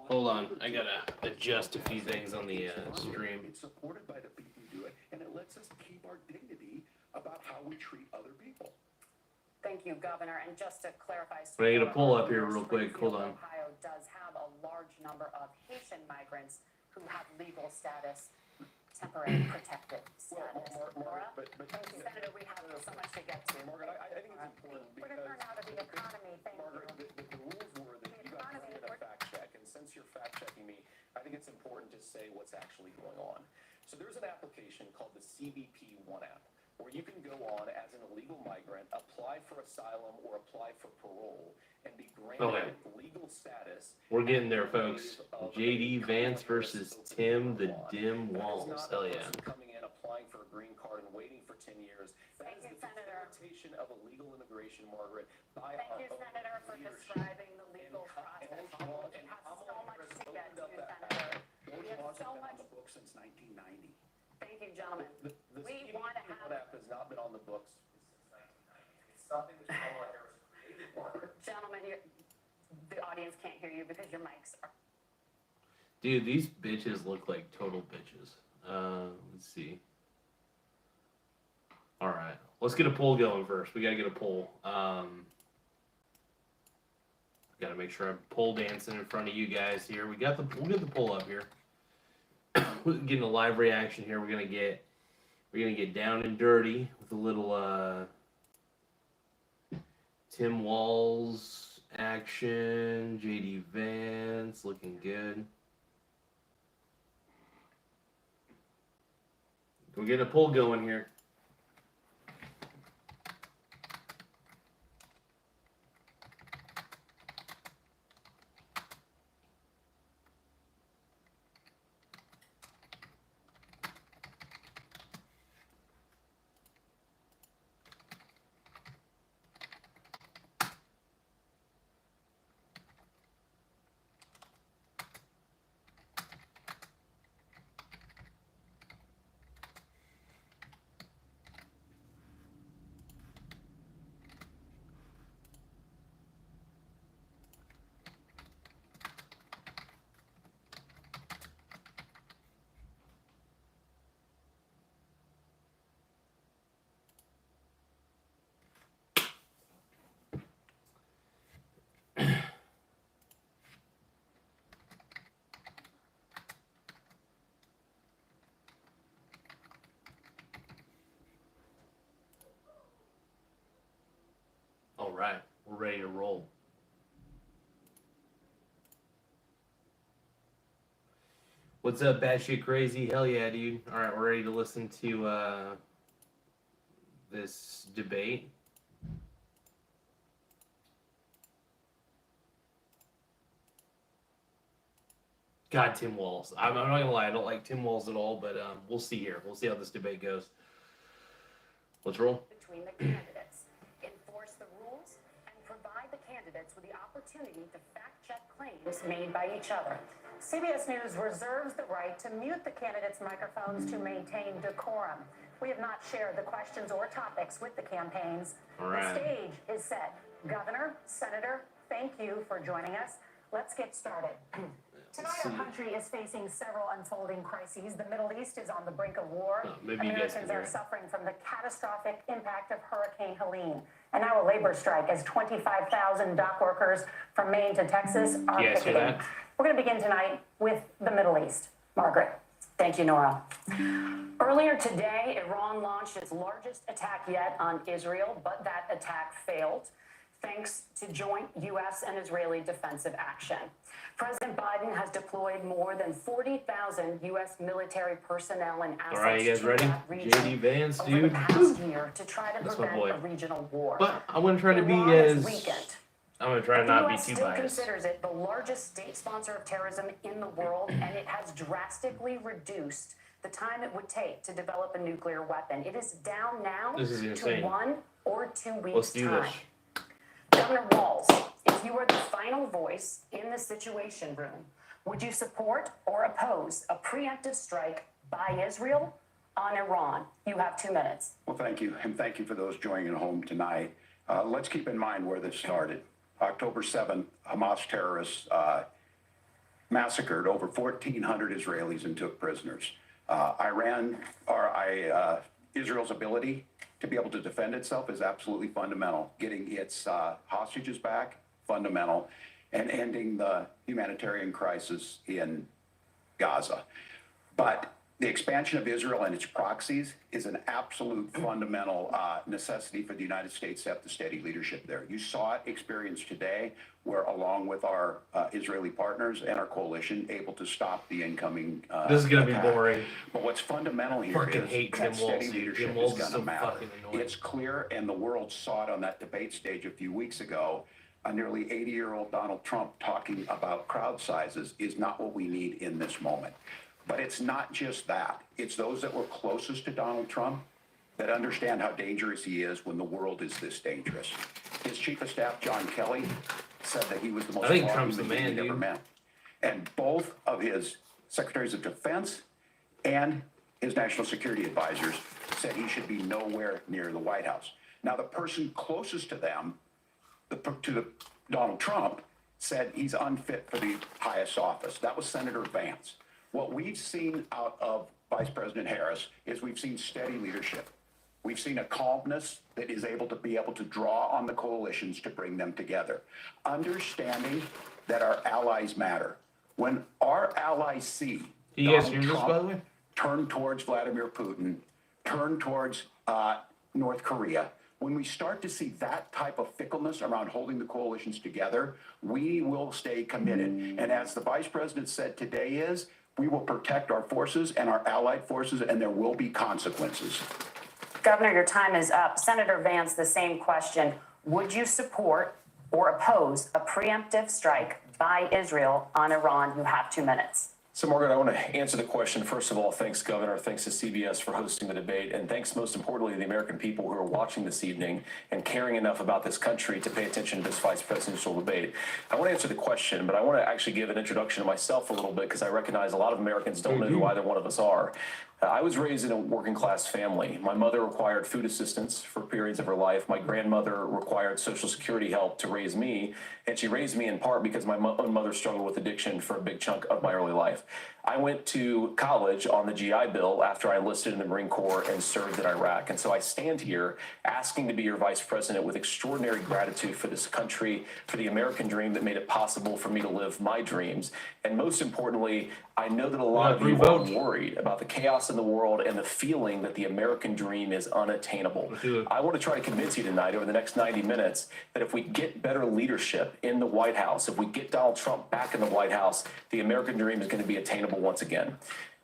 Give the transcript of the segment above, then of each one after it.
Hold on, I gotta adjust a few things on the stream. It's supported by the people who do it, and it lets us keep our dignity about how we treat other people. Thank you, Governor. And just to clarify, I gotta pull up here real quick. Hold on. Ohio does have a large number of Haitian migrants who have legal status, temporary protected status. Laura? Thank you, Senator. We have so much to get to. Margaret, I think it's important We're because going to turn out of the economy. Thank Margaret, you. the rules were that you got to get a fact check, and since you're fact checking me, I think it's important to say what's actually going on. So there's an application called the CBP One app, where you can go on as an illegal migrant, apply for asylum or apply for parole, and be granted legal status. We're getting there, folks. JD Vance versus Tim the Dim Walz. Hell yeah. Coming in, applying for a green card, and waiting for 10 years. That is the facilitation of illegal immigration, Margaret, by our Thank you, Senator, for describing the legal process. We have so much to get to, Senator. We have so much. On the books since 1990. Thank you, gentlemen. The We CBP want to have. One app has not been on the books since 1990. It's something that Kamala Harris created, Margaret. Gentlemen, the audience can't hear you because your mics are. Dude, these bitches look like total bitches. Let's see. All right, let's get a poll going first. We gotta get a poll. Gotta make sure I'm pole dancing in front of you guys here. We'll get the poll up here. We're getting a live reaction here. We're gonna get down and dirty with a little Tim Walz action. JD Vance looking good. We're getting a poll going here. All right, we're ready to roll. What's up, batshit crazy? Hell yeah, dude. All right, we're ready to listen to this debate. God, Tim Walz. I'm not gonna lie, I don't like Tim Walz at all, but we'll see here. We'll see how this debate goes. Let's roll. Between the candidates, enforce the rules, and provide the candidates with the opportunity to fact-check claims made by each other. CBS News reserves the right to mute the candidates' microphones to maintain decorum. We have not shared the questions or topics with the campaigns. All right. The stage is set. Governor, Senator, thank you for joining us. Let's get started. Tonight, our country is facing several unfolding crises. The Middle East is on the brink of war. Americans are suffering from the catastrophic impact of Hurricane Helene. And now a labor strike as 25,000 dock workers from Maine to Texas are picketing. We're going to begin tonight with the Middle East. Margaret. Thank you, Nora. Earlier today, Iran launched its largest attack yet on Israel, but that attack failed, thanks to joint U.S. and Israeli defensive action. President Biden has deployed more than 40,000 U.S. military personnel and assets. All right, you guys ready? JD Vance, dude. Over the past year to try to prevent a regional war. But I'm going to try to be I'm going to try not to be too biased. The U.S. still considers it the largest state sponsor of terrorism in the world, and it has drastically reduced the time it would take to develop a nuclear weapon. It is down now to 1 or 2 weeks' time. Governor Walz, if you were the final voice in the Situation Room, would you support or oppose a preemptive strike by Israel on Iran? You have 2 minutes. Well, thank you, and thank you for those joining at home tonight. Let's keep in mind where this started. October 7th, Hamas terrorists massacred over 1,400 Israelis and took prisoners. Israel's ability to be able to defend itself is absolutely fundamental. Getting its hostages back, fundamental, and ending the humanitarian crisis in Gaza. But the expansion of Israel and its proxies is an absolute fundamental necessity for the United States to have the steady leadership there. You saw it experienced today, where along with our Israeli partners and our coalition, able to stop the incoming This is going to be attack. boring. But what's fundamental here Fucking is hate that Tim Walz, steady dude. leadership Tim Walz is is going to so matter. fucking annoying. It's clear, and the world saw it on that debate stage a few weeks ago. A nearly 80-year-old Donald Trump talking about crowd sizes is not what we need in this moment. But it's not just that. It's those that were closest to Donald Trump that understand how dangerous he is when the world is this dangerous. His chief of staff, John Kelly, said that he was the most I think flawed Trump's the human being man, he'd ever dude. met. And both of his secretaries of defense and his national security advisors said he should be nowhere near the White House. Now, the person closest to them, Donald Trump, said he's unfit for the highest office. That was Senator Vance. What we've seen out of Vice President Harris is we've seen steady leadership. We've seen a calmness that is able to draw on the coalitions to bring them together. Understanding that our allies matter. When our allies see You guys Donald hear this, by the way? Trump turn towards Vladimir Putin, turn towards North Korea, when we start to see that type of fickleness around holding the coalitions together, we will stay committed. And as the vice president said today is, we will protect our forces and our allied forces, and there will be consequences. Governor, your time is up. Senator Vance, the same question. Would you support or oppose a preemptive strike by Israel on Iran? You have 2 minutes. So, Margaret, I want to answer the question. First of all, thanks, Governor. Thanks to CBS for hosting the debate. And thanks, most importantly, to the American people who are watching this evening and caring enough about this country to pay attention to this vice presidential debate. I want to answer the question, but I want to actually give an introduction to myself a little bit because I recognize a lot of Americans don't know who either one of us are. I was raised in a working class family. My mother required food assistance for periods of her life. My grandmother required Social Security help to raise me. And she raised me in part because my own mother struggled with addiction for a big chunk of my early life. I went to college on the GI Bill after I enlisted in the Marine Corps and served in Iraq. And so I stand here asking to be your vice president with extraordinary gratitude for this country, for the American dream that made it possible for me to live my dreams. And most importantly, I know that a lot of you are worried about the chaos in the world and the feeling that the American dream is unattainable. I want to try to convince you tonight over the next 90 minutes that if we get better leadership in the White House, if we get Donald Trump back in the White House, the American dream is going to be attainable once again.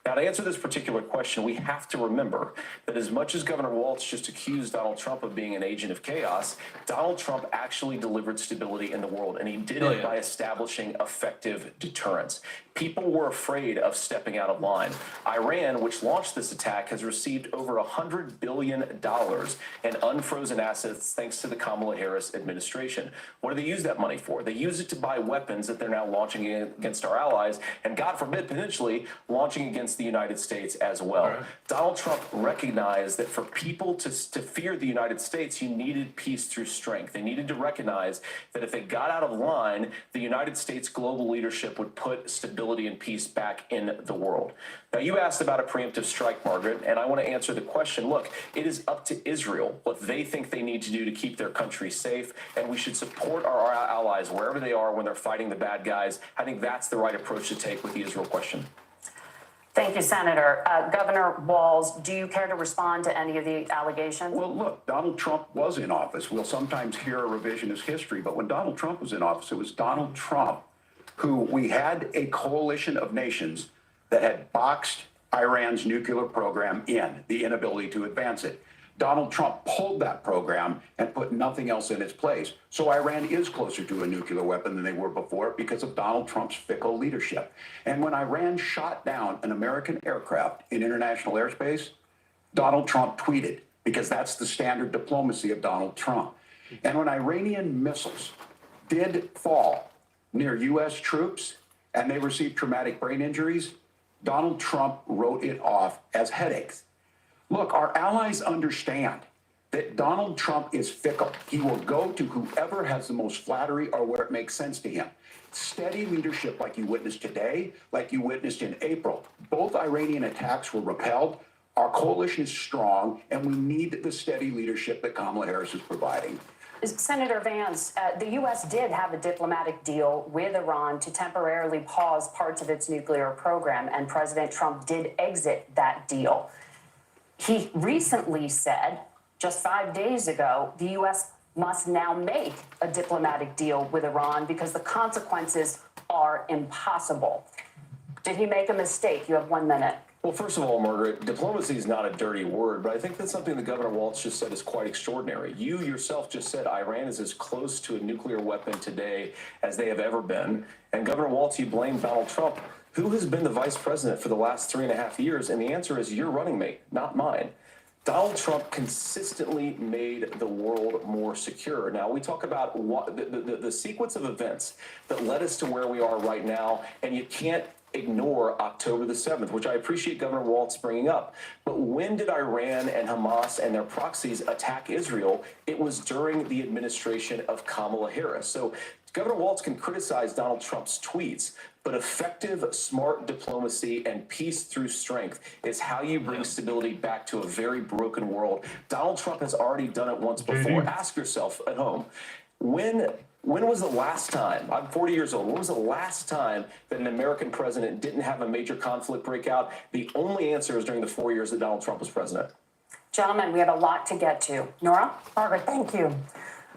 Now, to answer this particular question, we have to remember that as much as Governor Walz just accused Donald Trump of being an agent of chaos, Donald Trump actually delivered stability in the world, and he did it by establishing effective deterrence. People were afraid of stepping out of line. Iran, which launched this attack, has received over $100 billion in unfrozen assets thanks to the Kamala Harris administration. What do they use that money for? They use it to buy weapons that they're now launching against our allies, and God forbid, potentially launching against the United States as well. Donald Trump recognized that for people to fear the United States, you needed peace through strength. They needed to recognize that if they got out of line, the United States global leadership would put stability and peace back in the world. Now, you asked about a preemptive strike, Margaret, and I want to answer the question. Look, it is up to Israel what they think they need to do to keep their country safe, and we should support our allies wherever they are when they're fighting the bad guys. I think that's the right approach to take with the Israel question. Thank you, Senator. Governor Walz, do you care to respond to any of the allegations? Well, look, Donald Trump was in office. We'll sometimes hear a revisionist history, but when Donald Trump was in office, it was Donald Trump who we had a coalition of nations that had boxed Iran's nuclear program in, the inability to advance it. Donald Trump pulled that program and put nothing else in its place. So Iran is closer to a nuclear weapon than they were before because of Donald Trump's fickle leadership. And when Iran shot down an American aircraft in international airspace, Donald Trump tweeted, because that's the standard diplomacy of Donald Trump. And when Iranian missiles did fall near U.S. troops and they received traumatic brain injuries, Donald Trump wrote it off as headaches. Look, our allies understand that Donald Trump is fickle. He will go to whoever has the most flattery or where it makes sense to him. Steady leadership like you witnessed today, like you witnessed in April. Both Iranian attacks were repelled. Our coalition is strong, and we need the steady leadership that Kamala Harris is providing. Senator Vance, the U.S. did have a diplomatic deal with Iran to temporarily pause parts of its nuclear program, and President Trump did exit that deal. He recently said, just 5 days ago, the U.S. must now make a diplomatic deal with Iran because the consequences are impossible. Did he make a mistake? You have 1 minute. Well, first of all, Margaret, diplomacy is not a dirty word, but I think that's something that Governor Walz just said is quite extraordinary. You yourself just said Iran is as close to a nuclear weapon today as they have ever been. And Governor Walz, you blame Donald Trump, who has been the vice president for the last 3.5 years. And the answer is your running mate, not mine. Donald Trump consistently made the world more secure. Now, we talk about what, the sequence of events that led us to where we are right now, and you can't ignore October the 7th, which I appreciate Governor Walz bringing up. But when did Iran and Hamas and their proxies attack Israel? It was during the administration of Kamala Harris. So Governor Walz can criticize Donald Trump's tweets, but effective, smart diplomacy and peace through strength is how you bring stability back to a very broken world. Donald Trump has already done it once before. Ask yourself at home, when was the last time, I'm 40 years old, when was the last time that an American president didn't have a major conflict break out? The only answer is during the 4 years that Donald Trump was president. Gentlemen, we have a lot to get to. Nora? Margaret, thank you.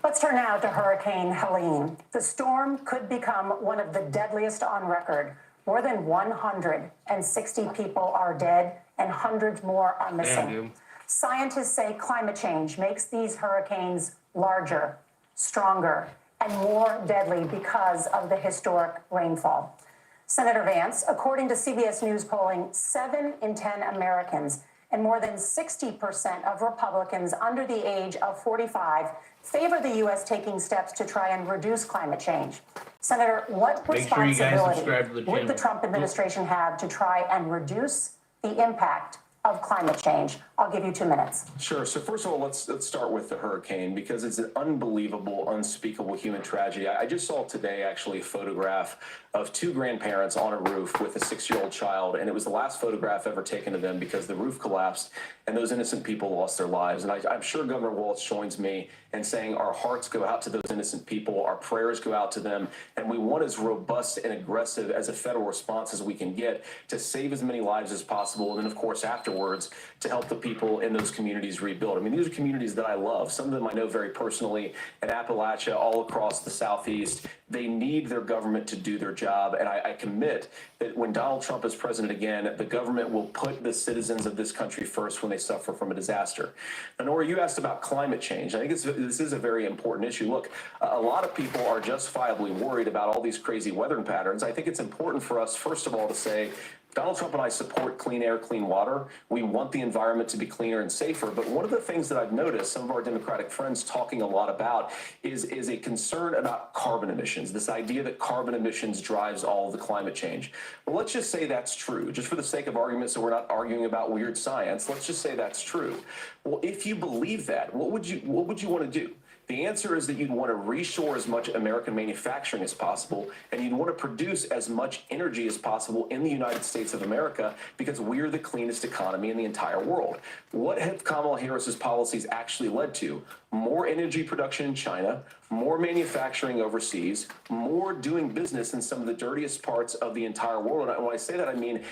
Let's turn now to Hurricane Helene. The storm could become one of the deadliest on record. More than 160 people are dead and hundreds more are missing. Scientists say climate change makes these hurricanes larger, stronger, and more deadly because of the historic rainfall. Senator Vance, according to CBS News polling, 7 in 10 Americans and more than 60% of Republicans under the age of 45 favor the U.S. taking steps to try and reduce climate change. Senator, what responsibility would the Trump administration have to try and reduce the impact of climate change? I'll give you 2 minutes. Sure. So first of all, let's start with the hurricane, because it's an unbelievable, unspeakable human tragedy. I just saw today actually a photograph of 2 grandparents on a roof with a 6-year-old child, and it was the last photograph ever taken of them because the roof collapsed and those innocent people lost their lives. And I'm sure Governor Walz joins me in saying our hearts go out to those innocent people, our prayers go out to them, and we want as robust and aggressive as a federal response as we can get to save as many lives as possible, and then of course afterwards to help the people in those communities rebuild. I mean, these are communities that I love. Some of them I know very personally in Appalachia, all across the Southeast. They need their government to do their job, and I commit that when Donald Trump is president again, the government will put the citizens of this country first when they suffer from a disaster. And Nora, you asked about climate change. I think this is a very important issue. Look, a lot of people are justifiably worried about all these crazy weather patterns. I think it's important for us, first of all, to say Donald Trump and I support clean air, clean water. We want the environment to be cleaner and safer. But one of the things that I've noticed some of our Democratic friends talking a lot about is a concern about carbon emissions, this idea that carbon emissions drives all of the climate change. Well, let's just say that's true. Just for the sake of argument, so we're not arguing about weird science, let's just say that's true. Well, if you believe that, what would you want to do? The answer is that you'd want to reshore as much American manufacturing as possible, and you'd want to produce as much energy as possible in the United States of America, because we're the cleanest economy in the entire world. What have Kamala Harris's policies actually led to? More energy production in China, more manufacturing overseas, more doing business in some of the dirtiest parts of the entire world. And when I say that, I mean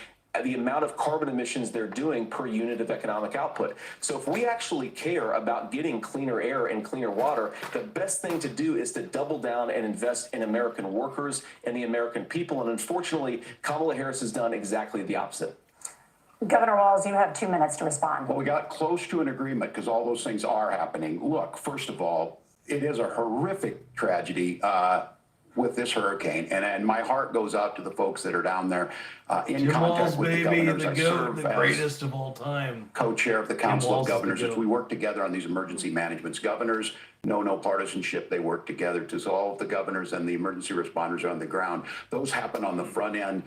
the amount of carbon emissions they're doing per unit of economic output. So if we actually care about getting cleaner air and cleaner water, the best thing to do is to double down and invest in American workers and the American people. And unfortunately, Kamala Harris has done exactly the opposite. Governor Walz, you have 2 minutes to respond. Well, we got close to an agreement because all those things are happening. Look, first of all, it is a horrific tragedy with this hurricane, and my heart goes out to the folks that are down there in Tim contact Walz, with the baby, governors. the I goat, serve the as greatest of all time. co-chair of the Council Walz of is the Governors as goat. we work together on these emergency managements. Governors know no partisanship. They work together to solve the governors, and the emergency responders are on the ground. Those happen on the front end.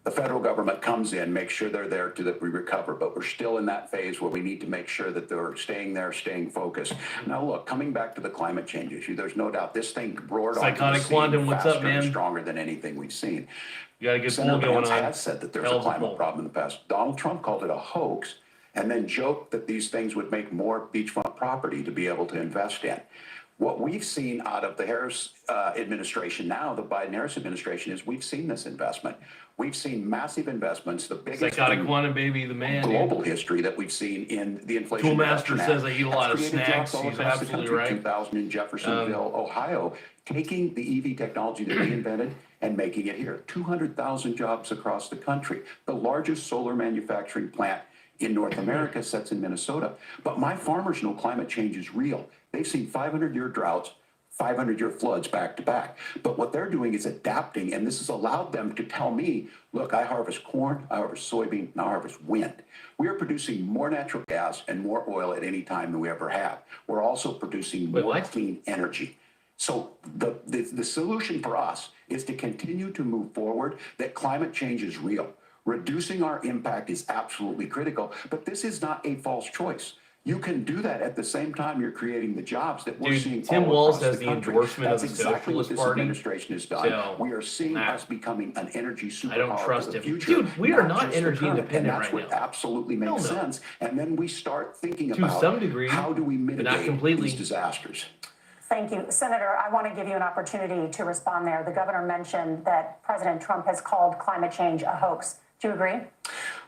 the federal government comes in, makes sure they're there to that we recover, but we're still in that phase where we need to make sure that they're staying there, staying focused. Now, look, coming back to the climate change issue, there's no doubt this thing roared onto the Psychotic scene Quantum, what's faster up, and man? stronger than anything we've seen. You got a good Senator poll going Vance on. has said that there's Hell a of a climate poll. problem in the past. Donald Trump called it a hoax and then joked that these things would make more beachfront property to be able to invest in. What we've seen out of the Harris administration now, the Biden-Harris administration, is we've seen this investment. We've seen massive investments, the biggest Psychotic in Quantum, baby, the man. Dude. global history that we've seen in the Inflation Toolmaster Reduction says Act. I eat a lot of That's created snacks. jobs all He's across the absolutely country. right. 2000 in Jeffersonville, Ohio, taking the EV technology that they invented and making it here. 200,000 jobs across the country. The largest solar manufacturing plant in North America sits in Minnesota. But my farmers know climate change is real. They've seen 500-year droughts, 500-year floods back to back. But what they're doing is adapting, and this has allowed them to tell me, look, I harvest corn, I harvest soybean, and I harvest wind. We are producing more natural gas and more oil at any time than we ever have. We're also producing more clean energy. So the solution for us is to continue to move forward, that climate change is real. Reducing our impact is absolutely critical, but this is not a false choice. You can do that at the same time you're creating the jobs that we're seeing Tim all Walz across has the the country. endorsement of That's the exactly what Socialist this Party. administration has done. So, we are seeing us becoming an energy I superpower don't trust for the him. future. Dude, we are not just the energy current. independent and that's right what now. absolutely makes Hell no. sense. And then we start thinking To about some degree, how do we but not mitigate completely. these disasters. Thank you. Senator, I want to give you an opportunity to respond there. The governor mentioned that President Trump has called climate change a hoax. Do you agree?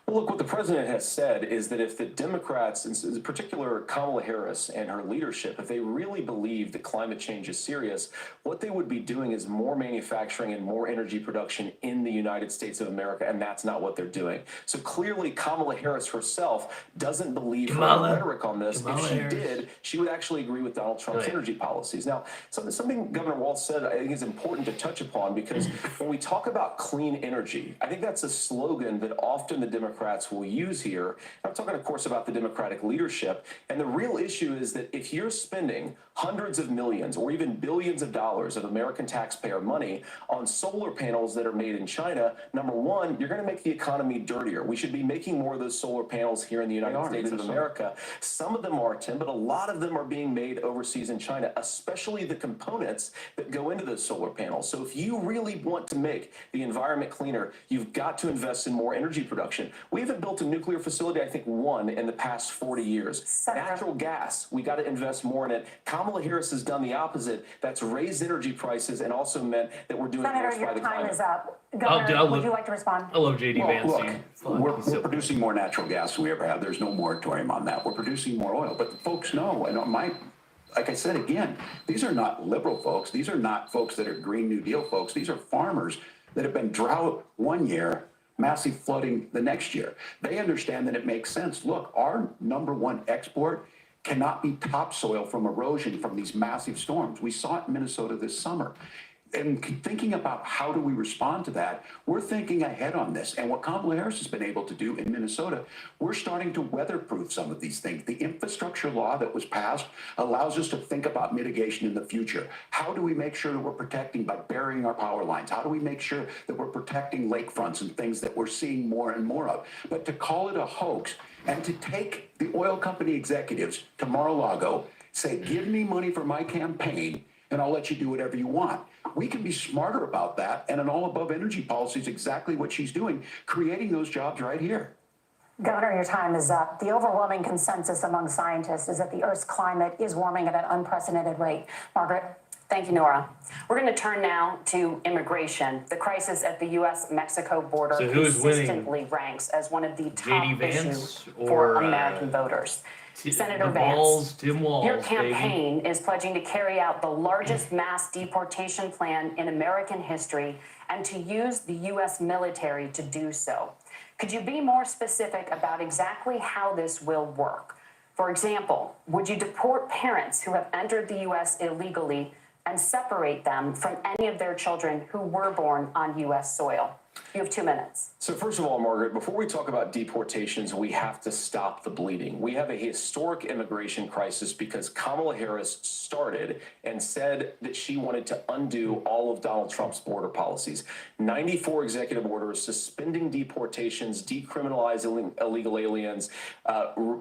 Well, look, what the president has said is that if the Democrats, in particular Kamala Harris and her leadership, if they really believe that climate change is serious, what they would be doing is more manufacturing and more energy production in the United States of America, and that's not what they're doing. So clearly, Kamala Harris herself doesn't believe her rhetoric on this. If she did, she would actually agree with Donald Trump's energy policies. Now, something Governor Walz said I think is important to touch upon, because when we talk about clean energy, I think that's a slogan that often the Democrats will use here. I'm talking, of course, about the Democratic leadership. And the real issue is that if you're spending hundreds of millions or even billions of dollars of American taxpayer money on solar panels that are made in China, number one, you're going to make the economy dirtier. We should be making more of those solar panels here in the United States of America. Some of them are, Tim, but a lot of them are being made overseas in China, especially the components that go into those solar panels. So if you really want to make the environment cleaner, you've got to invest in more energy production. We haven't built a nuclear facility, I think, one in the past 40 years. Natural gas, we got to invest more in it. Kamala Harris has done the opposite. That's raised energy prices and also meant that we're doing Senator, worse by your the time climate. is up. Governor, would you like to respond? I love JD Vance. Look, dude. we're producing more natural gas than we ever have. There's no moratorium on that. We're producing more oil. But the folks know, and like I said again, these are not liberal folks. These are not folks that are Green New Deal folks. These are farmers that have been drought one year, massive flooding the next year. They understand that it makes sense. Look, our number one export cannot be topsoil from erosion from these massive storms. We saw it in Minnesota this summer. And thinking about how do we respond to that, we're thinking ahead on this. And what Kamala Harris has been able to do in Minnesota, we're starting to weatherproof some of these things. The infrastructure law that was passed allows us to think about mitigation in the future. How do we make sure that we're protecting by burying our power lines? How do we make sure that we're protecting lakefronts and things that we're seeing more and more of? But to call it a hoax and to take the oil company executives to Mar-a-Lago, say, give me money for my campaign, and I'll let you do whatever you want. We can be smarter about that, and an all-above energy policy is exactly what she's doing, creating those jobs right here. Governor, your time is up. The overwhelming consensus among scientists is that the Earth's climate is warming at an unprecedented rate. Margaret? Thank you, Nora. We're going to turn now to immigration. The crisis at the U.S.-Mexico border consistently ranks as one of the top issues for American voters. Senator Vance, Tim Walz, your campaign is pledging to carry out the largest mass deportation plan in American history and to use the U.S. military to do so. Could you be more specific about exactly how this will work? For example, would you deport parents who have entered the U.S. illegally and separate them from any of their children who were born on U.S. soil? You have 2 minutes. So first of all, Margaret, before we talk about deportations, we have to stop the bleeding. We have a historic immigration crisis because Kamala Harris started and said that she wanted to undo all of Donald Trump's border policies. 94 executive orders suspending deportations, decriminalizing illegal aliens,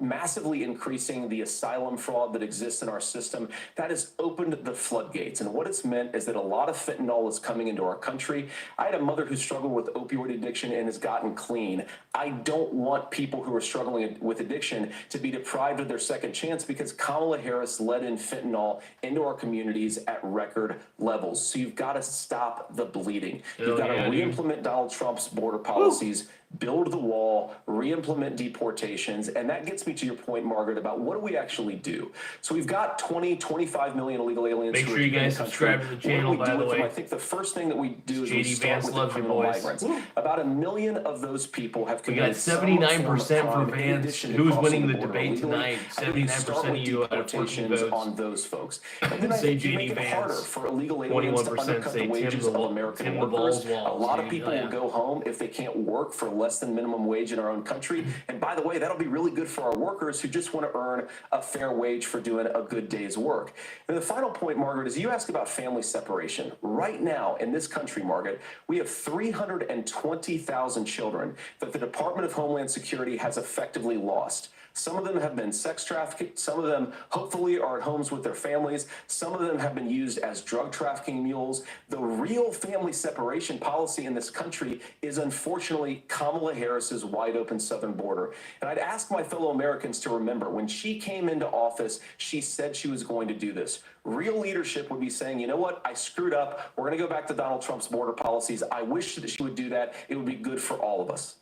massively increasing the asylum fraud that exists in our system. That has opened the floodgates. And what it's meant is that a lot of fentanyl is coming into our country. I had a mother who struggled with opioid addiction and has gotten clean. I don't want people who are struggling with addiction to be deprived of their second chance because Kamala Harris let in fentanyl into our communities at record levels. So you've got to stop the bleeding. You've got to re-implement Donald Trump's border policies, build the wall, re-implement deportations. And that gets me to your point, Margaret, about what do we actually do? So we've got 25 million illegal aliens. Make sure you guys subscribe to the channel, by the way. I think the first thing that we do is we JD start Vance with the loves you, criminal boys. migrants. About 1 million of those people have We committed got some form of 79% for crime in Vance. addition to Who's crossing winning the border debate illegally. tonight? I think we start 79% of with you out of 14 deportations votes. on those folks. And then 10% I say think you make JD it harder Vance. for illegal aliens to 21% undercut say the wages of American Tim workers. Walz. A lot of Dude, people will go home if they can't work for less than minimum wage in our own country. And by the way, that'll be really good for our workers who just want to earn a fair wage for doing a good day's work. And the final point, Margaret, is you asked about family separation. Right now in this country, Margaret, we have 320,000 children that the Department of Homeland Security has effectively lost. Some of them have been sex trafficked. Some of them hopefully are at homes with their families. Some of them have been used as drug trafficking mules. The real family separation policy in this country is unfortunately Kamala Harris's wide open southern border. And I'd ask my fellow Americans to remember when she came into office, she said she was going to do this. Real leadership would be saying, you know what, I screwed up. We're going to go back to Donald Trump's border policies. I wish that she would do that. It would be good for all of us.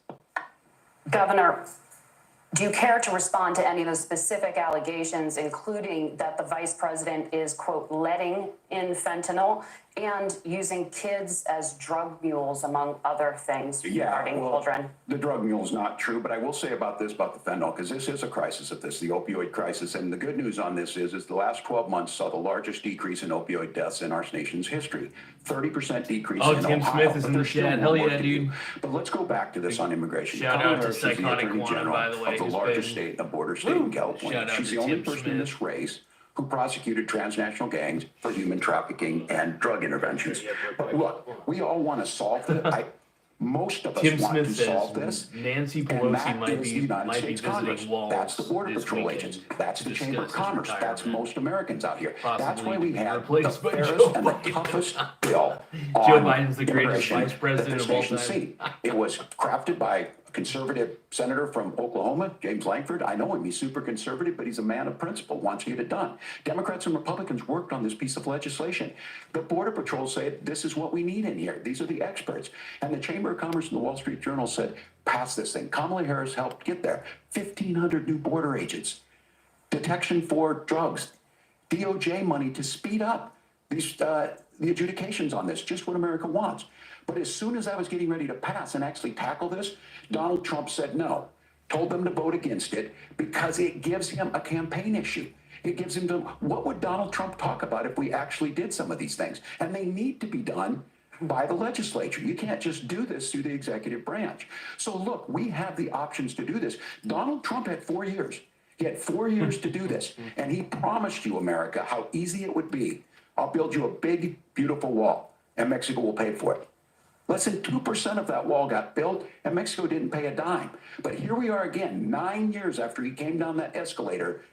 Governor, do you care to respond to any of those specific allegations, including that the vice president is, quote, letting in fentanyl and using kids as drug mules, among other things, regarding children? The drug mule is not true, but I will say about this, about the fentanyl, because this is a crisis of this, the opioid crisis. And the good news on this is the last 12 months saw the largest decrease in opioid deaths in our nation's history. 30% decrease in Tim Ohio. Smith is But in the there's still chat. more Hell work yeah, to do. dude. But let's go back to this on immigration. Shout Kamala out to Harris is the Psychotic Attorney Juana, General by the way, of the who's largest been- state, a border state in Woo! California. Shout out She's to the only Tim person in Smith. this race who prosecuted transnational gangs for human trafficking and drug interventions. But look, we all want to solve this. Most of us Tim want Smith to solve this. says Nancy And Pelosi that might is the be United States visiting Congress. Walz. That's the Border this Patrol weekend agents. That's to the Chamber of discuss his Commerce. That's retirement. most Americans out here. That's Possibly why to we be have the replaced by fairest Joe and the Biden. toughest bill Joe on Biden's the greatest immigration vice president that of this all nation's time. seen. It was crafted by a conservative senator from Oklahoma, James Lankford. I know him. He's super conservative, but he's a man of principle, wants to get it done. Democrats and Republicans worked on this piece of legislation. The Border Patrol said, this is what we need in here. These are the experts. And the Chamber of Commerce and the Wall Street Journal said, pass this thing. Kamala Harris helped get there. 1,500 new border agents, detection for drugs, DOJ money to speed up these the adjudications on this, just what America wants. But as soon as I was getting ready to pass and actually tackle this, Donald Trump said no, told them to vote against it because it gives him a campaign issue. It gives him what would Donald Trump talk about if we actually did some of these things? And they need to be done by the legislature. You can't just do this through the executive branch. So look, we have the options to do this. Donald Trump had 4 years. He had 4 years to do this. And he promised you, America, how easy it would be. I'll build you a big, beautiful wall, and Mexico will pay for it. Less than 2% of that wall got built, and Mexico didn't pay a dime. But here we are again, 9 years after he came down that escalator,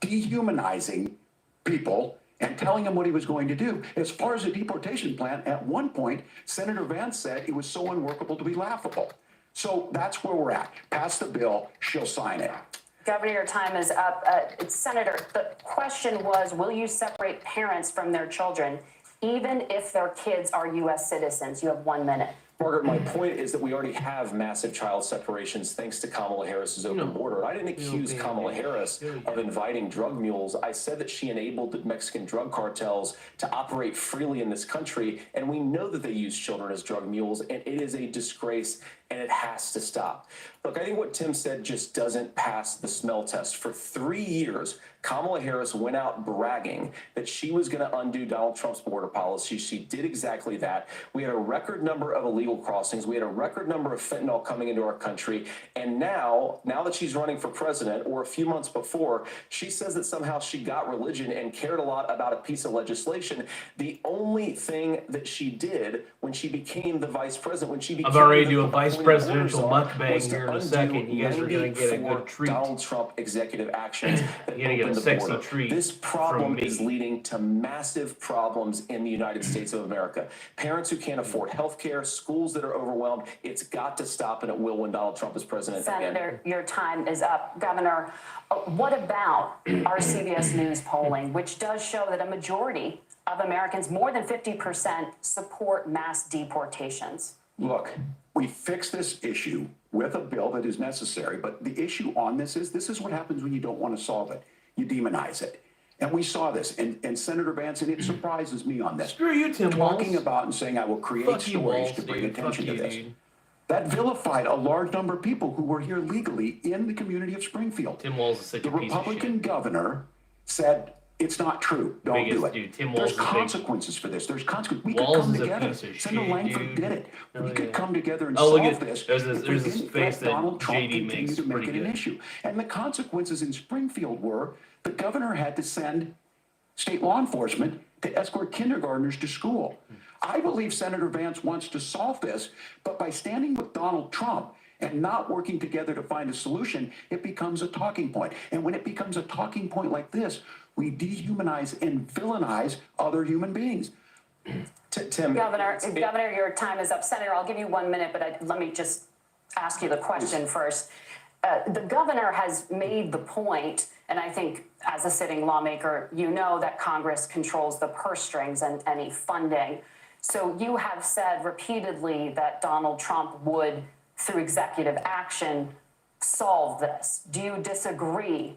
dehumanizing people and telling them what he was going to do. As far as the deportation plan, at one point, Senator Vance said it was so unworkable to be laughable. So that's where we're at. Pass the bill, she'll sign it. Governor, your time is up. Senator, the question was, will you separate parents from their children, even if their kids are U.S. citizens? You have 1 minute. Margaret, my point is that we already have massive child separations thanks to Kamala Harris's open border. I didn't accuse Kamala Harris of inviting drug mules. I said that she enabled the Mexican drug cartels to operate freely in this country, and we know that they use children as drug mules, and it is a disgrace, and it has to stop. Look, I think what Tim said just doesn't pass the smell test. For 3 years, Kamala Harris went out bragging that she was going to undo Donald Trump's border policy. She did exactly that. We had a record number of illegal crossings. We had a record number of fentanyl coming into our country. And now that she's running for president, or a few months before, she says that somehow she got religion and cared a lot about a piece of legislation. The only thing that she did when she became the vice president, when she became I'm already the doing vice appointed presidential border czar, mukbang was to here in a undo second. You guys are going to get a 94 good treat. Donald Trump executive actions that You're going to get opened a the sexy border. treat. This problem from me. is leading to massive problems in the United States of America. Parents who can't afford health care, schools that are overwhelmed. It's got to stop, and it will when Donald Trump is president again. Senator, your time is up. Governor, what about our CBS News polling, which does show that a majority of Americans, more than 50%, support mass deportations? Look, we fix this issue with a bill that is necessary, but the issue on this is what happens when you don't want to solve it. You demonize it. And we saw this, and Senator Vance, and it surprises me on this. Screw you, Tim Walz. Talking about and saying, I will create Fuck you, stories Walz, to bring dude. attention Fuck to you, this. dude. That vilified a large number of people who were here legally in the community of Springfield. Tim Walz is such The a piece of Republican shit. governor said, it's not true. Don't do it. Dude, Tim Walz There's is big. consequences for this. There's consequences. We Walz could come is a together. piece of Senator shit, Langford dude. did it. Oh, We yeah. could come together and Oh, look solve at- this. there's this- if there's we this didn't face let that Donald Trump JD continue makes to make pretty it an good. issue. And the consequences in Springfield were the governor had to send state law enforcement to escort kindergartners to school. I believe Senator Vance wants to solve this, but by standing with Donald Trump and not working together to find a solution, it becomes a talking point. And when it becomes a talking point like this, we dehumanize and villainize other human beings. Tim, Governor, your time is up. Senator, I'll give you 1 minute, but let me just ask you the question first. The governor has made the point, and I think as a sitting lawmaker, you know that Congress controls the purse strings and any funding. So you have said repeatedly that Donald Trump would, through executive action, solve this. Do you disagree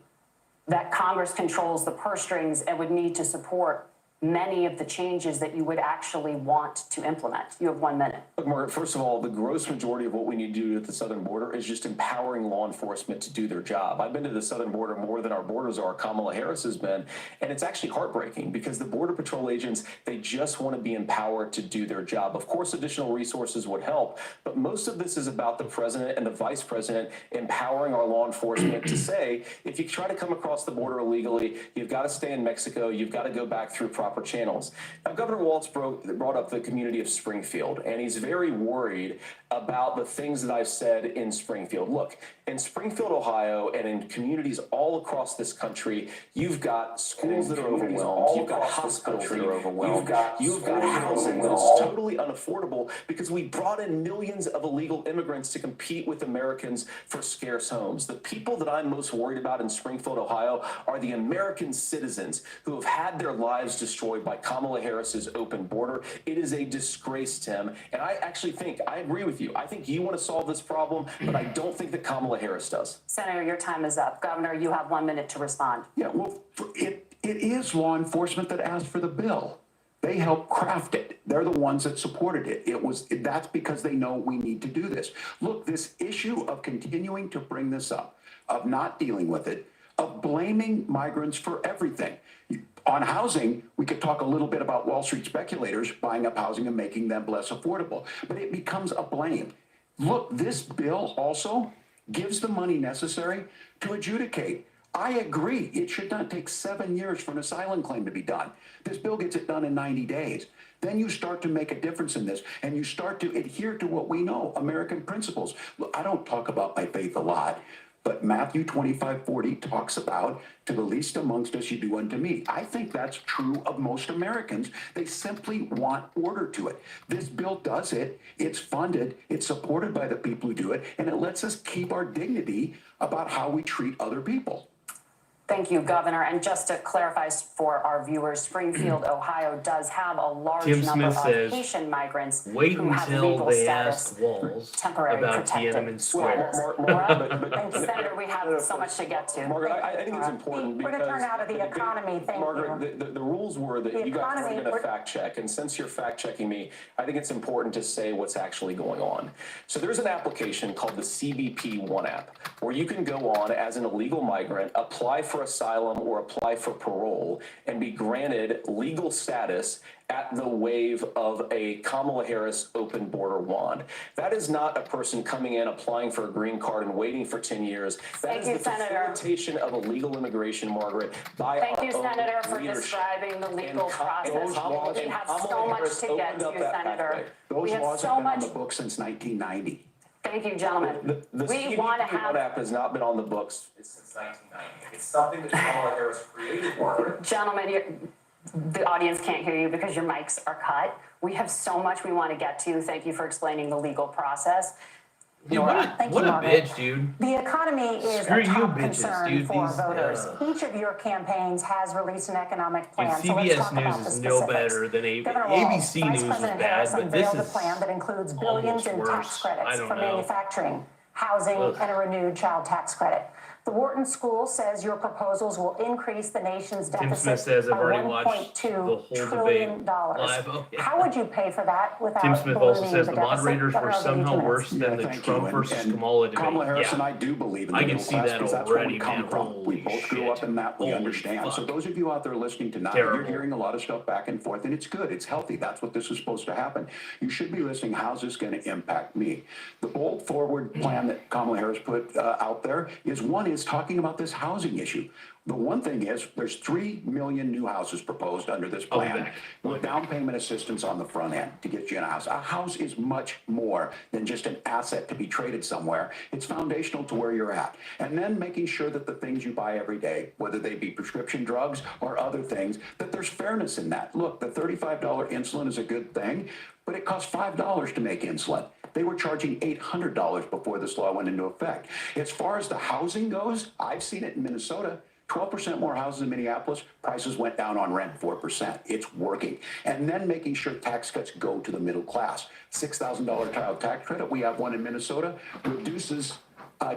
that Congress controls the purse strings and would need to support many of the changes that you would actually want to implement? You have 1 minute. Look, Margaret, first of all, the gross majority of what we need to do at the southern border is just empowering law enforcement to do their job. I've been to the southern border more than our borders are. Kamala Harris has been, and it's actually heartbreaking because the Border Patrol agents, they just want to be empowered to do their job. Of course, additional resources would help, but most of this is about the president and the vice president empowering our law enforcement to say, if you try to come across the border illegally, you've got to stay in Mexico, you've got to go back through proper channels. Now, Governor Walz brought up the community of Springfield, and he's very worried about the things that I've said in Springfield. Look, in Springfield, Ohio, and in communities all across this country, you've got schools that are overwhelmed, you've got hospitals that are overwhelmed, you've got housing that is totally unaffordable because we brought in millions of illegal immigrants to compete with Americans for scarce homes. The people that I'm most worried about in Springfield, Ohio, are the American citizens who have had their lives destroyed by Kamala Harris's open border. It is a disgrace, Tim, and I actually think, I agree with you. I think you want to solve this problem, but I don't think that Kamala Harris does. Senator, your time is up. Governor, you have 1 minute to respond. Yeah, well, it is law enforcement that asked for the bill. They helped craft it. They're the ones that supported it. That's because they know we need to do this. Look, this issue of continuing to bring this up, of not dealing with it, of blaming migrants for everything. On housing, we could talk a little bit about Wall Street speculators buying up housing and making them less affordable, but it becomes a blame. Look, this bill also gives the money necessary to adjudicate. I agree. It should not take 7 years for an asylum claim to be done. This bill gets it done in 90 days. Then you start to make a difference in this, and you start to adhere to what we know, American principles. Look, I don't talk about my faith a lot, but Matthew 25:40 talks about, to the least amongst us you do unto me. I think that's true of most Americans. They simply want order to it. This bill does it. It's funded. It's supported by the people who do it. And it lets us keep our dignity about how we treat other people. Thank you, Governor. And just to clarify for our viewers, Springfield, Ohio does have a large Tim number Smith of says, Haitian migrants wait who have until legal they status ask Walz temporary about protected Tiananmen Square. Thank you, Senator. We have so much to get to. Margaret, I think it's important We're because... going to turn out of the economy. Thank Margaret, you. the rules were that The you guys were economy, going to we're- fact check, and since you're fact checking me, I think it's important to say what's actually going on. So there's an application called the CBP One app, where you can go on as an illegal migrant, apply for for asylum or apply for parole and be granted legal status at the wave of a Kamala Harris open border wand. That is not a person coming in, applying for a green card and waiting for 10 years. That is the facilitation of illegal immigration, Margaret, by our own leadership. Thank you, Senator, for describing the legal process. We have so much to get to, Senator. Those laws have been on the books since 1990. Thank you, gentlemen. The We want to CBP have... app has not been on the books since 1990. It's something that Kamala Harris created, Margaret. Gentlemen, the audience can't hear you because your mics are cut. We have so much we want to get to. Thank you for explaining the legal process. Dude, what a bitch, dude. The economy is Screw a top you, bitches, concern dude. for These, voters. Each of your campaigns has released an economic plan. Dude, So let's CBS talk about News the is no specifics. better than Governor Walz, ABC Vice News is President bad, Harris but this unveiled is a plan that includes billions in almost tax worse. credits I don't for know. manufacturing, housing, and a renewed child tax credit. The Wharton School says your proposals will increase the nation's Tim deficit Smith says, I've by already watched the whole $1.2 debate trillion. live. Oh, yeah. How would you pay for that without Tim Smith also ballooning says the the deficit? moderators were Governor, I'll give you somehow 2 minutes. worse than the Thank you. Trump versus And Kamala debate. Kamala Harris Yeah. and I do believe in the I can middle see class that because that's where already, we come man. from. We Holy both grew shit. up in that. We Holy understand. So fuck. those of you out there listening tonight, Terrible. you're hearing a lot of stuff back and forth, and it's good. It's healthy. That's what this is supposed to happen. You should be listening. How's this going to impact me? The bold forward plan that Kamala Harris put out there is talking about this housing issue. The one thing is, there's 3 million new houses proposed under this plan with down payment assistance on the front end to get you in a house. A house is much more than just an asset to be traded somewhere. It's foundational to where you're at. And then making sure that the things you buy every day, whether they be prescription drugs or other things, that there's fairness in that. Look, the $35 insulin is a good thing, but it costs $5 to make insulin. They were charging $800 before this law went into effect. As far as the housing goes, I've seen it in Minnesota. 12% more houses in Minneapolis, prices went down on rent 4%. It's working. And then making sure tax cuts go to the middle class. $6,000 child tax credit, we have one in Minnesota, reduces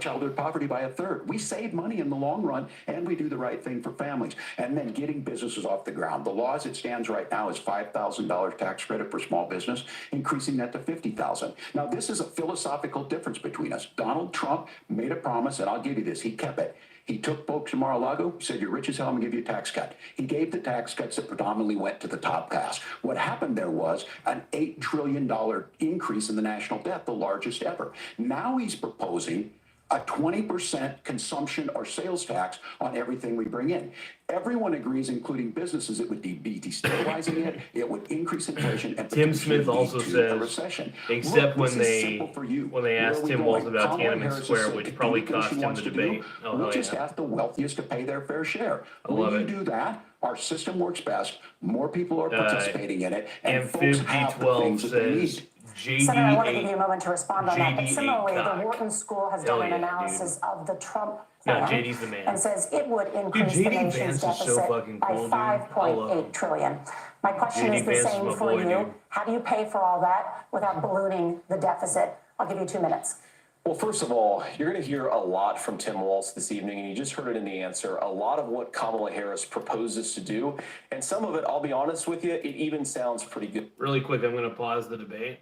childhood poverty by 1/3. We save money in the long run, and we do the right thing for families. And then getting businesses off the ground. The law as it stands right now is $5,000 tax credit for small business, increasing that to $50,000. Now, this is a philosophical difference between us. Donald Trump made a promise, and I'll give you this, he kept it. He took folks from Mar-a-Lago, said, you're rich as hell, I'm gonna give you a tax cut. He gave the tax cuts that predominantly went to the top class. What happened there was an $8 trillion increase in the national debt, the largest ever. Now he's proposing a 20% consumption or sales tax on everything we bring in. Everyone agrees, including businesses, it would be destabilizing it, it would increase inflation, and Tim Smith also says, a recession. except Look, when this is they simple for you. asked Where are Tim we Walz going? about Kamala Tiananmen Harris Square, said which to probably do what cost she him wants the to do. debate. Oh, We'll hell just yeah. ask the wealthiest to pay their fair share. I love When it. you do that, our system works best, more people are participating in it, and And folks have the 5012 things that they says need. Senator, I want to give you a JD8. moment to respond on that. But JD8 similarly, cock. the Wharton School has Hell done an yeah, analysis of the Trump No, plan JD's the man. and says it would increase JD the nation's Vance is so deficit fucking by cool, dude. I love him. $5.8 trillion. My question JD is the Vance is same my for boy, you. dude. How do you pay for all that without ballooning the deficit? I'll give you 2 minutes. Well, first of all, you're going to hear a lot from Tim Walz this evening, and you just heard it in the answer. A lot of what Kamala Harris proposes to do, and some of it, I'll be honest with you, it even sounds pretty good. Really quick, I'm going to pause the debate.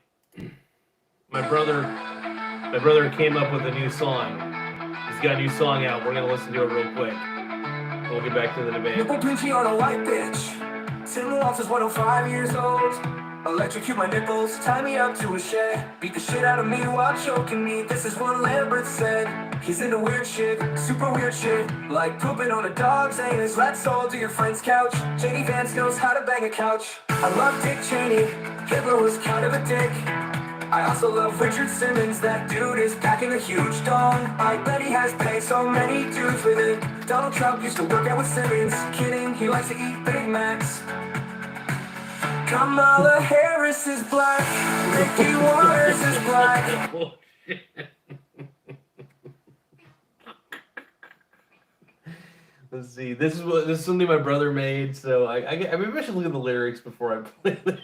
My brother came up with a new song. He's got a new song out. We're going to listen to it real quick. We'll get back to the debate. Nipple pinchy on a white bitch. Tim Walz is 105 years old. Electrocute my nipples, tie me up to a shed. Beat the shit out of me while choking me. This is what Lambert said. He's into weird shit, super weird shit. Like pooping on a dog's anus. Let's all to your friend's couch. JD Vance knows how to bang a couch. I love Dick Cheney. Hitler was kind of a dick. I also love Richard Simmons. That dude is packing a huge dong. I bet he has paid so many dudes with it. Donald Trump used to work out with Simmons. Kidding, he likes to eat Big Macs. Kamala Harris is black. Ricky Waters is black. Let's see. This is something my brother made, so I maybe I should look at the lyrics before I play this.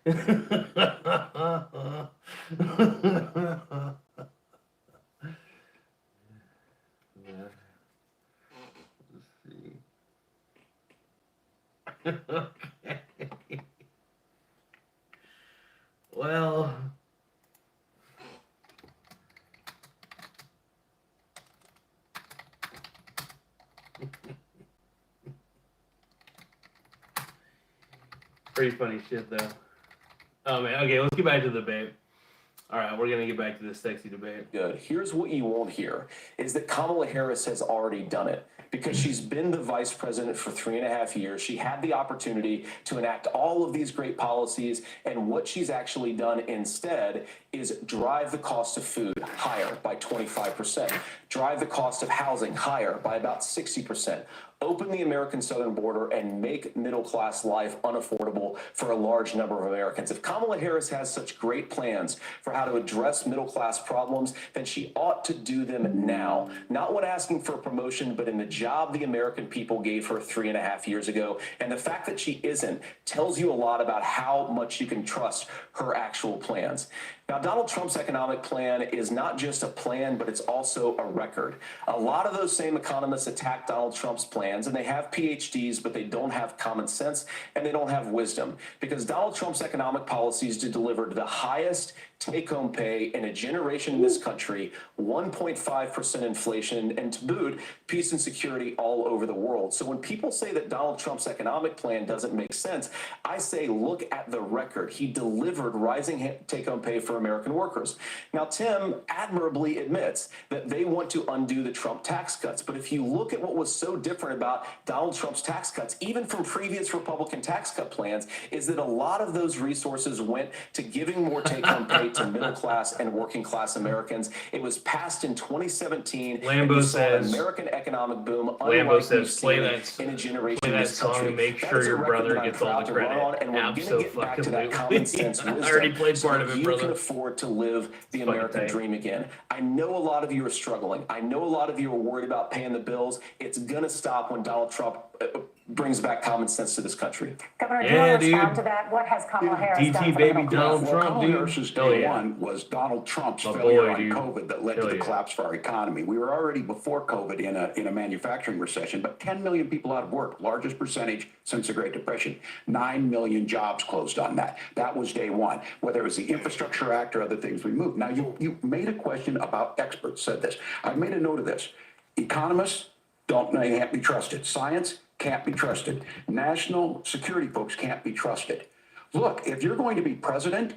Okay. Well, Pretty funny shit, though. Oh, man. Okay, let's get back to the debate. All right, we're going to get back to this sexy debate. Good. Here's what you won't hear, is that Kamala Harris has already done it. Because she's been the vice president for 3.5 years. She had the opportunity to enact all of these great policies, and what she's actually done instead is drive the cost of food higher by 25%, drive the cost of housing higher by about 60%, open the American southern border, and make middle-class life unaffordable for a large number of Americans. If Kamala Harris has such great plans for how to address middle-class problems, then she ought to do them now. Not when asking for a promotion, but in the job the American people gave her 3.5 years ago. And the fact that she isn't tells you a lot about how much you can trust her actual plans. Now, Donald Trump's economic plan is not just a plan, but it's also a record. A lot of those same economists attack Donald Trump's plans, and they have PhDs, but they don't have common sense and they don't have wisdom. Because Donald Trump's economic policies delivered the highest take-home pay in a generation in this country, 1.5% inflation, and to boot, peace and security all over the world. So when people say that Donald Trump's economic plan doesn't make sense, I say look at the record. He delivered rising take-home pay for American workers. Now, Tim admirably admits that they want to undo the Trump tax cuts. But if you look at what was so different about Donald Trump's tax cuts, even from previous Republican tax cut plans, is that a lot of those resources went to giving more take-home pay to middle-class and working-class Americans. It was passed in 2017. Lambo says, American economic boom. Lambo says, play that, in a generation play that song and make sure your brother gets all the credit. Absolutely. I already played part of it, brother. You can afford to live the American dream again. I know a lot of you are struggling. I know a lot of you are worried about paying the bills. It's going to stop when Donald Trump brings back common sense to this country. Governor, do you want to respond to that? What has Kamala Harris done for baby Donald Trump, dude. Harris's day one was Donald Trump's failure on COVID that led to the collapse of our economy. We were already before COVID in a manufacturing recession, but 10 million people out of work, largest percentage since the Great Depression. 9 million jobs closed on that. That was day one. Whether it was the Infrastructure Act or other things we moved. Now, you made a question about experts, said this. I've made a note of this. Economists can't be trusted. Science can't be trusted. National security folks can't be trusted. Look, if you're going to be president,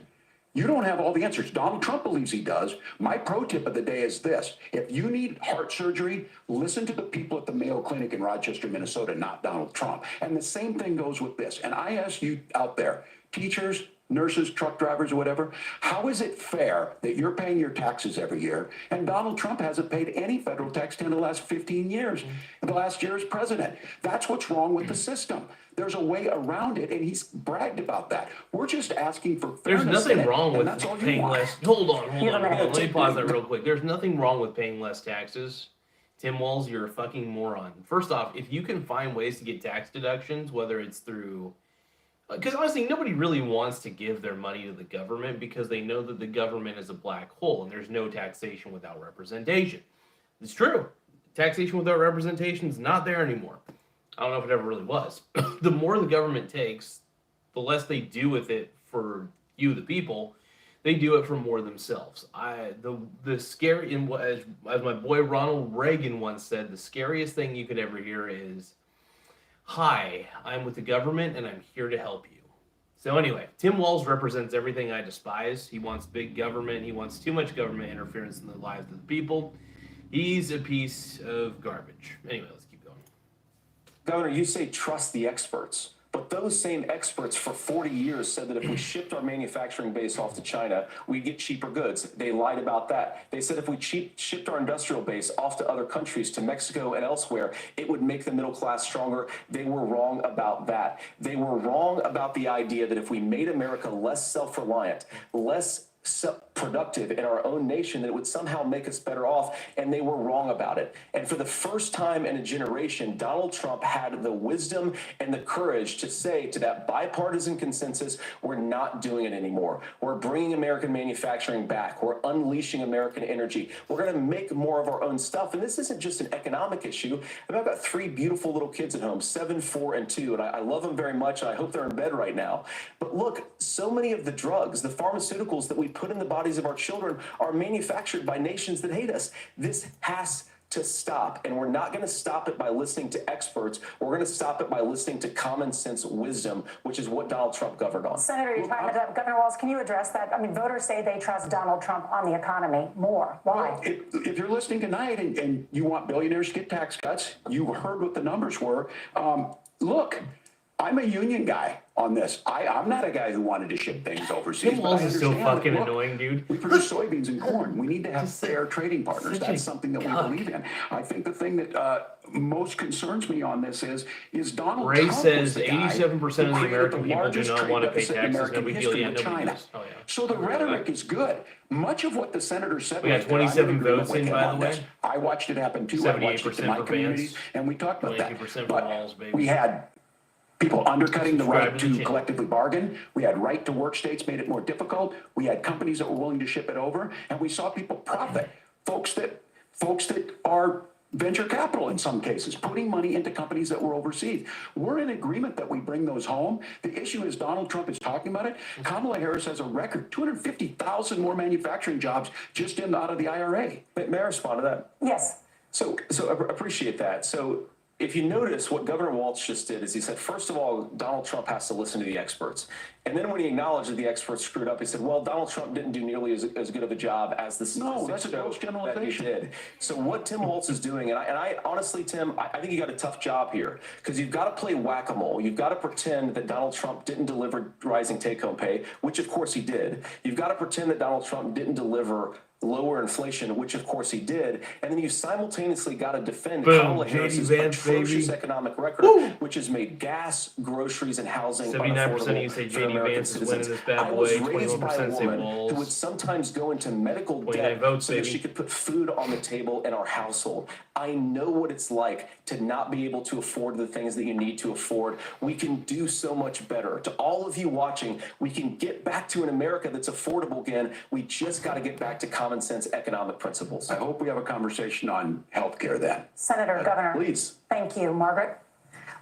you don't have all the answers. Donald Trump believes he does. My pro tip of the day is this. If you need heart surgery, listen to the people at the Mayo Clinic in Rochester, Minnesota, not Donald Trump. And the same thing goes with this. And I ask you out there, teachers, nurses, truck drivers, or whatever, how is it fair that you're paying your taxes every year and Donald Trump hasn't paid any federal tax in the last 15 years, in the last year as president? That's what's wrong with the system. There's a way around it, and he's bragged about that. We're just asking for fairness. There's nothing wrong with paying less. Hold on. Let me pause that real quick. There's nothing wrong with paying less taxes. Tim Walz, you're a fucking moron. First off, if you can find ways to get tax deductions, whether it's through... Because honestly, nobody really wants to give their money to the government because they know that the government is a black hole and there's no taxation without representation. It's true. Taxation without representation is not there anymore. I don't know if it ever really was. The more the government takes, the less they do with it for you, the people. They do it for more themselves. The scary, as my boy Ronald Reagan once said, the scariest thing you could ever hear is, "Hi, I'm with the government and I'm here to help you." So anyway, Tim Walz represents everything I despise. He wants big government. He wants too much government interference in the lives of the people. He's a piece of garbage. Anyway, let's keep going. Governor, you say trust the experts. But those same experts for 40 years said that if we shipped our manufacturing base off to China, we'd get cheaper goods. They lied about that. They said if we shipped our industrial base off to other countries, to Mexico and elsewhere, it would make the middle class stronger. They were wrong about that. They were wrong about the idea that if we made America less self-reliant, less productive in our own nation, that it would somehow make us better off, and they were wrong about it. And for the first time in a generation, Donald Trump had the wisdom and the courage to say to that bipartisan consensus, we're not doing it anymore. We're bringing American manufacturing back. We're unleashing American energy. We're going to make more of our own stuff. And this isn't just an economic issue. I've got 3 beautiful little kids at home, 7, 4, and 2, and I love them very much, and I hope they're in bed right now. But look, so many of the drugs, the pharmaceuticals that we put in the bodies of our children are manufactured by nations that hate us. This has to stop. And we're not going to stop it by listening to experts. We're going to stop it by listening to common sense wisdom, which is what Donald Trump governed on. Senator, your time is up. Governor Walz, can you address that? I mean, voters say they trust Donald Trump on the economy more. Why? Well, if you're listening tonight and you want billionaires to get tax cuts, you heard what the numbers were. Look, I'm a union guy on this. I'm not a guy who wanted to ship things overseas. Tim Walz is so understand that, fucking look, annoying, dude. We produce soybeans and corn. We need to have fair trading partners. such a That's something that we cuck. believe in. I think the thing that most concerns me on this is Donald Ray Trump says was the guy 87% of the who created American people do largest not trade want to pay deficit in taxes. American No big deal. history Yeah, with nobody China. does. Oh, yeah. So the rhetoric is good. Much of what the senator said. We got right there, I'm in 27 agreement votes with in, him by on the this. way. I watched it happen too. I watched it 78% in my for communities, Vance. and we talked about 22% that. for But Walz, baby. we had people undercutting the Subscribe right to the to channel. collectively bargain. We had right to work states made it more difficult. We had companies that were willing to ship it over, and we saw people profit. Folks that are venture capital in some cases, putting money into companies that were overseas. We're in agreement that we bring those home. The issue is Donald Trump is talking about it. Kamala Harris has a record, 250,000 more manufacturing jobs just out of the IRA. May I respond to that? Yes. So I appreciate that. So if you notice, what Governor Walz just did is he said, first of all, Donald Trump has to listen to the experts. And then when he acknowledged that the experts screwed up, he said, well, Donald Trump didn't do nearly as good of a job as the No, statistics that's a show gross that he generalization. did. So what Tim Walz is doing, and I honestly, Tim, I think you got a tough job here because you've got to play whack-a-mole. You've got to pretend that Donald Trump didn't deliver rising take-home pay, which of course he did. You've got to pretend that Donald Trump didn't deliver lower inflation, which of course he did, and then you simultaneously got to defend Boom, Kamala JD Harris's Vance, atrocious baby. economic record, which has made gas, groceries, and housing 79% of you unaffordable say for JD American Vance is winning citizens. this bad I was boy. raised by a 21% say woman Walz. who would sometimes go into medical 29 debt votes, so that baby. she could put food on the table in our household. I know what it's like to not be able to afford the things that you need to afford. We can do so much better. To all of you watching, we can get back to an America that's affordable again. We just got to get back to common sense economic principles. I hope we have a conversation on healthcare then. Senator, Governor. Please. Thank you. Margaret?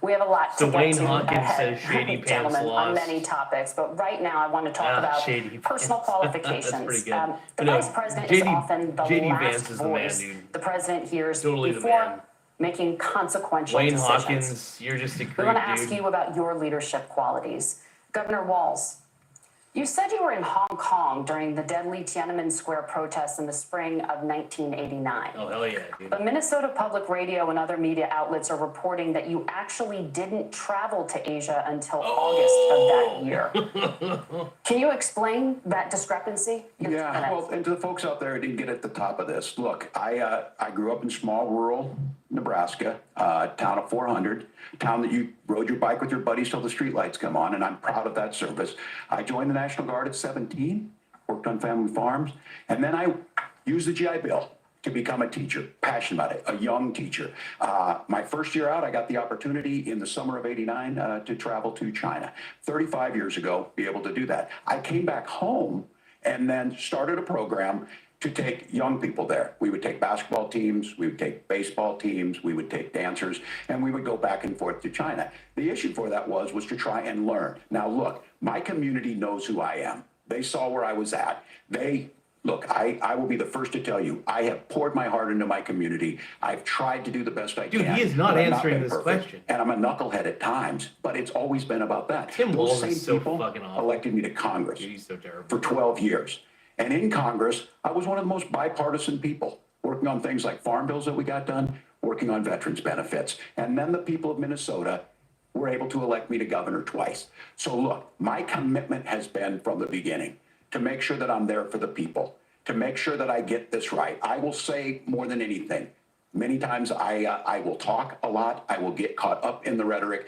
We have a lot So to Wayne get to Hawkins ahead, says shady pants gentlemen, on laws. many topics. But right now, I want to talk about shady personal pants. qualifications. That's pretty good. The But no, vice president is JD often the JD last Vance is the man, voice dude. the president hears Totally the before man. making consequential Wayne decisions. Hawkins, you're just a creep, We want to ask dude. you about your leadership qualities. Governor Walz, you said you were in Hong Kong during the deadly Tiananmen Square protests in the spring of 1989. Oh, hell yeah, dude. But Minnesota Public Radio and other media outlets are reporting that you actually didn't travel to Asia until August of that year. Can you explain that discrepancy? You have 2 Yeah, minutes. well, and to the folks out there who didn't get at the top of this, look, I grew up in small rural Nebraska, town of 400, town that you rode your bike with your buddies till the streetlights come on, and I'm proud of that service. I joined the National Guard at 17, worked on family farms, and then I used the GI Bill to become a teacher, passionate about it, a young teacher. My first year out, I got the opportunity in the summer of '89 to travel to China. 35 years ago, be able to do that. I came back home and then started a program to take young people there. We would take basketball teams, we would take baseball teams, we would take dancers, and we would go back and forth to China. The issue for that was to try and learn. Now look, my community knows who I am. They saw where I was at. Look, I will be the first to tell you, I have poured my heart into my community. I've tried to do the best I Dude, can. he is not but I've answering been this perfect. question. And I'm a knucklehead at times, but it's always been about that. Tim Walz Those is same so people fucking awful. elected me to Congress Dude, he's so terrible. for 12 years. And in Congress, I was one of the most bipartisan people, working on things like farm bills that we got done, working on veterans benefits. And then the people of Minnesota were able to elect me to governor twice. So look, my commitment has been from the beginning to make sure that I'm there for the people, to make sure that I get this right. I will say more than anything, many times I will talk a lot. I will get caught up in the rhetoric.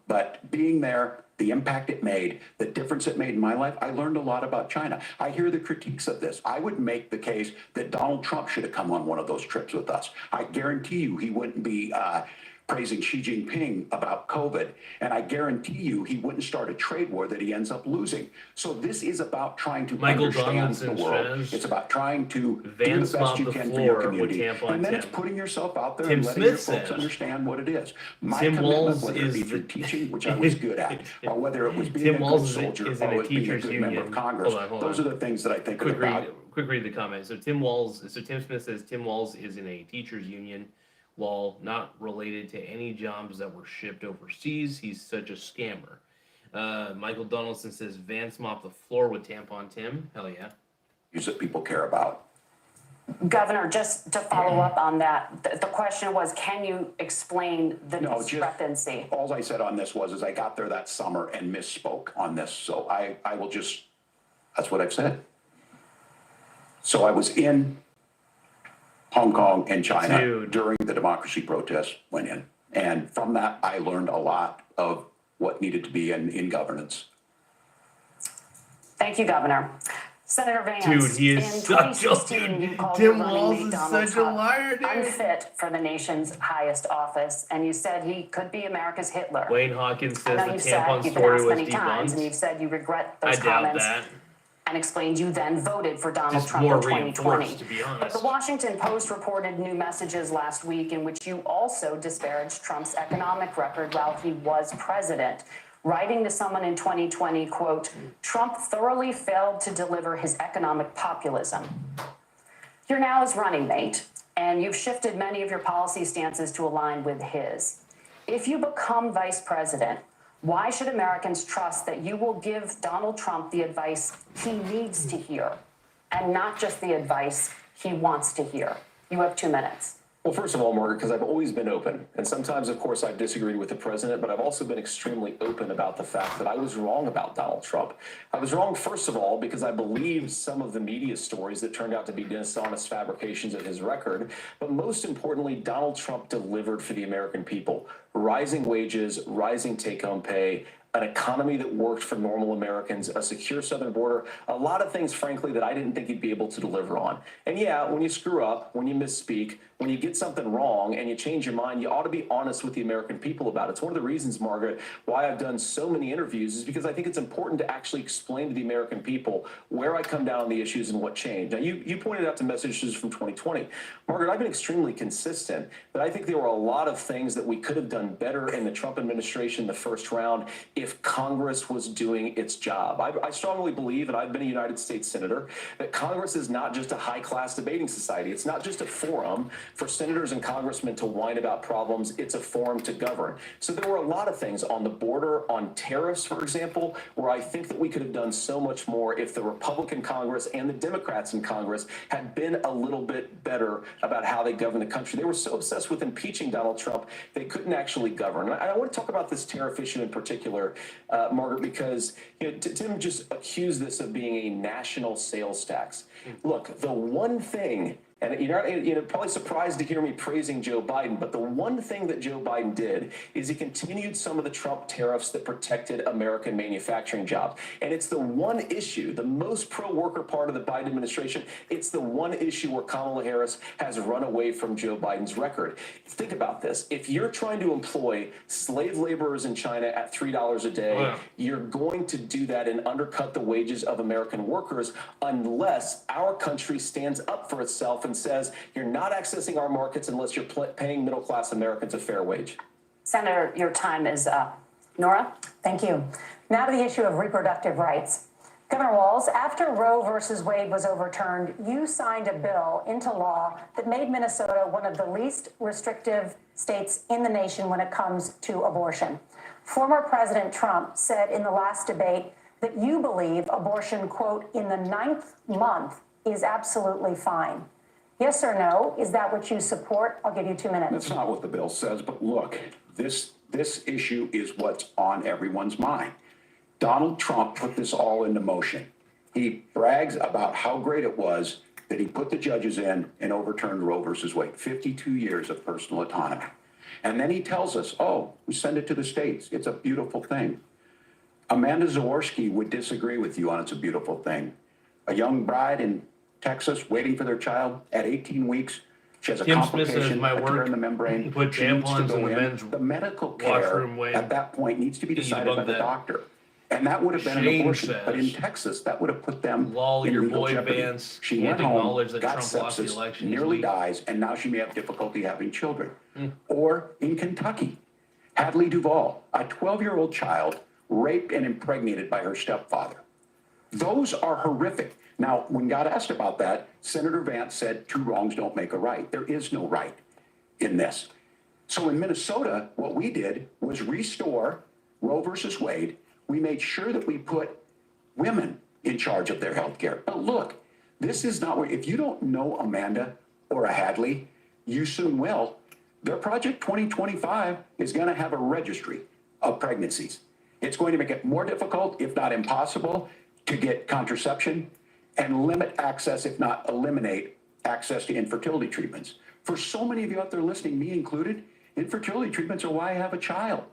But being there, the impact it made, the difference it made in my life, I learned a lot about China. I hear the critiques of this. I would make the case that Donald Trump should have come on one of those trips with us. I guarantee you he wouldn't be praising Xi Jinping about COVID. And I guarantee you he wouldn't start a trade war that he ends up losing. So this is about trying to Michael understand the Donaldson world. says, It's about trying to do Vance the best mopped you the can for your floor with community. Camp on And then Tim. it's putting yourself out there Tim and letting your Smith folks says, understand what it is. My Tim commitment, Walz whether is it be through the- teaching, which I was good at, or whether it was being Tim a good Walz soldier, is in a or being a teachers good member union. of Congress, Hold on. those are the things that I think are Quick about. quick read of the comment. So Tim Smith says Tim Walz is in a teachers union. While not related to any jobs that were shipped overseas, he's such a scammer. Michael Donaldson says Vance mopped the floor with Tampon Tim. Hell yeah. Issues that people care about. Governor, just to follow up on that, the question was, can you explain the discrepancy? All I said on this was I got there that summer and misspoke on this. So I will just, that's what I've said. So I was in Hong Kong and China during the democracy protests went in. And from that, I learned a lot of what needed to be in governance. Thank you, Governor. Senator Vance, Dude, he is in such 2016, you called Tim your running Walz mate is Donald such Trump a liar, dude. unfit for the nation's highest office, and you said he could be America's Hitler. Wayne Hawkins I says know the you've said, tampon you've been story asked was many times, and debunked. you've said you regret I those doubt comments. that. And explained you then voted for Donald Just Trump more in 2020. reinforced, to be But honest. the Washington Post reported new messages last week in which you also disparaged Trump's economic record while he was president, writing to someone in 2020, quote, Trump thoroughly failed to deliver his economic populism. You're now his running mate, and you've shifted many of your policy stances to align with his. If you become vice president, why should Americans trust that you will give Donald Trump the advice he needs to hear and not just the advice he wants to hear? You have 2 minutes. Well, first of all, Margaret, because I've always been open. And sometimes, of course, I've disagreed with the president, but I've also been extremely open about the fact that I was wrong about Donald Trump. I was wrong, first of all, because I believed some of the media stories that turned out to be dishonest fabrications of his record. But most importantly, Donald Trump delivered for the American people. Rising wages, rising take-home pay, an economy that worked for normal Americans, a secure southern border, a lot of things, frankly, that I didn't think he'd be able to deliver on. And yeah, when you screw up, when you misspeak, when you get something wrong and you change your mind, you ought to be honest with the American people about it. It's one of the reasons, Margaret, why I've done so many interviews is because I think it's important to actually explain to the American people where I come down on the issues and what changed. Now, you pointed out the messages from 2020. Margaret, I've been extremely consistent, but I think there were a lot of things that we could have done better in the Trump administration the first round if Congress was doing its job. I strongly believe, and I've been a United States Senator, that Congress is not just a high-class debating society. It's not just a forum for senators and congressmen to whine about problems. It's a forum to govern. So there were a lot of things on the border, on tariffs, for example, where I think that we could have done so much more if the Republican Congress and the Democrats in Congress had been a little bit better about how they govern the country. They were so obsessed with impeaching Donald Trump, they couldn't actually govern. And I want to talk about this tariff issue in particular, Margaret, because Tim just accused this of being a national sales tax. Look, the one thing, and you're probably surprised to hear me praising Joe Biden, but the one thing that Joe Biden did is he continued some of the Trump tariffs that protected American manufacturing jobs. And it's the one issue, the most pro-worker part of the Biden administration, it's the one issue where Kamala Harris has run away from Joe Biden's record. Think about this. If you're trying to employ slave laborers in China at $3 a day, you're going to do that and undercut the wages of American workers unless our country stands up for itself and says you're not accessing our markets unless you're paying middle-class Americans a fair wage. Senator, your time is up. Nora? Thank you. Now to the issue of reproductive rights. Governor Walz, after Roe versus Wade was overturned, you signed a bill into law that made Minnesota one of the least restrictive states in the nation when it comes to abortion. Former President Trump said in the last debate that you believe abortion, quote, in the 9th month is absolutely fine. Yes or no? Is that what you support? I'll give you 2 minutes. That's not what the bill says, but look, this issue is what's on everyone's mind. Donald Trump put this all into motion. He brags about how great it was that he put the judges in and overturned Roe versus Wade, 52 years of personal autonomy. And then he tells us, oh, we send it to the states. It's a beautiful thing. Amanda Zaworski would disagree with you on it's a beautiful thing. A young bride in Texas waiting for their child at 18 weeks. She has a Tim Smith says complication, my a tear work in the membrane. put She needs to tampons go in the in. men's The medical care washroom way. at that point needs to be You decided by debunk the that. doctor. And that would have been an Shane abortion. But in says, Texas, that would have put them lol, in your legal boy jeopardy. Vance She can't went home, acknowledge that got Trump lost the sepsis, election this nearly week. dies, and now she may have difficulty having children. Or in Kentucky, Hadley Duvall, a 12-year-old child raped and impregnated by her stepfather. Those are horrific. Now, when got asked about that, Senator Vance said 2 wrongs don't make a right. There is no right in this. So in Minnesota, what we did was restore Roe versus Wade. We made sure that we put women in charge of their health care. But look, this is not where, if you don't know Amanda or a Hadley, you soon will. Their Project 2025 is going to have a registry of pregnancies. It's going to make it more difficult, if not impossible, to get contraception and limit access, if not eliminate access to infertility treatments. For so many of you out there listening, me included, infertility treatments are why I have a child.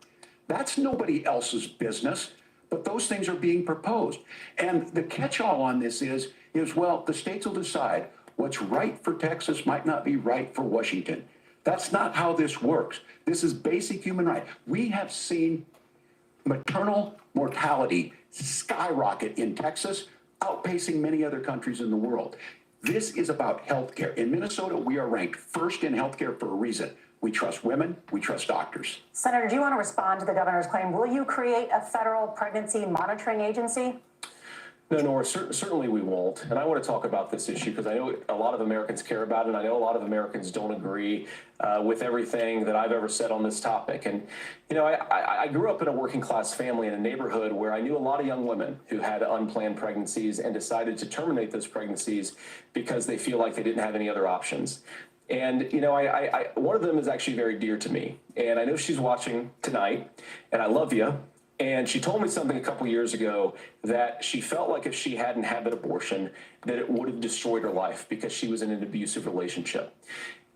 That's nobody else's business, but those things are being proposed. And the catch-all on this is, well, the states will decide what's right for Texas might not be right for Washington. That's not how this works. This is basic human right. We have seen maternal mortality skyrocket in Texas, outpacing many other countries in the world. This is about healthcare. In Minnesota, we are ranked first in healthcare for a reason. We trust women, we trust doctors. Senator, do you want to respond to the governor's claim? Will you create a federal pregnancy monitoring agency? No, Nora, certainly we won't. And I want to talk about this issue because I know a lot of Americans care about it, and I know a lot of Americans don't agree with everything that I've ever said on this topic. And, you know, I grew up in a working class family in a neighborhood where I knew a lot of young women who had unplanned pregnancies and decided to terminate those pregnancies because they feel like they didn't have any other options. And, you know, one of them is actually very dear to me. And I know she's watching tonight, and I love you. And she told me something a couple years ago that she felt like if she hadn't had that abortion, that it would have destroyed her life because she was in an abusive relationship.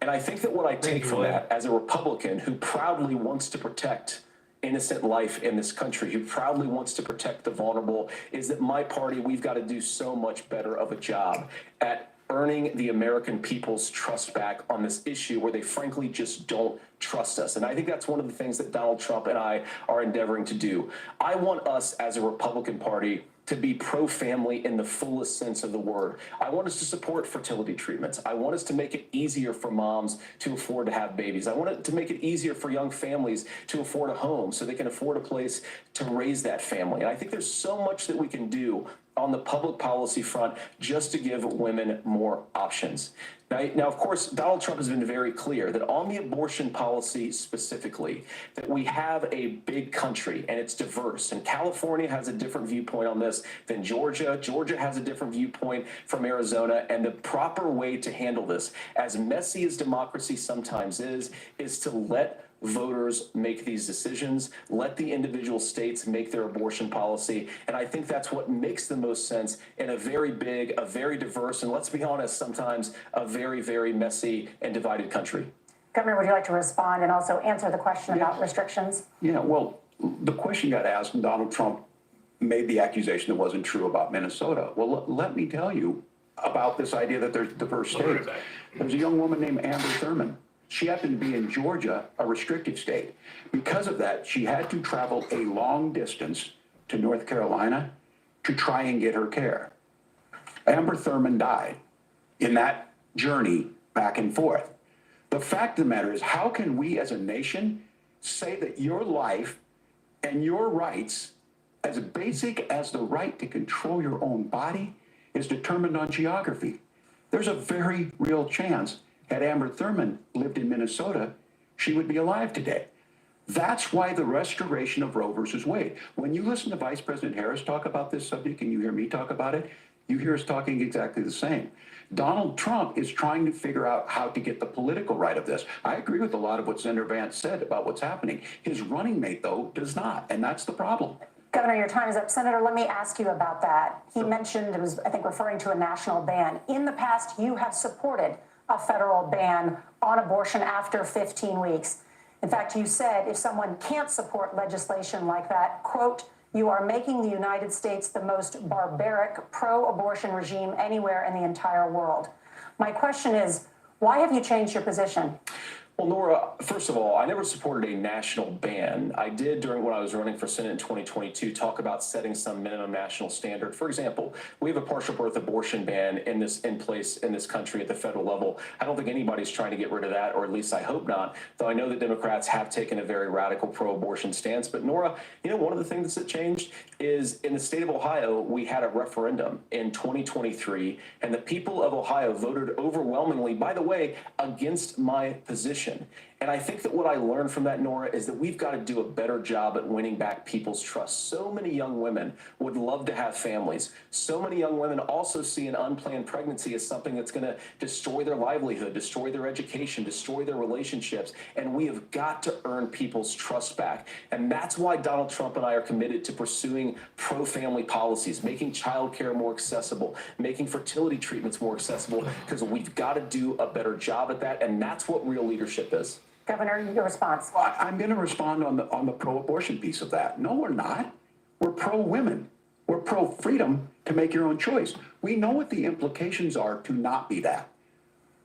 And I think that what I take from that as a Republican who proudly wants to protect innocent life in this country, who proudly wants to protect the vulnerable, is that my party, we've got to do so much better of a job at earning the American people's trust back on this issue where they frankly just don't trust us. And I think that's one of the things that Donald Trump and I are endeavoring to do. I want us as a Republican Party to be pro-family in the fullest sense of the word. I want us to support fertility treatments. I want us to make it easier for moms to afford to have babies. I want it to make it easier for young families to afford a home so they can afford a place to raise that family. And I think there's so much that we can do on the public policy front just to give women more options. Now, of course, Donald Trump has been very clear that on the abortion policy specifically, that we have a big country and it's diverse. And California has a different viewpoint on this than Georgia. Georgia has a different viewpoint from Arizona. And the proper way to handle this, as messy as democracy sometimes is to let voters make these decisions, let the individual states make their abortion policy. And I think that's what makes the most sense in a very big, a very diverse, and let's be honest, sometimes a very, very messy and divided country. Governor, would you like to respond and also answer the question about restrictions? Yeah, well, the question got asked and Donald Trump made the accusation that wasn't true about Minnesota. Well, let me tell you about this idea that there's diverse states. There's a young woman named Amber Thurman. She happened to be in Georgia, a restrictive state. Because of that, she had to travel a long distance to North Carolina to try and get her care. Amber Thurman died in that journey back and forth. The fact of the matter is, how can we as a nation say that your life and your rights, as basic as the right to control your own body, is determined on geography? There's a very real chance had Amber Thurman lived in Minnesota, she would be alive today. That's why the restoration of Roe versus Wade. When you listen to Vice President Harris talk about this subject and you hear me talk about it, you hear us talking exactly the same. Donald Trump is trying to figure out how to get the political right of this. I agree with a lot of what Senator Vance said about what's happening. His running mate, though, does not, and that's the problem. Governor, your time is up. Senator, let me ask you about that. He mentioned, it was, I think, referring to a national ban. In the past, you have supported a federal ban on abortion after 15 weeks. In fact, you said if someone can't support legislation like that, quote, you are making the United States the most barbaric pro-abortion regime anywhere in the entire world. My question is, why have you changed your position? Well, Nora, first of all, I never supported a national ban. I did when I was running for Senate in 2022 talk about setting some minimum national standard. For example, we have a partial birth abortion ban in place in this country at the federal level. I don't think anybody's trying to get rid of that, or at least I hope not, though I know that Democrats have taken a very radical pro-abortion stance. But Nora, one of the things that changed is in the state of Ohio, we had a referendum in 2023, and the people of Ohio voted overwhelmingly, by the way, against my position. And I think that what I learned from that, Nora, is that we've got to do a better job at winning back people's trust. So many young women would love to have families. So many young women also see an unplanned pregnancy as something that's going to destroy their livelihood, destroy their education, destroy their relationships. And we have got to earn people's trust back. And that's why Donald Trump and I are committed to pursuing pro-family policies, making childcare more accessible, making fertility treatments more accessible, because we've got to do a better job at that. And that's what real leadership is. Governor, your response. Well, I'm going to respond on the pro-abortion piece of that. No, we're not. We're pro-women. We're pro-freedom to make your own choice. We know what the implications are to not be that.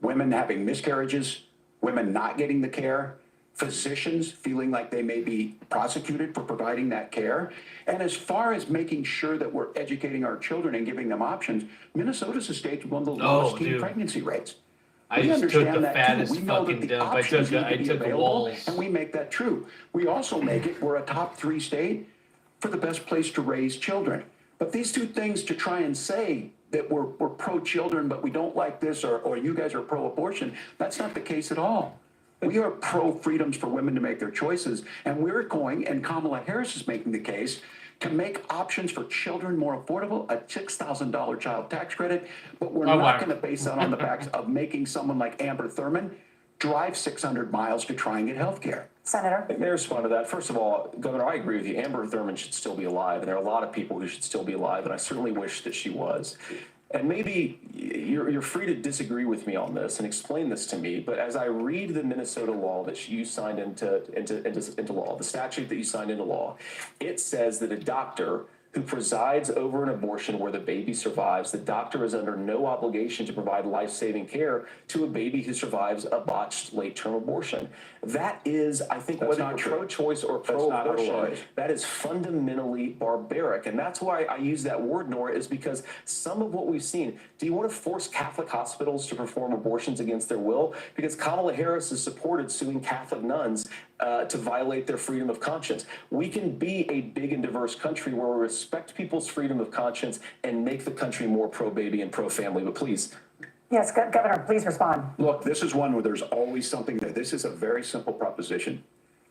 Women having miscarriages, women not getting the care, physicians feeling like they may be prosecuted for providing that care. And as far as making sure that we're educating our children and giving them options, Minnesota's a state with one of the lowest teen pregnancy rates. I just took the fattest fucking dump. I took the Walz. And we make that true. We also make it, we're a top 3 state for the best place to raise children. But these two things to try and say that we're pro-children, but we don't like this, or you guys are pro-abortion, that's not the case at all. We are pro-freedoms for women to make their choices. And we're going, and Kamala Harris is making the case, to make options for children more affordable, a $6,000 child tax credit, but we're not going to base that on the backs of making someone like Amber Thurman drive 600 miles to try and get health care. Senator? May I respond to that? First of all, Governor, I agree with you. Amber Thurman should still be alive, and there are a lot of people who should still be alive, and I certainly wish that she was. And maybe you're free to disagree with me on this and explain this to me, but as I read the Minnesota law that you signed into law, the statute that you signed into law, it says that a doctor who presides over an abortion where the baby survives, the doctor is under no obligation to provide life-saving care to a baby who survives a botched late-term abortion. That is, I think, whether you're pro-choice or pro-abortion, that is fundamentally barbaric. And that's why I use that word, Nora, is because some of what we've seen, do you want to force Catholic hospitals to perform abortions against their will? Because Kamala Harris has supported suing Catholic nuns to violate their freedom of conscience. We can be a big and diverse country where we respect people's freedom of conscience and make the country more pro-baby and pro-family. But please. Yes, Governor, please respond. Look, this is one where there's always something there. This is a very simple proposition.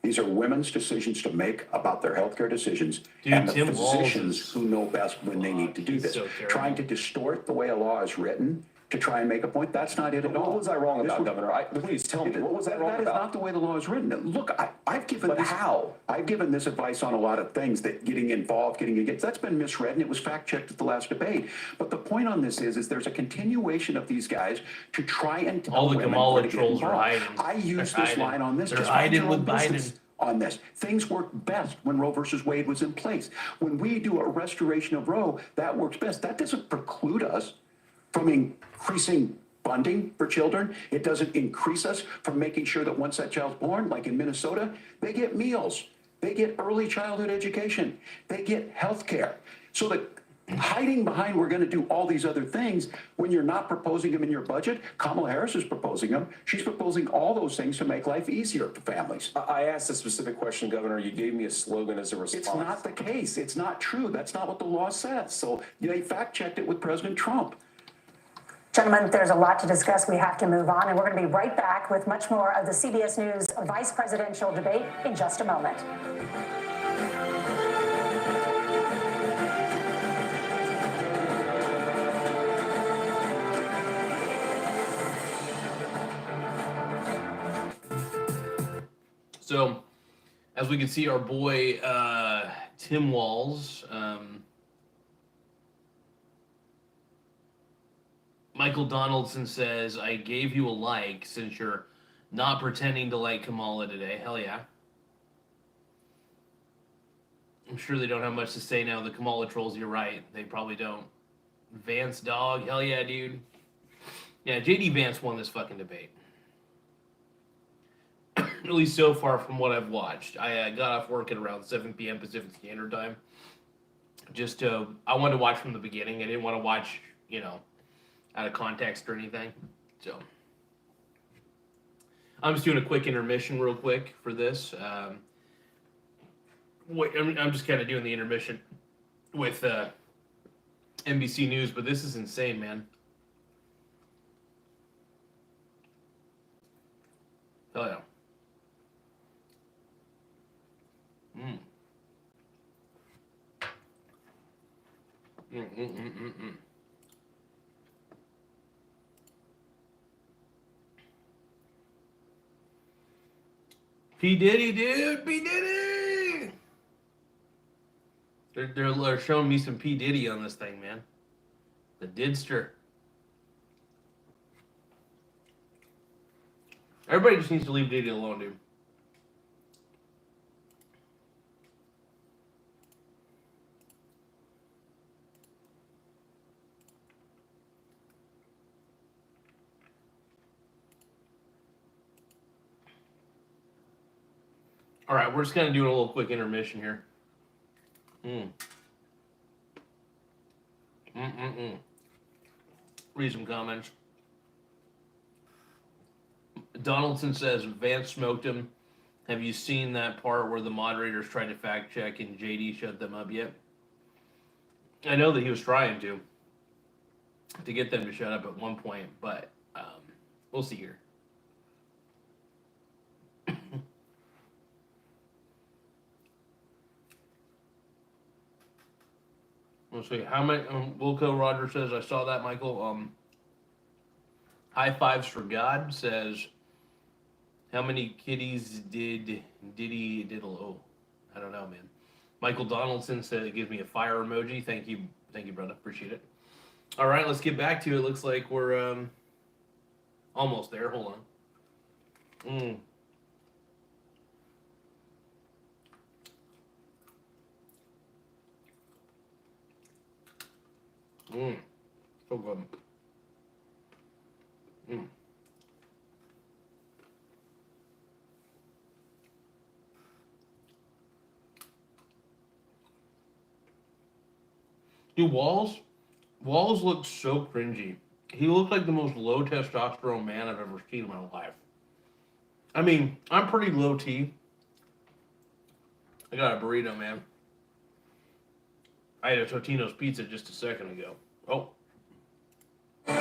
These are women's decisions to make about their healthcare decisions, and the Tim Walz physicians who know best when they need to do this. Trying to distort the way a law is written to try and make a point, that's not it at all. What was I wrong about, Governor? Please tell me, what was I wrong about? That is not the way the law is written. Look, I've given this, how? I've given this advice on a lot of things, that getting involved, getting against, that's been misread, and it was fact-checked at the last debate. But the point on this is there's a continuation of these guys to try and tell all the women Kamala where to get trolls are involved. hiding. I use this line on this. They're Just mind hiding your with own Biden. business on this. Things work best when Roe versus Wade was in place. When we do a restoration of Roe, that works best. That doesn't preclude us from increasing funding for children. It doesn't increase us from making sure that once that child's born, like in Minnesota, they get meals, they get early childhood education, they get health care. So that hiding behind we're going to do all these other things when you're not proposing them in your budget, Kamala Harris is proposing them. She's proposing all those things to make life easier for families. I asked a specific question, Governor. You gave me a slogan as a response. It's not the case. It's not true. That's not what the law says. So they fact-checked it with President Trump. Gentlemen, there's a lot to discuss. We have to move on, and we're going to be right back with much more of the CBS News vice presidential debate in just a moment. So, as we can see, our boy Tim Walz, Michael Donaldson says, I gave you a like since you're not pretending to like Kamala today. Hell yeah. I'm sure they don't have much to say now. The Kamala trolls, you're right. They probably don't. Vance dog, hell yeah, dude. Yeah, JD Vance won this fucking debate. at least so far from what I've watched. I got off work at around 7 p.m. Pacific Standard Time. I wanted to watch from the beginning. I didn't want to watch, out of context or anything. So I'm just doing a quick intermission real quick for this. I'm just kind of doing the intermission with NBC News, but this is insane, man. Oh yeah. P. Diddy, dude, P. Diddy. They're showing me some P. Diddy on this thing, man. The Didster. Everybody just needs to leave Diddy alone, dude. All right, we're just kind of doing a little quick intermission here. Read some comments. Donaldson says, Vance smoked him. Have you seen that part where the moderators tried to fact check and JD shut them up yet? I know that he was trying to get them to shut up at one point, but we'll see here. We'll see. How many? Wilco Roger says, I saw that, Michael. High fives for God says, how many kitties did Diddy diddle? Oh, I don't know, man. Michael Donaldson said it gives me a fire emoji. Thank you, brother. Appreciate it. All right, let's get back to it. Looks like we're almost there. Hold on. So good. Dude, Walz looks so cringy. He looked like the most low testosterone man I've ever seen in my life. I mean, I'm pretty low T. I got a burrito, man. I had a Totino's pizza just a second ago. Oh. Wow.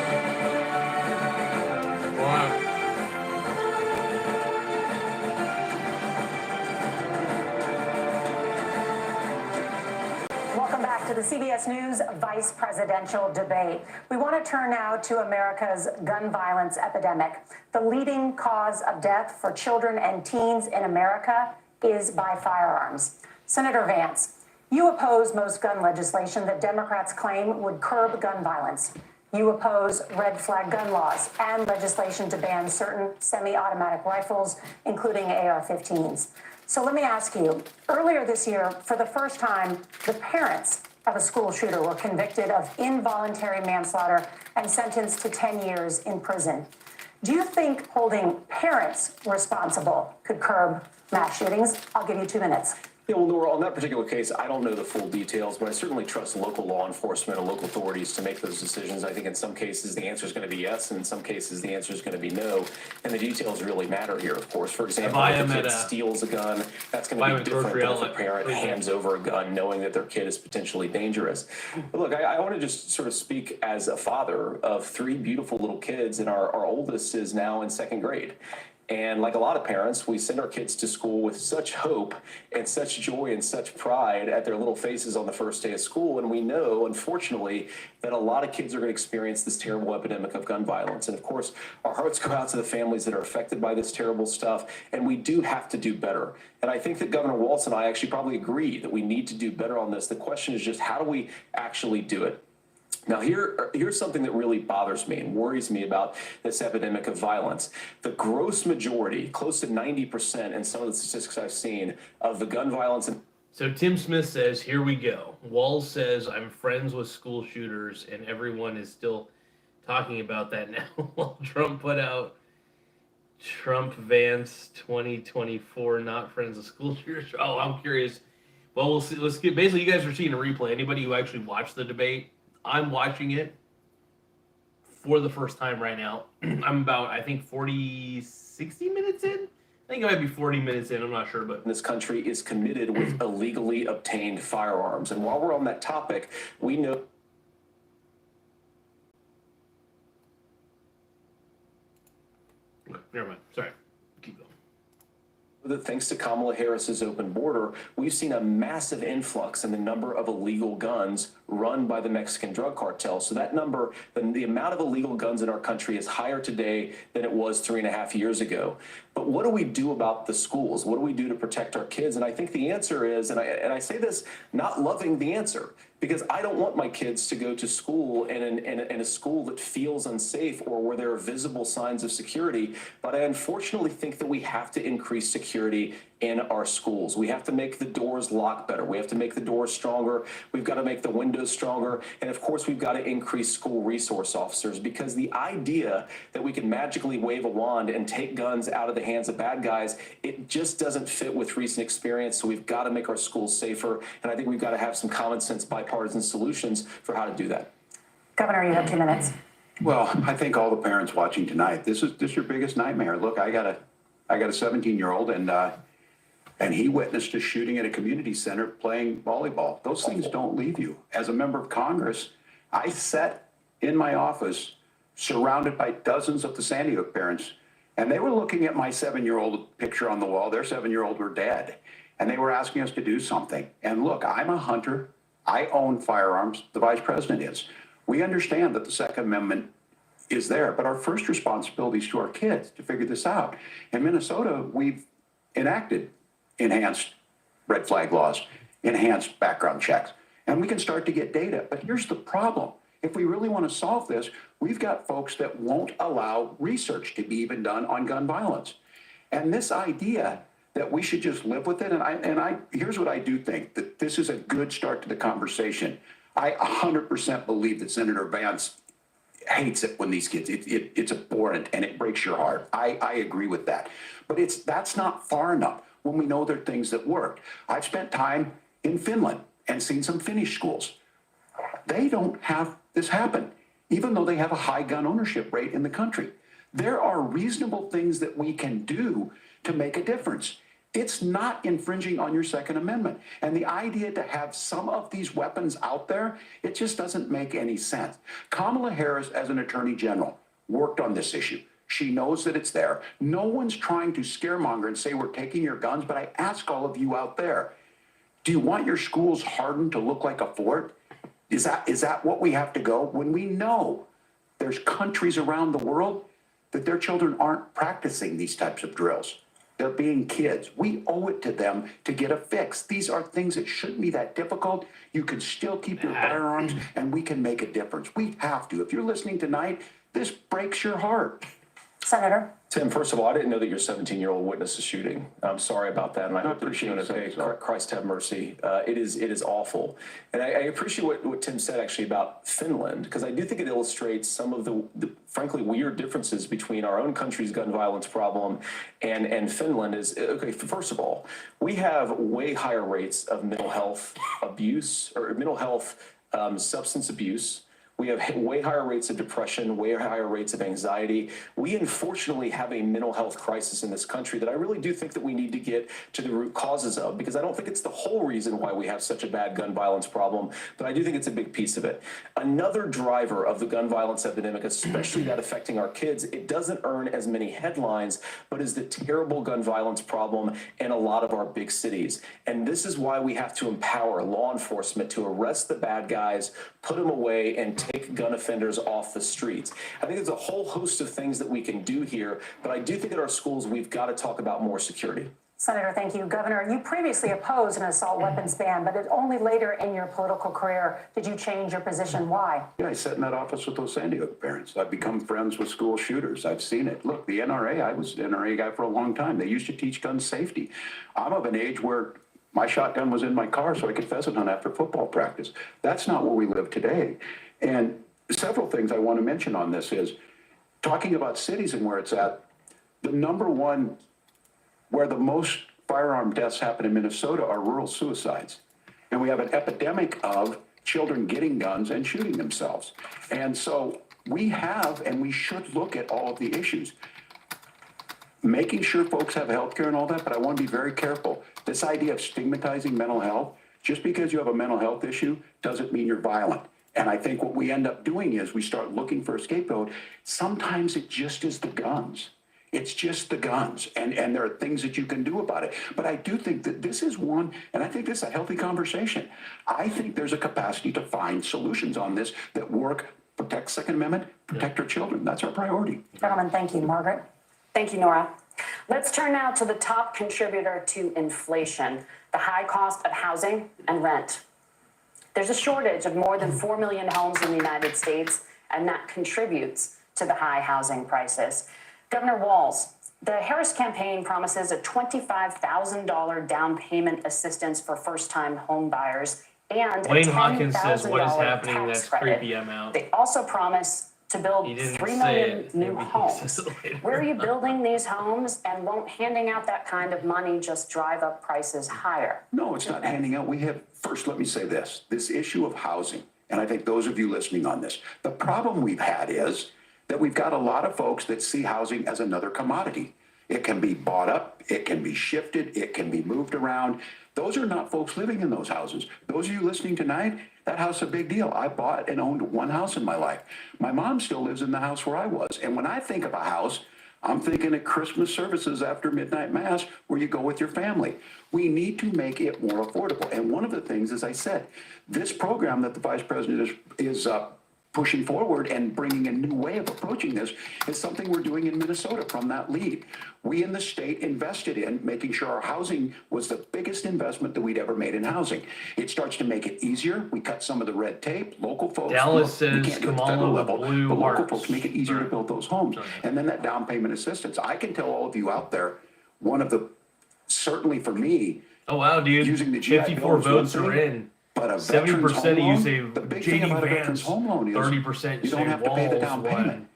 Welcome back to the CBS News vice presidential debate. We want to turn now to America's gun violence epidemic. The leading cause of death for children and teens in America is by firearms. Senator Vance, you oppose most gun legislation that Democrats claim would curb gun violence. You oppose red flag gun laws and legislation to ban certain semi-automatic rifles, including AR-15s. So let me ask you, earlier this year, for the first time, the parents of a school shooter were convicted of involuntary manslaughter and sentenced to 10 years in prison. Do you think holding parents responsible could curb mass shootings? I'll give you 2 minutes. Yeah, well, Nora, on that particular case, I don't know the full details, but I certainly trust local law enforcement and local authorities to make those decisions. I think in some cases the answer is going to be yes, and in some cases the answer is going to be no. And the details really matter here, of course. For example, if a kid steals a gun, that's going to be different than if a parent hands over a gun knowing that their kid is potentially dangerous. But look, I want to just sort of speak as a father of 3 beautiful little kids, and our oldest is now in 2nd grade. And like a lot of parents, we send our kids to school with such hope and such joy and such pride at their little faces on the first day of school. And we know, unfortunately, that a lot of kids are going to experience this terrible epidemic of gun violence. And of course, our hearts go out to the families that are affected by this terrible stuff. And we do have to do better. And I think that Governor Walz and I actually probably agree that we need to do better on this. The question is just, how do we actually do it? Now, here's something that really bothers me and worries me about this epidemic of violence. The gross majority, close to 90% in some of the statistics I've seen, of the gun violence. So Tim Smith says, here we go. Walz says, I'm friends with school shooters, and everyone is still talking about that now while Trump put out Trump Vance 2024 not friends of school shooters. Oh, I'm curious. Well, we'll see. Let's get basically you guys are seeing a replay. Anybody who actually watched the debate, I'm watching it for the first time right now. I'm about, I think, 60 minutes in. I think I might be 40 minutes in. I'm not sure, but This country is committed with illegally obtained firearms. And while we're on that topic, we know never mind. Sorry. Keep going. that thanks to Kamala Harris's open border, we've seen a massive influx in the number of illegal guns run by the Mexican drug cartel. So that number, the amount of illegal guns in our country is higher today than it was 3.5 years ago. But what do we do about the schools? What do we do to protect our kids? And I think the answer is, and I say this not loving the answer, because I don't want my kids to go to school in a school that feels unsafe or where there are visible signs of security. But I unfortunately think that we have to increase security in our schools. We have to make the doors lock better. We have to make the doors stronger. We've got to make the windows stronger. And of course, we've got to increase school resource officers, because the idea that we can magically wave a wand and take guns out of the hands of bad guys, it just doesn't fit with recent experience. So we've got to make our schools safer. And I think we've got to have some common sense bipartisan solutions for how to do that. Governor, you have 2 minutes. Well, I think all the parents watching tonight, this is your biggest nightmare. Look, I got a 17-year-old and he witnessed a shooting at a community center playing volleyball. Those things don't leave you. As a member of Congress, I sat in my office surrounded by dozens of the Sandy Hook parents, and they were looking at my 7-year-old picture on the wall. Their 7-year-old were dead, and they were asking us to do something. And look, I'm a hunter. I own firearms. The vice president is. We understand that the Second Amendment is there, but our first responsibility is to our kids to figure this out. In Minnesota, we've enacted enhanced red flag laws, enhanced background checks, and we can start to get data. But here's the problem. If we really want to solve this, we've got folks that won't allow research to be even done on gun violence. And this idea that we should just live with it, and here's what I do think, that this is a good start to the conversation. I 100% believe that Senator Vance hates it when these kids, it's abhorrent and it breaks your heart. I agree with that. But that's not far enough when we know there are things that work. I've spent time in Finland and seen some Finnish schools. They don't have this happen, even though they have a high gun ownership rate in the country. There are reasonable things that we can do to make a difference. It's not infringing on your Second Amendment. And the idea to have some of these weapons out there, it just doesn't make any sense. Kamala Harris, as an attorney general, worked on this issue. She knows that it's there. No one's trying to scaremonger and say we're taking your guns, but I ask all of you out there, do you want your schools hardened to look like a fort? Is that what we have to go? When we know there's countries around the world that their children aren't practicing these types of drills. They're being kids. We owe it to them to get a fix. These are things that shouldn't be that difficult. You can still keep your firearms and we can make a difference. We have to. If you're listening tonight, this breaks your heart. Senator. Tim, first of all, I didn't know that your 17-year-old witnessed a shooting. I'm sorry about that, and I hope that she's going to pay. Christ have mercy. It is awful. And I appreciate what Tim said actually about Finland, because I do think it illustrates some of the frankly weird differences between our own country's gun violence problem and Finland. Is okay, first of all, we have way higher rates of mental health abuse or mental health substance abuse. We have way higher rates of depression, way higher rates of anxiety. We unfortunately have a mental health crisis in this country that I really do think that we need to get to the root causes of, because I don't think it's the whole reason why we have such a bad gun violence problem, but I do think it's a big piece of it. Another driver of the gun violence epidemic, especially that affecting our kids, it doesn't earn as many headlines, but is the terrible gun violence problem in a lot of our big cities. And this is why we have to empower law enforcement to arrest the bad guys, put them away, and take gun offenders off the streets. I think there's a whole host of things that we can do here, but I do think at our schools we've got to talk about more security. Senator, thank you. Governor, you previously opposed an assault weapons ban, but only later in your political career did you change your position. Why? Yeah, I sat in that office with those Sandy Hook parents. I've become friends with school shooters. I've seen it. Look, the NRA, I was an NRA guy for a long time. They used to teach gun safety. I'm of an age where my shotgun was in my car so I could pheasant hunt after football practice. That's not where we live today. And several things I want to mention on this is talking about cities and where it's at. The number one, where the most firearm deaths happen in Minnesota are rural suicides. And we have an epidemic of children getting guns and shooting themselves. And so we have, and we should look at all of the issues. Making sure folks have health care and all that, but I want to be very careful. This idea of stigmatizing mental health, just because you have a mental health issue doesn't mean you're violent. And I think what we end up doing is we start looking for a scapegoat. Sometimes it just is the guns. It's just the guns. And there are things that you can do about it. But I do think that this is one, and I think this is a healthy conversation. I think there's a capacity to find solutions on this that work, protect Second Amendment, protect our children. That's our priority. Gentlemen, thank you. Margaret? Thank you, Nora. Let's turn now to the top contributor to inflation, the high cost of housing and rent. There's a shortage of more than 4 million homes in the United States, and that contributes to the high housing prices. Governor Walz, the Harris campaign promises a $25,000 down payment assistance for first-time home buyers and Wayne a Hawkins says, "What is $10,000 happening? tax That's credit. creepy. I'm out." They also promise to build He didn't 3 say million it. new Maybe he homes. says it later. Where are you building these homes, and won't handing out that kind of money just drive up prices higher? No, it's not handing out. We have, first, let me say this issue of housing, and I think those of you listening on this, the problem we've had is that we've got a lot of folks that see housing as another commodity. It can be bought up, it can be shifted, it can be moved around. Those are not folks living in those houses. Those of you listening tonight, that house is a big deal. I bought and owned one house in my life. My mom still lives in the house where I was. And when I think of a house, I'm thinking of Christmas services after midnight mass where you go with your family. We need to make it more affordable. And one of the things, as I said, this program that the vice president is pushing forward and bringing a new way of approaching this is something we're doing in Minnesota from that lead. We in the state invested in making sure our housing was the biggest investment that we'd ever made in housing. It starts to make it easier. We cut some of the red tape. Local folks, Dallas look, we says can't do it at the Kamala federal with level, blue but local hearts. folks make it easier to build those homes. And then that down payment assistance. I can tell all of you out there, one of the, certainly for me, Oh wow, dude! using the GI 54 Bill is one votes are thing, in. but a 70% veteran's home of you loan, say the big thing JD about a Vance. veteran's home loan is 30% you don't say have to pay the Walz. down Why? payment.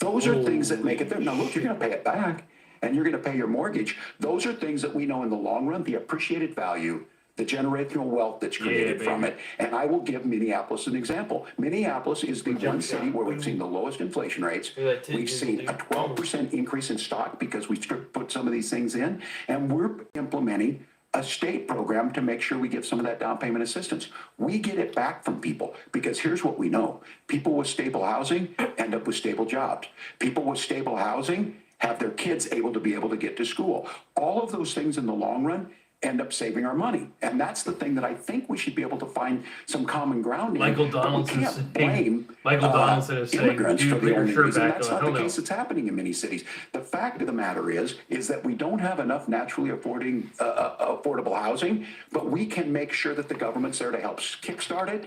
Those are things that make it there. Now, look, you're going to pay it back, and you're going to pay your mortgage. Those are things that we know in the long run, the appreciated value, the generational wealth that's created from it. And I will give Minneapolis an example. Minneapolis is the one city where we've seen the lowest inflation rates. We've seen a 12% increase in stock because we put some of these things in, and we're implementing a state program to make sure we give some of that down payment assistance. We get it back from people because here's what we know. People with stable housing end up with stable jobs. People with stable housing have their kids able to get to school. All of those things in the long run end up saving our money. And that's the thing that I think we should be able to find some common ground in. Michael But we Donaldson can't saying- blame Michael Donaldson is saying, immigrants "Dude, for put the your only shirt reason. back That's on." not Hell the no. case that's happening in many cities. The fact of the matter is that we don't have enough naturally affordable housing, but we can make sure that the government's there to help kickstart it,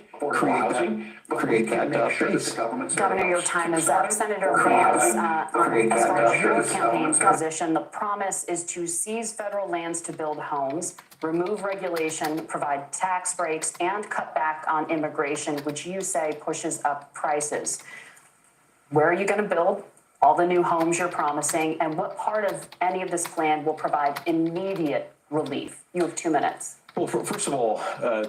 create that base. Governor, your time is up. Senator Vance, as far as your campaign's position, the promise is to seize federal lands to build homes, remove regulation, provide tax breaks, and cut back on immigration, which you say pushes up prices. Where are you going to build all the new homes you're promising, and what part of any of this plan will provide immediate relief? You have 2 minutes. Well, first of all,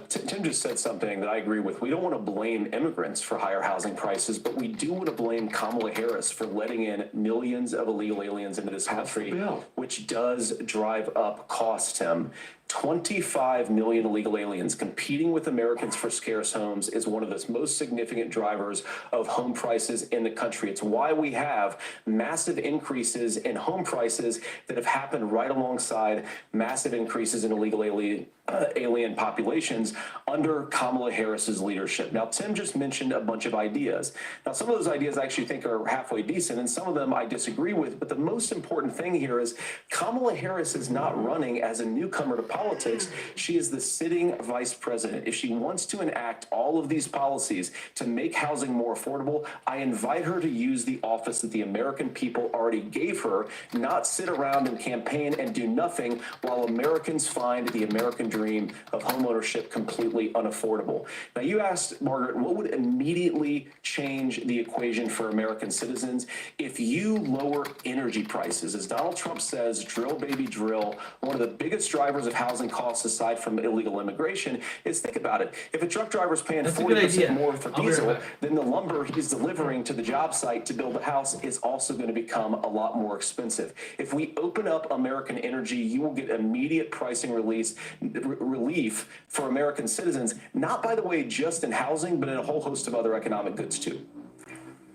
Tim just said something that I agree with. We don't want to blame immigrants for higher housing prices, but we do want to blame Kamala Harris for letting in millions of illegal aliens into this country, which does drive up costs, Tim. 25 million illegal aliens competing with Americans for scarce homes is one of the most significant drivers of home prices in the country. It's why we have massive increases in home prices that have happened right alongside massive increases in illegal alien populations under Kamala Harris's leadership. Now, Tim just mentioned a bunch of ideas. Now, some of those ideas I actually think are halfway decent, and some of them I disagree with. But the most important thing here is Kamala Harris is not running as a newcomer to politics. She is the sitting vice president. If she wants to enact all of these policies to make housing more affordable, I invite her to use the office that the American people already gave her, not sit around and campaign and do nothing while Americans find the American dream of homeownership completely unaffordable. Now, you asked, Margaret, what would immediately change the equation for American citizens if you lower energy prices? As Donald Trump says, drill, baby, drill. One of the biggest drivers of housing costs, aside from illegal immigration, is, think about it. If a truck driver's paying 40% more for diesel, then the lumber he's delivering to the job site to build a house is also going to become a lot more expensive. If we open up American energy, you will get immediate pricing relief for American citizens, not, by the way, just in housing, but in a whole host of other economic goods too.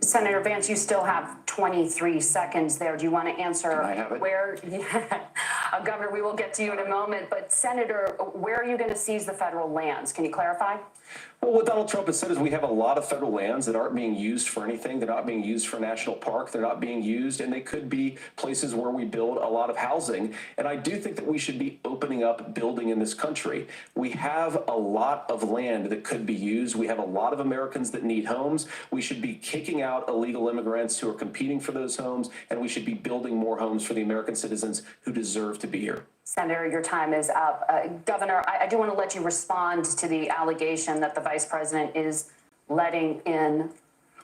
Senator Vance, you still have 23 seconds there. Do you want to answer Can I have it? where, Governor, we will get to you in a moment, but Senator, where are you going to seize the federal lands? Can you clarify? Well, what Donald Trump has said is we have a lot of federal lands that aren't being used for anything. They're not being used for a national park. They're not being used, and they could be places where we build a lot of housing. And I do think that we should be opening up building in this country. We have a lot of land that could be used. We have a lot of Americans that need homes. We should be kicking out illegal immigrants who are competing for those homes, and we should be building more homes for the American citizens who deserve to be here. Senator, your time is up. Governor, I do want to let you respond to the allegation that the vice president is letting in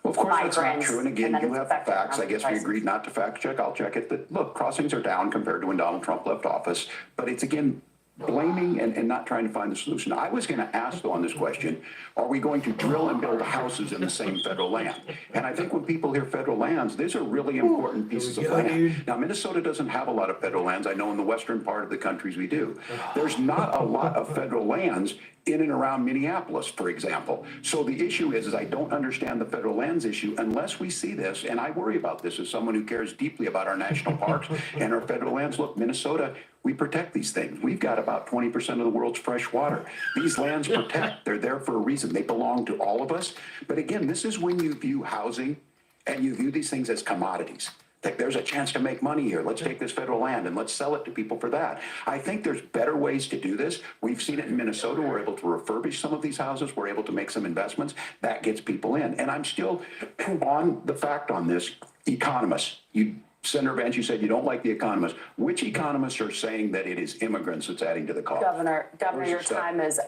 Well, of course, that's not migrants, true. And again, that you it's have the affecting facts. I guess we prices. agreed not to fact check. I'll check it. But look, crossings are down compared to when Donald Trump left office. But it's, again, blaming and not trying to find the solution. I was going to ask, though, on this question, are we going to drill and build houses in the same federal land? And I think when people hear federal lands, these are really important pieces of land. Now, Minnesota doesn't have a lot of federal lands. I know in the western part of the countries we do. There's not a lot of federal lands in and around Minneapolis, for example. So the issue is I don't understand the federal lands issue unless we see this, and I worry about this as someone who cares deeply about our national parks and our federal lands. Look, Minnesota, we protect these things. We've got about 20% of the world's fresh water. These lands protect. They're there for a reason. They belong to all of us. But again, this is when you view housing and you view these things as commodities. Like, there's a chance to make money here. Let's take this federal land and let's sell it to people for that. I think there's better ways to do this. We've seen it in Minnesota. We're able to refurbish some of these houses. We're able to make some investments. That gets people in. And I'm still on the fact on this. Economists, Senator Vance, you said you don't like the economists. Which economists are saying that it is immigrants that's adding to the cost? Governor, your time is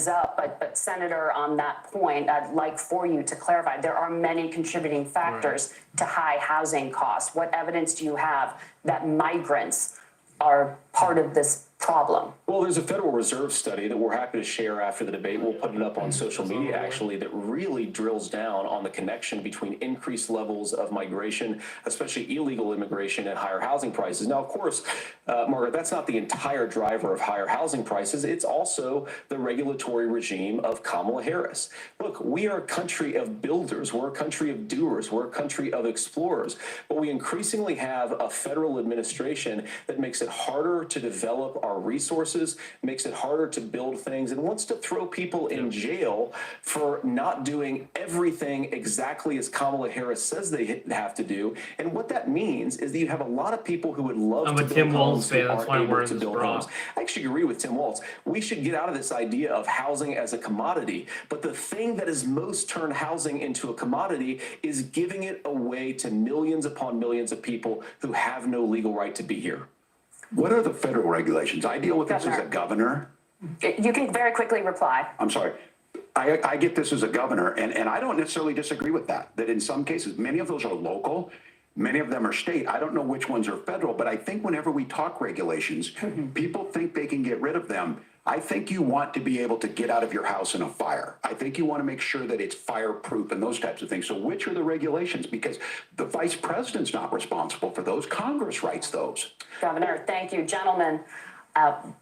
up. But Senator, on that point, I'd like for you to clarify. There are many contributing factors to high housing costs. What evidence do you have that migrants are part of this problem? Well, there's a Federal Reserve study that we're happy to share after the debate. We'll put it up on social media, actually, that really drills down on the connection between increased levels of migration, especially illegal immigration, and higher housing prices. Now, of course, Margaret, that's not the entire driver of higher housing prices. It's also the regulatory regime of Kamala Harris. Look, we are a country of builders. We're a country of doers. We're a country of explorers. But we increasingly have a federal administration that makes it harder to develop our resources, makes it harder to build things, and wants to throw people in jail for not doing everything exactly as Kamala Harris says they have to do. And what that means is that you have a lot of people who would love to build Tim Walz homes fan. who That's aren't why I'm able wearing to this build bra. homes. I actually agree with Tim Walz. We should get out of this idea of housing as a commodity. But the thing that has most turned housing into a commodity is giving it away to millions upon millions of people who have no legal right to be here. What are the federal regulations? I deal with this as a governor. You can very quickly reply. I'm sorry. I get this as a governor, and I don't necessarily disagree with that in some cases, many of those are local, many of them are state. I don't know which ones are federal, but I think whenever we talk regulations, people think they can get rid of them. I think you want to be able to get out of your house in a fire. I think you want to make sure that it's fireproof and those types of things. So which are the regulations? Because the vice president's not responsible for those. Congress writes those. Governor, thank you. Gentlemen,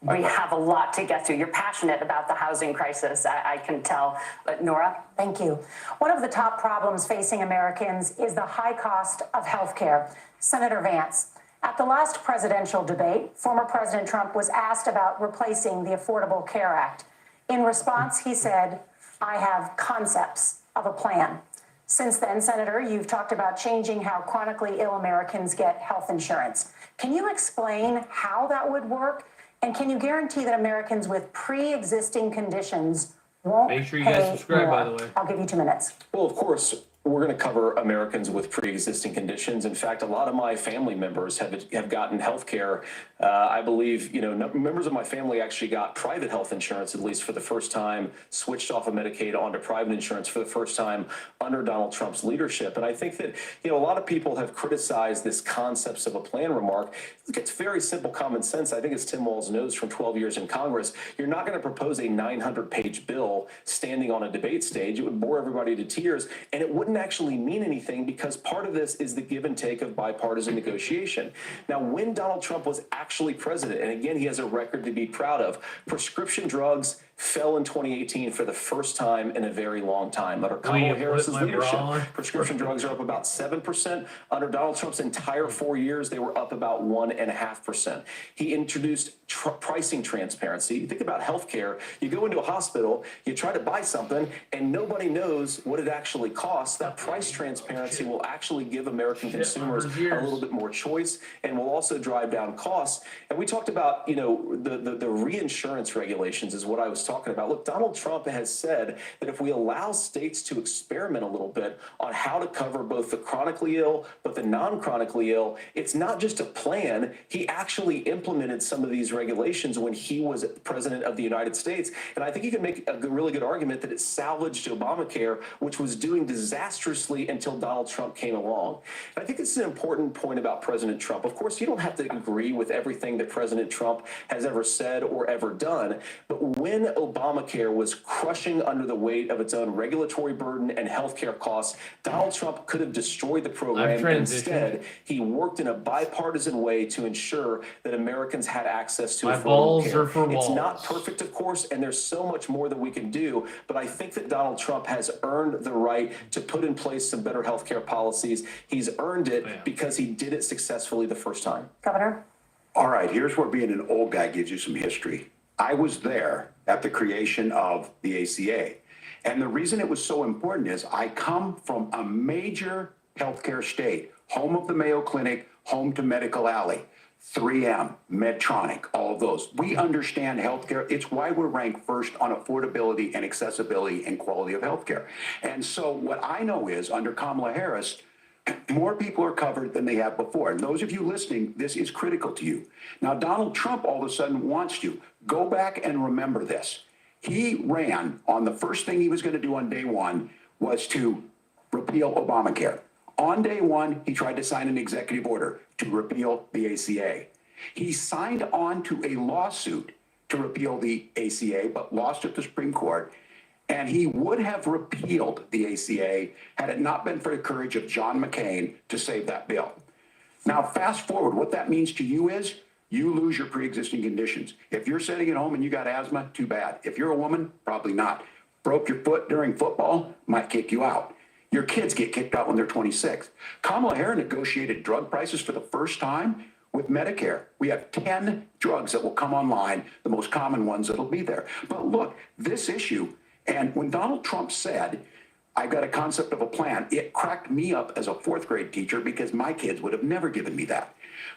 we have a lot to get to. You're passionate about the housing crisis, I can tell. But Nora? Thank you. One of the top problems facing Americans is the high cost of health care. Senator Vance, at the last presidential debate, former President Trump was asked about replacing the Affordable Care Act. In response, he said, "I have concepts of a plan." Since then, Senator, you've talked about changing how chronically ill Americans get health insurance. Can you explain how that would work? And can you guarantee that Americans with pre-existing conditions won't Make sure you pay guys subscribe, more? by the way. I'll give you 2 minutes. Well, of course, we're going to cover Americans with pre-existing conditions. In fact, a lot of my family members have gotten health care. I believe, members of my family actually got private health insurance, at least for the first time, switched off of Medicaid onto private insurance for the first time under Donald Trump's leadership. And I think that, a lot of people have criticized this concepts of a plan remark. It's very simple common sense. I think as Tim Walz knows from 12 years in Congress, you're not going to propose a 900-page bill standing on a debate stage. It would bore everybody to tears, and it wouldn't actually mean anything because part of this is the give and take of bipartisan negotiation. Now, when Donald Trump was actually president, and again, he has a record to be proud of, prescription drugs fell in 2018 for the first time in a very long time. Under Kamala Harris's leadership, prescription drugs are up about 7%. Under Donald Trump's entire 4 years, they were up about 1.5%. He introduced pricing transparency. You think about healthcare, you go into a hospital, you try to buy something, and nobody knows what it actually costs. That price transparency will actually give American consumers a little bit more choice and will also drive down costs. And we talked about, the reinsurance regulations is what I was talking about. Look, Donald Trump has said that if we allow states to experiment a little bit on how to cover both the chronically ill, but the non-chronically ill, it's not just a plan. He actually implemented some of these regulations when he was president of the United States. And I think you can make a really good argument that it salvaged Obamacare, which was doing disastrously until Donald Trump came along. And I think it's an important point about President Trump. Of course, you don't have to agree with everything that President Trump has ever said or ever done, but when Obamacare was crushing under the weight of its own regulatory burden and healthcare costs, Donald Trump could have destroyed the program. Instead, he worked in a bipartisan way to ensure that Americans had access to affordable care. It's not perfect, of course, and there's so much more that we can do, but I think that Donald Trump has earned the right to put in place some better healthcare policies. He's earned it because he did it successfully the first time. Governor? All right, here's where being an old guy gives you some history. I was there at the creation of the ACA. And the reason it was so important is I come from a major healthcare state, home of the Mayo Clinic, home to Medical Alley, 3M, Medtronic, all of those. We understand healthcare. It's why we're ranked first on affordability and accessibility and quality of healthcare. And so what I know is under Kamala Harris, more people are covered than they have before. And those of you listening, this is critical to you. Now, Donald Trump all of a sudden wants to go back and remember this. He ran on the first thing he was going to do on day one was to repeal Obamacare. On day one, he tried to sign an executive order to repeal the ACA. He signed on to a lawsuit to repeal the ACA, but lost at the Supreme Court. And he would have repealed the ACA had it not been for the courage of John McCain to save that bill. Now, fast forward, what that means to you is you lose your pre-existing conditions. If you're sitting at home and you got asthma, too bad. If you're a woman, probably not. Broke your foot during football, might kick you out. Your kids get kicked out when they're 26. Kamala Harris negotiated drug prices for the first time with Medicare. We have 10 drugs that will come online, the most common ones that'll be there. But look, this issue, and when Donald Trump said, I've got a concept of a plan, it cracked me up as a fourth grade teacher because my kids would have never given me that.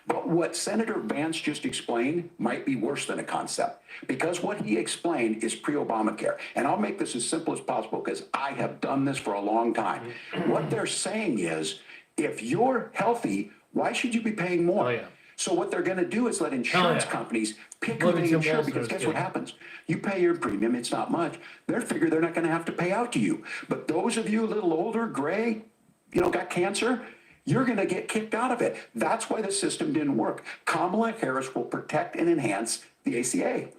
But what Senator Vance just explained might be worse than a concept because what he explained is pre-Obamacare. And I'll make this as simple as possible because I have done this for a long time. What they're saying is, if you're healthy, why should you be paying more? Oh, yeah. So what they're going to do is let insurance companies pick who they insure because guess what happens? You pay your premium, it's not much. They figure they're not going to have to pay out to you. But those of you a little older, gray, got cancer, you're going to get kicked out of it. That's why the system didn't work. Kamala Harris will protect and enhance the ACA.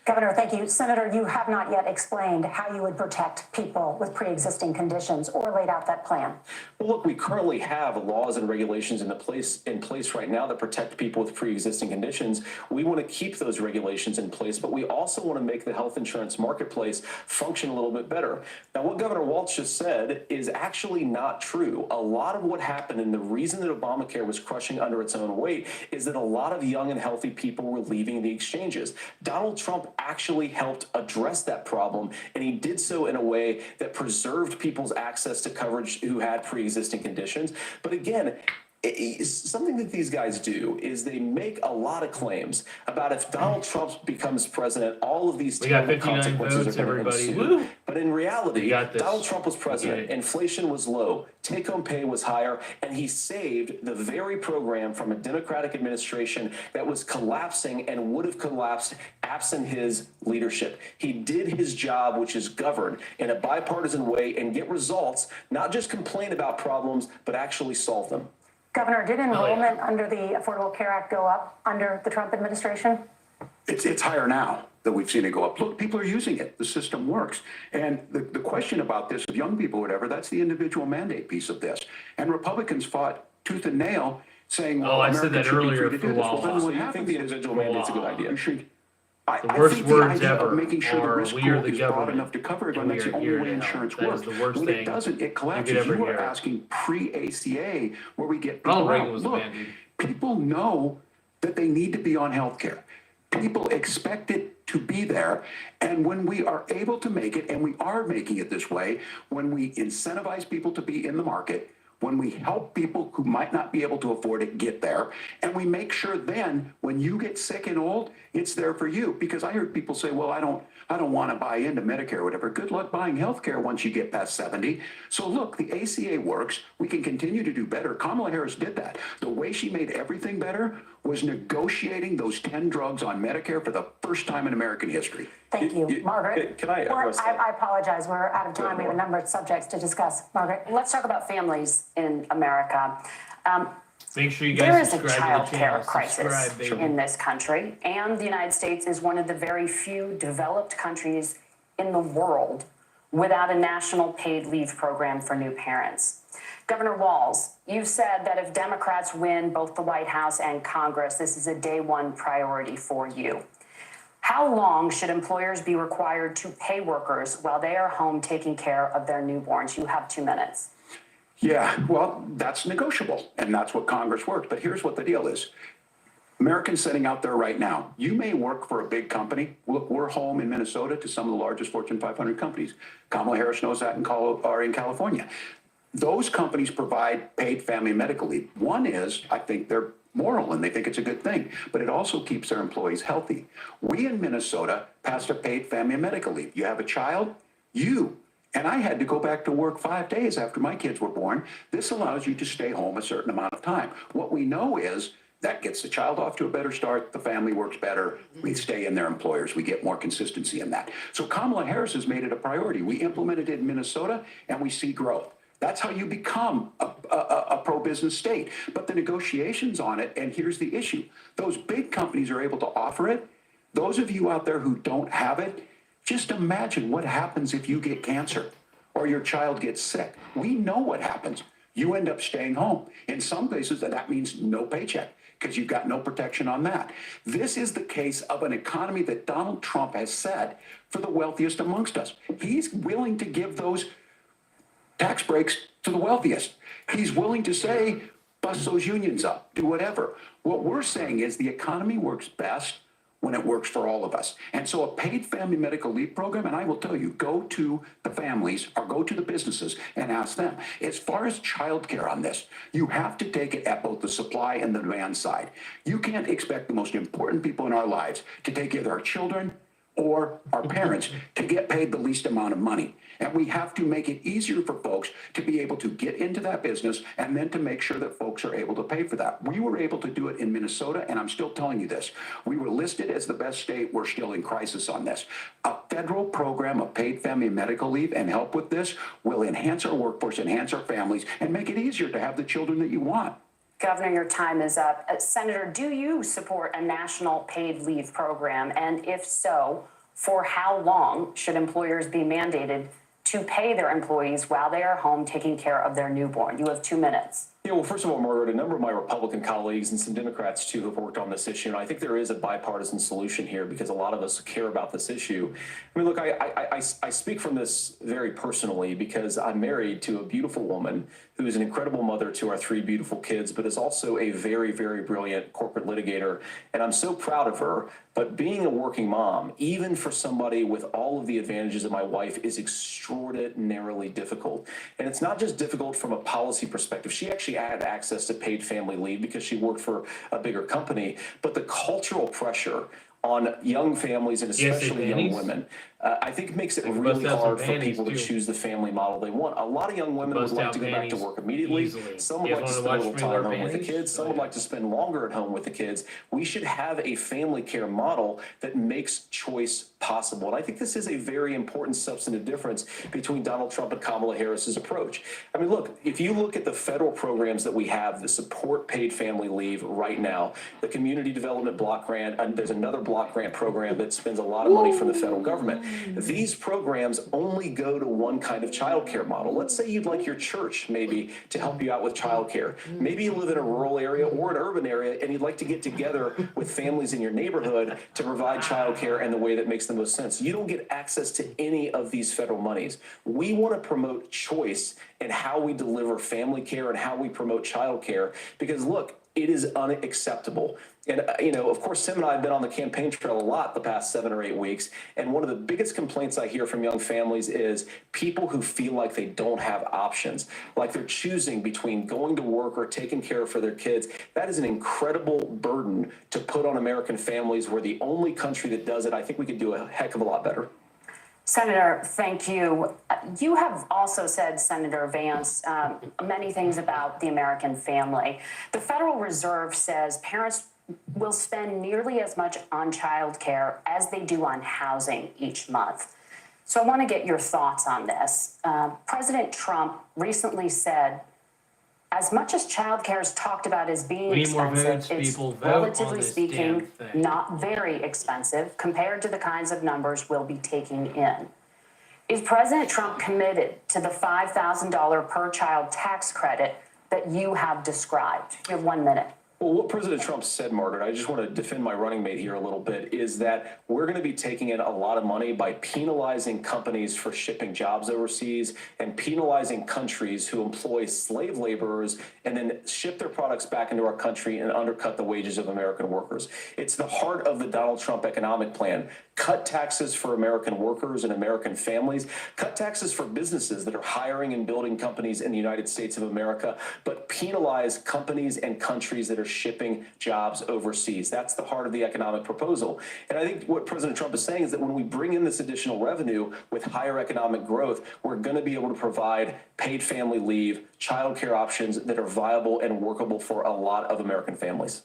Governor, thank you. Senator, you have not yet explained how you would protect people with pre-existing conditions or laid out that plan. Well, look, we currently have laws and regulations in place right now that protect people with pre-existing conditions. We want to keep those regulations in place, but we also want to make the health insurance marketplace function a little bit better. Now, what Governor Walz just said is actually not true. A lot of what happened and the reason that Obamacare was crushing under its own weight is that a lot of young and healthy people were leaving the exchanges. Donald Trump actually helped address that problem, and he did so in a way that preserved people's access to coverage who had pre-existing conditions. But again, something that these guys do is they make a lot of claims about if Donald Trump becomes president, all of these We got terrible 59 consequences votes, are going to everybody. ensue. Woo! But in reality, We got this. Donald Trump was president, Okay. inflation was low, take-home pay was higher, and he saved the very program from a Democratic administration that was collapsing and would have collapsed absent his leadership. He did his job, which is govern in a bipartisan way and get results, not just complain about problems, but actually solve them. Governor, did enrollment under the Affordable Care Act go up under the Trump administration? It's higher now that we've seen it go up. Look, people are using it. The system works. And the question about this, of young people, whatever, that's the individual mandate piece of this. And Republicans fought tooth and nail saying, well, I said that earlier for Well, then Wawa. what You happens think the is individual mandate's a good idea? The worst think the words idea ever of making sure the are, risk "We are pool the is broad government, enough to cover and everyone, that's we the are only here way now." insurance That works. is the worst When thing it doesn't, it collapses. you could ever You are hear. asking pre-ACA where we get Ronald people Reagan out. was the Look, Band-Aid. people know that they need to be on health care. People expect it to be there. And when we are able to make it, and we are making it this way, when we incentivize people to be in the market, when we help people who might not be able to afford it get there, and we make sure then when you get sick and old, it's there for you. Because I heard people say, well, I don't want to buy into Medicare or whatever. Good luck buying health care once you get past 70. So look, the ACA works. We can continue to do better. Kamala Harris did that. The way she made everything better was negotiating those 10 drugs on Medicare for the first time in American history. Thank you. Margaret? Can I address that? I apologize. We're out of time. We have a number of subjects to discuss. Margaret? Let's talk about families in America. Make sure you There guys is a subscribe child to the care channel. crisis Subscribe, baby. in this country, and the United States is one of the very few developed countries in the world without a national paid leave program for new parents. Governor Walz, you've said that if Democrats win both the White House and Congress, this is a day one priority for you. How long should employers be required to pay workers while they are home taking care of their newborns? You have 2 minutes. Yeah, well, that's negotiable, and that's what Congress works. But here's what the deal is. Americans sitting out there right now, you may work for a big company. Look, we're home in Minnesota to some of the largest Fortune 500 companies. Kamala Harris knows that in California. Those companies provide paid family and medical leave. One is, I think they're moral and they think it's a good thing, but it also keeps their employees healthy. We in Minnesota passed a paid family and medical leave. You have a child, and I had to go back to work 5 days after my kids were born. This allows you to stay home a certain amount of time. What we know is that gets the child off to a better start. The family works better. We stay in their employers. We get more consistency in that. So Kamala Harris has made it a priority. We implemented it in Minnesota and we see growth. That's how you become a pro-business state. But the negotiations on it, and here's the issue. Those big companies are able to offer it. Those of you out there who don't have it, just imagine what happens if you get cancer or your child gets sick. We know what happens. You end up staying home. In some cases, that means no paycheck because you've got no protection on that. This is the case of an economy that Donald Trump has said for the wealthiest amongst us. He's willing to give those tax breaks to the wealthiest. He's willing to say, bust those unions up, do whatever. What we're saying is the economy works best when it works for all of us. And so a paid family medical leave program, and I will tell you, go to the families or go to the businesses and ask them. As far as childcare on this, you have to take it at both the supply and the demand side. You can't expect the most important people in our lives to take care of our children or our parents to get paid the least amount of money. And we have to make it easier for folks to be able to get into that business and then to make sure that folks are able to pay for that. We were able to do it in Minnesota, and I'm still telling you this. We were listed as the best state. We're still in crisis on this. A federal program of paid family and medical leave and help with this will enhance our workforce, enhance our families, and make it easier to have the children that you want. Governor, your time is up. Senator, do you support a national paid leave program? And if so, for how long should employers be mandated to pay their employees while they are home taking care of their newborn? You have 2 minutes. Yeah, well, first of all, Margaret, a number of my Republican colleagues and some Democrats, too, have worked on this issue. And I think there is a bipartisan solution here because a lot of us care about this issue. I mean, look, I speak from this very personally because I'm married to a beautiful woman who is an incredible mother to our 3 beautiful kids, but is also a very, very brilliant corporate litigator. And I'm so proud of her. But being a working mom, even for somebody with all of the advantages of my wife, is extraordinarily difficult. And it's not just difficult from a policy perspective. She actually had access to paid family leave because she worked for a bigger company. But the cultural pressure on young families and especially young women, I think makes it really hard for people to choose the family model they want. A lot of young women would like to go back to work immediately. Some would like to spend a little time home with the kids. Some would like to spend longer at home with the kids. We should have a family care model that makes choice possible. And I think this is a very important substantive difference between Donald Trump and Kamala Harris's approach. I mean, look, if you look at the federal programs that we have that support paid family leave right now, the Community Development Block Grant, and there's another block grant program that spends a lot of money from the federal government. These programs only go to one kind of childcare model. Let's say you'd like your church maybe to help you out with childcare. Maybe you live in a rural area or an urban area and you'd like to get together with families in your neighborhood to provide childcare in the way that makes the most sense. You don't get access to any of these federal monies. We want to promote choice in how we deliver family care and how we promote childcare because, look, it is unacceptable. And, you know, of course, Tim and I have been on the campaign trail a lot the past 7 or 8 weeks. And one of the biggest complaints I hear from young families is people who feel like they don't have options, like they're choosing between going to work or taking care for their kids. That is an incredible burden to put on American families. We're the only country that does it. I think we could do a heck of a lot better. Senator, thank you. You have also said, Senator Vance, many things about the American family. The Federal Reserve says parents will spend nearly as much on child care as they do on housing each month. So I want to get your thoughts on this. President Trump recently said, as much as child care is talked about as being expensive, it's relatively speaking not very expensive compared to the kinds of numbers we'll be taking in. Is President Trump committed to the $5,000 per child tax credit that you have described? You have 1 minute. Well, what President Trump said, Margaret, I just want to defend my running mate here a little bit, is that we're going to be taking in a lot of money by penalizing companies for shipping jobs overseas and penalizing countries who employ slave laborers and then ship their products back into our country and undercut the wages of American workers. It's the heart of the Donald Trump economic plan. Cut taxes for American workers and American families. Cut taxes for businesses that are hiring and building companies in the United States of America, but penalize companies and countries that are shipping jobs overseas. That's the heart of the economic proposal. And I think what President Trump is saying is that when we bring in this additional revenue with higher economic growth, we're going to be able to provide paid family leave, childcare options that are viable and workable for a lot of American families.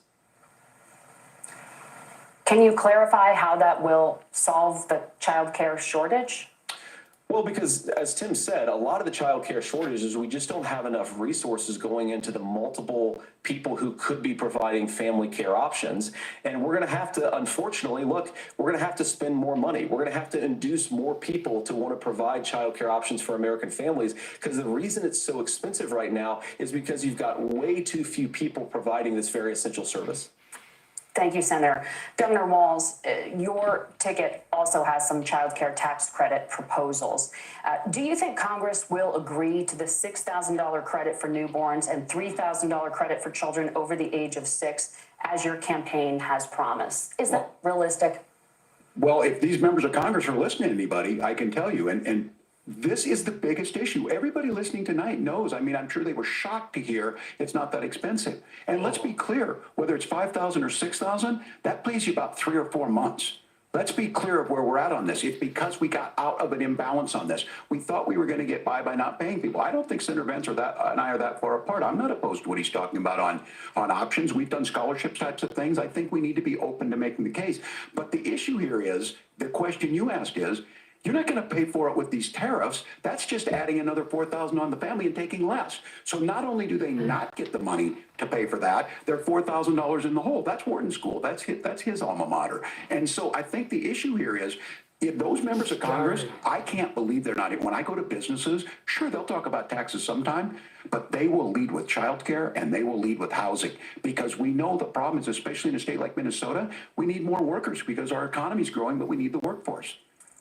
Can you clarify how that will solve the child care shortage? Well, because as Tim said, a lot of the child care shortages, we just don't have enough resources going into the multiple people who could be providing family care options. And we're going to have to, unfortunately, look, we're going to have to spend more money. We're going to have to induce more people to want to provide child care options for American families, because the reason it's so expensive right now is because you've got way too few people providing this very essential service. Thank you, Senator. Governor Walz, your ticket also has some child care tax credit proposals. Do you think Congress will agree to the $6,000 credit for newborns and $3,000 credit for children over the age of 6, as your campaign has promised? Is that realistic? Well, if these members of Congress are listening to anybody, I can tell you, and this is the biggest issue. Everybody listening tonight knows. I mean, I'm sure they were shocked to hear it's not that expensive. And let's be clear, whether it's 5,000 or 6,000, that pays you about 3 or 4 months. Let's be clear of where we're at on this. It's because we got out of an imbalance on this. We thought we were going to get by not paying people. I don't think Senator Vance and I are that far apart. I'm not opposed to what he's talking about on options. We've done scholarships types of things. I think we need to be open to making the case. But the issue here is, the question you asked is, you're not going to pay for it with these tariffs. That's just adding another $4,000 on the family and taking less. So not only do they not get the money to pay for that, they're $4,000 in the hole. That's Wharton School. That's his alma mater. And so I think the issue here is, if those members of Congress, I can't believe they're not. When I go to businesses, sure, they'll talk about taxes sometime, but they will lead with childcare and they will lead with housing, because we know the problem is, especially in a state like Minnesota, we need more workers because our economy is growing, but we need the workforce.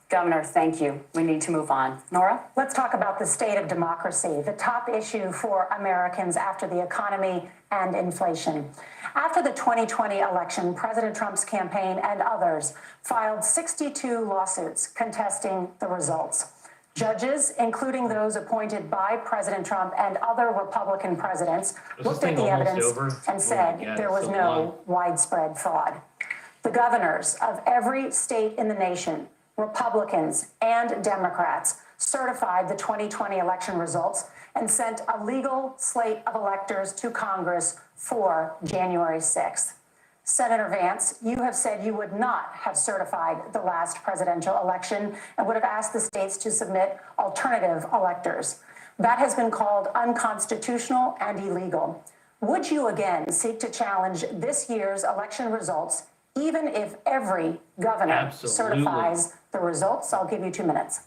Governor, thank you. We need to move on. Nora? Let's talk about the state of democracy, the top issue for Americans after the economy and inflation. After the 2020 election, President Trump's campaign and others filed 62 lawsuits contesting the results. Judges, including those appointed by President Trump and other Republican presidents, this looked at thing the almost evidence over? and Oh my said God, there it's was so no long. widespread fraud. The governors of every state in the nation, Republicans and Democrats, certified the 2020 election results and sent a legal slate of electors to Congress for January 6th. Senator Vance, you have said you would not have certified the last presidential election and would have asked the states to submit alternative electors. That has been called unconstitutional and illegal. Would you again seek to challenge this year's election results, even if every governor Absolutely. certifies the results? I'll give you 2 minutes.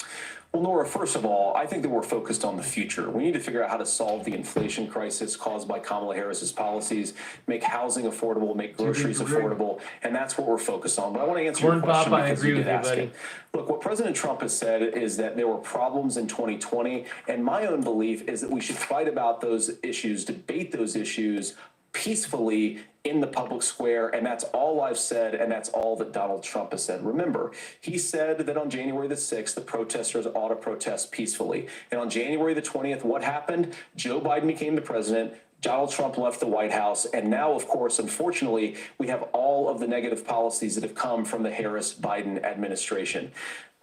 Well, Nora, first of all, I think that we're focused on the future. We need to figure out how to solve the inflation crisis caused by Kamala Harris's policies, make housing affordable, make groceries affordable, and that's what we're focused on. But I want to answer your Corn question Pop, I because agree you with did you, ask buddy. it. Look, what President Trump has said is that there were problems in 2020, and my own belief is that we should fight about those issues, debate those issues peacefully in the public square, and that's all I've said, and that's all that Donald Trump has said. Remember, he said that on January the 6th, the protesters ought to protest peacefully. And on January the 20th, what happened? Joe Biden became the president. Donald Trump left the White House. And now, of course, unfortunately, we have all of the negative policies that have come from the Harris-Biden administration.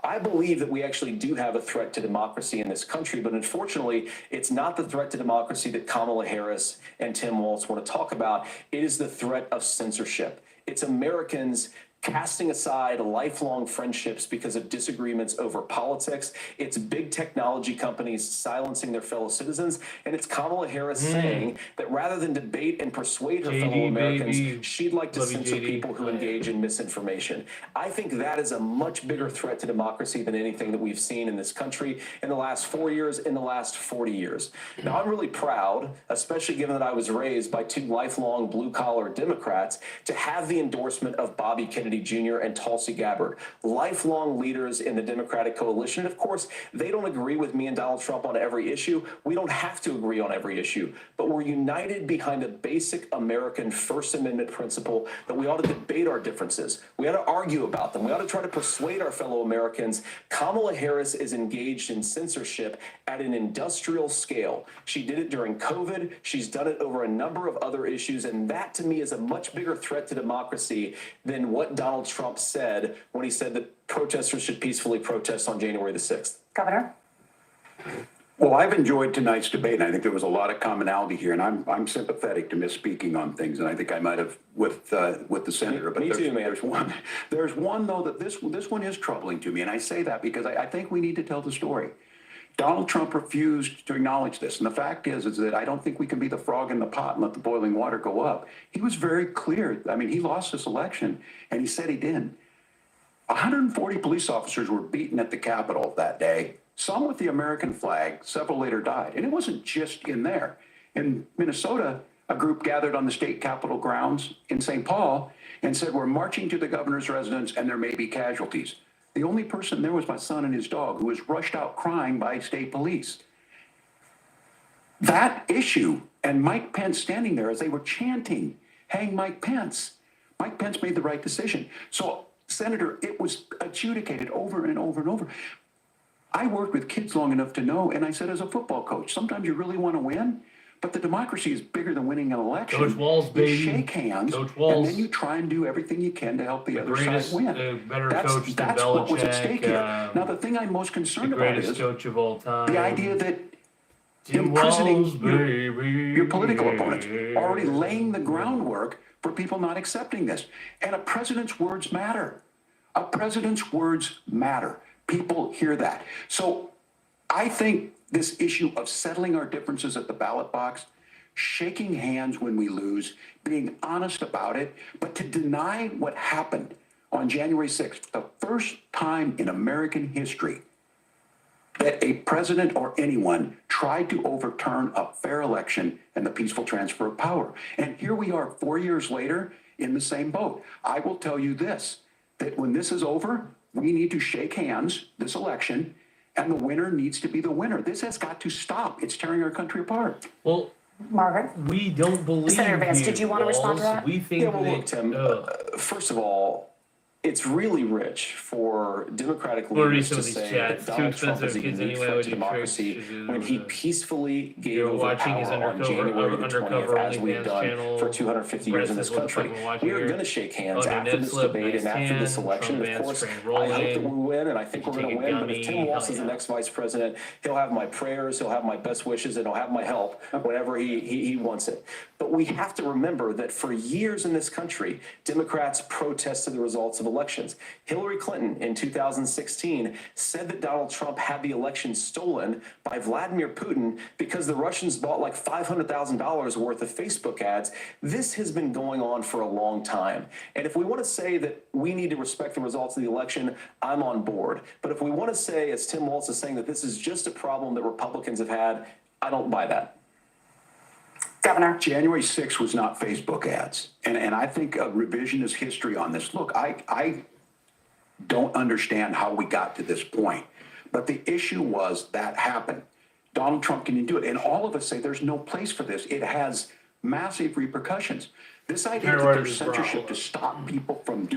I believe that we actually do have a threat to democracy in this country, but unfortunately, it's not the threat to democracy that Kamala Harris and Tim Walz want to talk about. It is the threat of censorship. It's Americans casting aside lifelong friendships because of disagreements over politics. It's big technology companies silencing their fellow citizens. And it's Kamala Harris saying that rather than debate and persuade her fellow Americans, baby. she'd like to Love you, censor JD. people who engage in misinformation. I think that is a much bigger threat to democracy than anything that we've seen in this country in the last 4 years, in the last 40 years. Now, I'm really proud, especially given that I was raised by two lifelong blue-collar Democrats, to have the endorsement of Bobby Kennedy Jr. and Tulsi Gabbard, lifelong leaders in the Democratic coalition. And of course, they don't agree with me and Donald Trump on every issue. We don't have to agree on every issue, but we're united behind a basic American First Amendment principle that we ought to debate our differences. We ought to argue about them. We ought to try to persuade our fellow Americans. Kamala Harris is engaged in censorship at an industrial scale. She did it during COVID. She's done it over a number of other issues. And that, to me, is a much bigger threat to democracy than what Donald Trump said when he said that protesters should peacefully protest on January the 6th. Governor? Well, I've enjoyed tonight's debate, and I think there was a lot of commonality here, and I'm sympathetic to misspeaking on things, and I think I might have with the senator. But Me too, man. There's one though that this one is troubling to me, and I say that because I think we need to tell the story. Donald Trump refused to acknowledge this, and the fact is that I don't think we can be the frog in the pot and let the boiling water go up. He was very clear. I mean, he lost this election, and he said he did. 140 police officers were beaten at the Capitol that day. Some with the American flag, several later died. And it wasn't just in there. In Minnesota, a group gathered on the state capitol grounds in St. Paul and said, we're marching to the governor's residence and there may be casualties. The only person there was my son and his dog, who was rushed out crying by state police. That issue, and Mike Pence standing there as they were chanting, hang Mike Pence. Mike Pence made the right decision. So, Senator, it was adjudicated over and over and over. I worked with kids long enough to know, and I said as a football coach, sometimes you really want to win, but the democracy is bigger than winning an election. Coach Walz, baby. You shake hands, Coach Walz. and then you try and do everything you can to help the other greatest, side win. better That's coach than that's what was at Belichick, stake here. Now, the thing I'm most The concerned about greatest is coach of all time. the idea that Tim imprisoning Walz, baby. your political opponents, already laying the groundwork for people not accepting this. And a president's words matter. A president's words matter. People hear that. So I think this issue of settling our differences at the ballot box, shaking hands when we lose, being honest about it, but to deny what happened on January 6th, the first time in American history that a president or anyone tried to overturn a fair election and the peaceful transfer of power. And here we are 4 years later in the same boat. I will tell you this, that when this is over, we need to shake hands this election, and the winner needs to be the winner. This has got to stop. It's tearing our country apart. Well, Margaret? we don't believe Senator Vance, you, did you want to respond to Walz. that? We think Yeah, well, that, look, Tim, first of all, it's really rich for Democratic We'll read leaders some to of these say chats. that Too Donald Trump expensive is a kids unique anyway. threat Would to you democracy trick? when he peacefully gave You're over watching his power on January the 20th, undercover as we've OnlyFans done channel. for 250 years in this Brett says, "What the fuck country. am I watching We are here?" going to shake hands Oh, no, after Ned this Slip, debate nice and after this tan. election. Trump, And of Vance, course, train I hope that rolling. we win, and I think we're going to Take a win. But if gummy. Tim Walz Hell is the yeah. next vice president, he'll have my prayers, he'll have my best wishes, and he'll have my help whenever he wants it. But we have to remember that for years in this country, Democrats protested the results of elections. Hillary Clinton in 2016 said that Donald Trump had the election stolen by Vladimir Putin because the Russians bought like $500,000 worth of Facebook ads. This has been going on for a long time. And if we want to say that we need to respect the results of the election, I'm on board. But if we want to say, as Tim Walz is saying, that this is just a problem that Republicans have had, I don't buy that. Governor. January 6th was not Facebook ads. And I think a revisionist history on this. Look, I don't understand how we got to this point. But the issue was that happened. Donald Trump can do it. And all of us say there's no place for this. It has massive repercussions. This idea that there's censorship to stop people from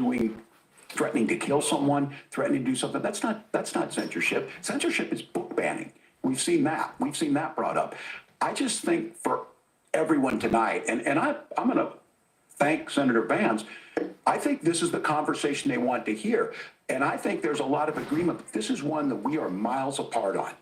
threatening to kill someone, threatening to do something, that's not censorship. Censorship is book banning. We've seen that. We've seen that brought up. I just think for everyone tonight, and I'm going to thank Senator Vance. I think this is the conversation they want to hear. And I think there's a lot of agreement. This is one that we are miles apart on.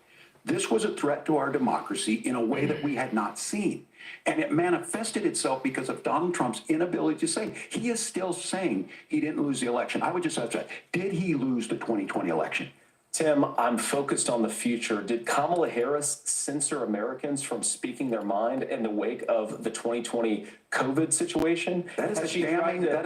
This was a threat to our democracy in a way that we had not seen. And it manifested itself because of Donald Trump's inability to say. He is still saying he didn't lose the election. I would just ask that. Did he lose the 2020 election? Tim, I'm focused on the future. Did Kamala Harris censor Americans from speaking their mind in the wake of the 2020 COVID situation? That is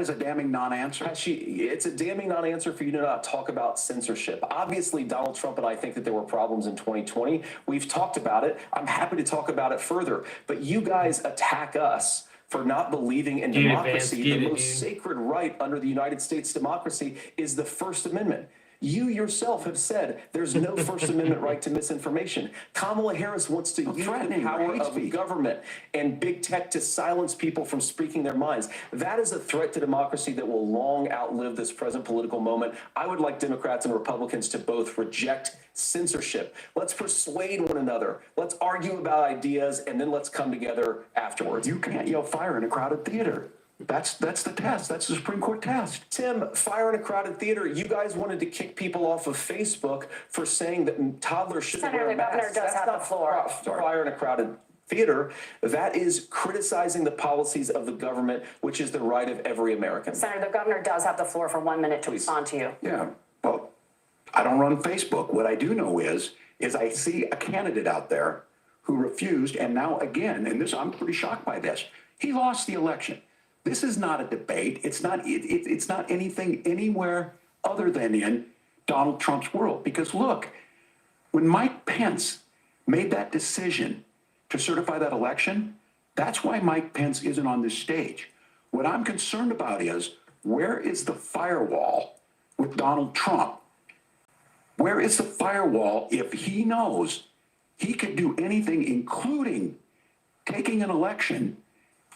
a damning non-answer. It's a damning non-answer for you to not talk about censorship. Obviously, Donald Trump and I think that there were problems in 2020. We've talked about it. I'm happy to talk about it further. But you guys attack us for not believing in democracy. The most sacred right under the United States democracy is the First Amendment. You yourself have said there's no First Amendment right to misinformation. Kamala Harris wants to use the power of government and big tech to silence people from speaking their minds. That is a threat to democracy that will long outlive this present political moment. I would like Democrats and Republicans to both reject censorship. Let's persuade one another. Let's argue about ideas, and then let's come together afterwards. You can't yell fire in a crowded theater. That's the test. That's the Supreme Court test. Tim, fire in a crowded theater. You guys wanted to kick people off of Facebook for saying that toddlers shouldn't wear masks. Senator, the governor does have the floor. Fire in a crowded theater. That is criticizing the policies of the government, which is the right of every American. Senator, the governor does have the floor for 1 minute to respond to you. Yeah, well, I don't run Facebook. What I do know is I see a candidate out there who refused, and now again, and this, I'm pretty shocked by this. He lost the election. This is not a debate. It's not anything anywhere other than in Donald Trump's world. Because look, when Mike Pence made that decision to certify that election, that's why Mike Pence isn't on this stage. What I'm concerned about is, where is the firewall with Donald Trump? Where is the firewall if he knows he could do anything, including taking an election,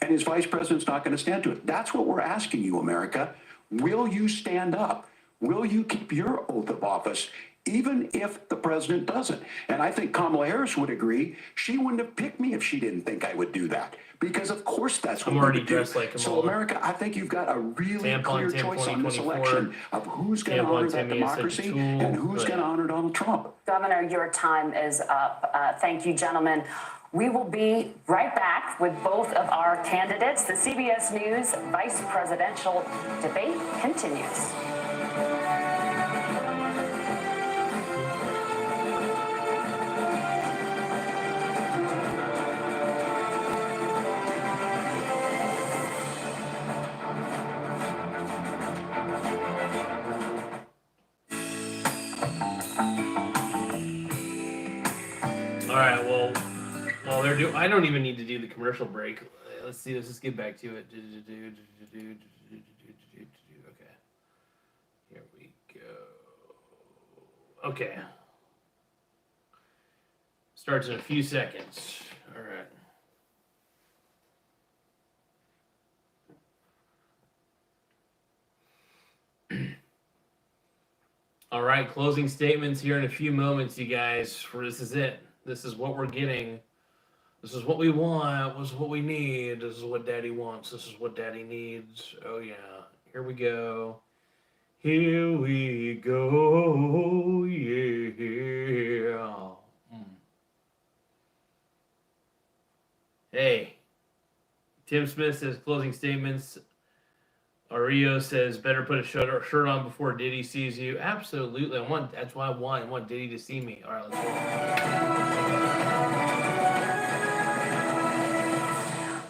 and his vice president's not going to stand to it? That's what we're asking you, America. Will you stand up? Will you keep your oath of office, even if the president doesn't? And I think Kamala Harris would agree. She wouldn't have picked me if she didn't think I would do that. Because, of course, that's what we would do. Like so, America, I think you've got a really clear choice on this election of who's going to honor that democracy and who's going to honor Donald Trump. Governor, your time is up. Thank you, gentlemen. We will be right back with both of our candidates. The CBS News vice presidential debate continues. All right, well, while they're doing, I don't even need to do the commercial break. Let's see. Let's just get back to it. Okay, here we go. Okay, starts in a few seconds. All right. All right, closing statements here in a few moments, you guys. This is it. This is what we're getting. This is what we want. This is what we need. This is what Daddy wants. This is what Daddy needs. Oh yeah. Here we go. Here we go. Yeah. Hey. Tim Smith says closing statements. Ario says better put a shirt on before Diddy sees you. Absolutely. That's why I want Diddy to see me. All right, let's go.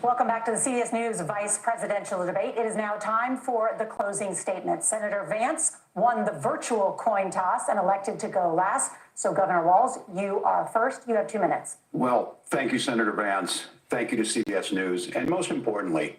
Welcome back to the CBS News Vice Presidential Debate. It is now time for the closing statement. Senator Vance won the virtual coin toss and elected to go last. So, Governor Walz, you are first. You have 2 minutes. Well, thank you, Senator Vance. Thank you to CBS News. And most importantly,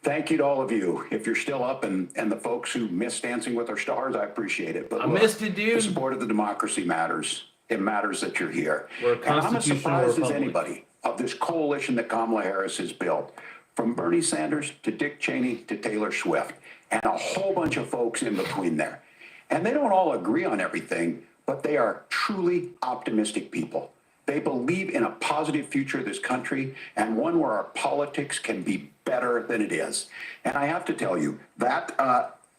thank you to all of you. If you're still up and the folks who miss Dancing with Our Stars, I appreciate it. But I missed it, dude. The support of the democracy matters. It matters that you're here. We're a and I'm as surprised as republic. anybody of this coalition that Kamala Harris has built, from Bernie Sanders to Dick Cheney to Taylor Swift, and a whole bunch of folks in between there. And they don't all agree on everything, but they are truly optimistic people. They believe in a positive future of this country and one where our politics can be better than it is. And I have to tell you, that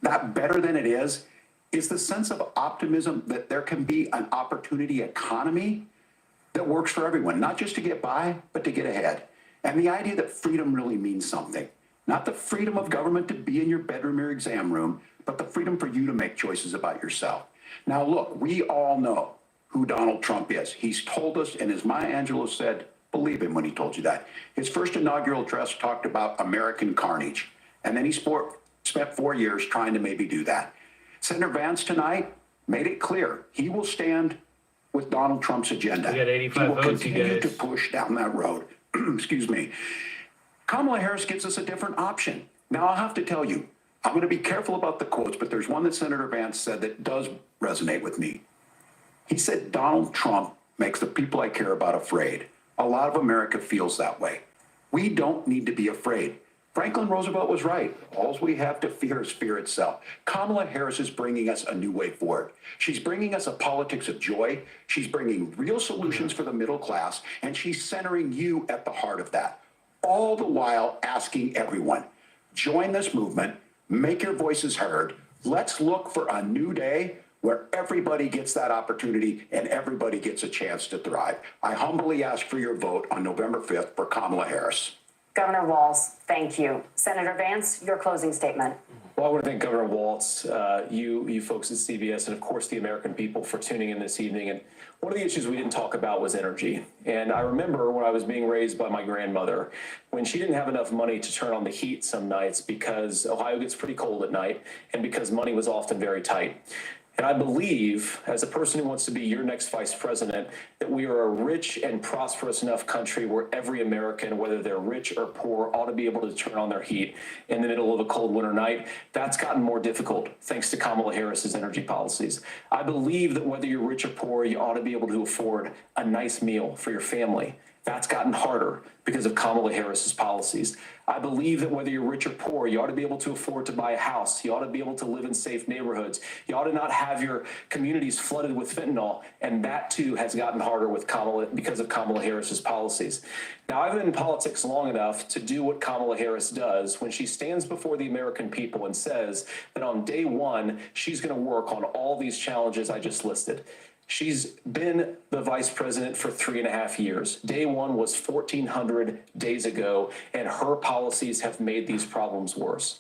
better than it is the sense of optimism that there can be an opportunity economy that works for everyone, not just to get by, but to get ahead. And the idea that freedom really means something. Not the freedom of government to be in your bedroom or exam room, but the freedom for you to make choices about yourself. Now, look, we all know who Donald Trump is. He's told us, and as Maya Angelou said, believe him when he told you that. His first inaugural address talked about American carnage, and then he spent 4 years trying to maybe do that. Senator Vance tonight made it clear he will stand with Donald Trump's agenda. We got 85 he will votes, you continue guys. to push down that road. Excuse me. Kamala Harris gives us a different option. Now, I'll have to tell you, I'm going to be careful about the quotes, but there's one that Senator Vance said that does resonate with me. He said, Donald Trump makes the people I care about afraid. A lot of America feels that way. We don't need to be afraid. Franklin Roosevelt was right. All we have to fear is fear itself. Kamala Harris is bringing us a new way forward. She's bringing us a politics of joy. She's bringing real solutions for the middle class, and she's centering you at the heart of that. All the while asking everyone, join this movement, make your voices heard. Let's look for a new day where everybody gets that opportunity and everybody gets a chance to thrive. I humbly ask for your vote on November 5th for Kamala Harris. Governor Walz, thank you. Senator Vance, your closing statement. Well, I want to thank Governor Walz, you folks at CBS, and of course the American people for tuning in this evening. And one of the issues we didn't talk about was energy. And I remember when I was being raised by my grandmother, when she didn't have enough money to turn on the heat some nights because Ohio gets pretty cold at night and because money was often very tight. And I believe, as a person who wants to be your next vice president, that we are a rich and prosperous enough country where every American, whether they're rich or poor, ought to be able to turn on their heat in the middle of a cold winter night. That's gotten more difficult thanks to Kamala Harris's energy policies. I believe that whether you're rich or poor, you ought to be able to afford a nice meal for your family. That's gotten harder because of Kamala Harris's policies. I believe that whether you're rich or poor, you ought to be able to afford to buy a house. You ought to be able to live in safe neighborhoods. You ought to not have your communities flooded with fentanyl. And that too has gotten harder with because of Kamala Harris's policies. Now, I've been in politics long enough to do what Kamala Harris does when she stands before the American people and says that on day one, she's going to work on all these challenges I just listed. She's been the vice president for 3.5 years. Day one was 1,400 days ago, and her policies have made these problems worse.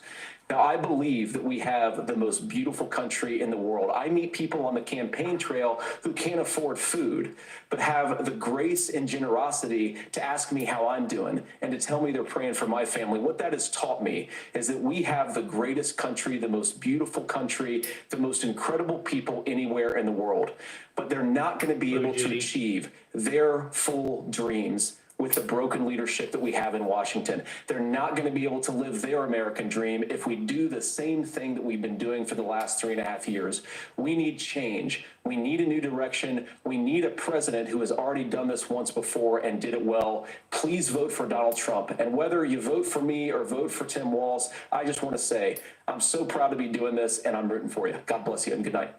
Now, I believe that we have the most beautiful country in the world. I meet people on the campaign trail who can't afford food, but have the grace and generosity to ask me how I'm doing and to tell me they're praying for my family. What that has taught me is that we have the greatest country, the most beautiful country, the most incredible people anywhere in the world. But they're not going to be able to achieve their full dreams with the broken leadership that we have in Washington. They're not going to be able to live their American dream if we do the same thing that we've been doing for the last 3.5 years. We need change. We need a new direction. We need a president who has already done this once before and did it well. Please vote for Donald Trump. And whether you vote for me or vote for Tim Walz, I just want to say I'm so proud to be doing this, and I'm rooting for you. God bless you, and good night.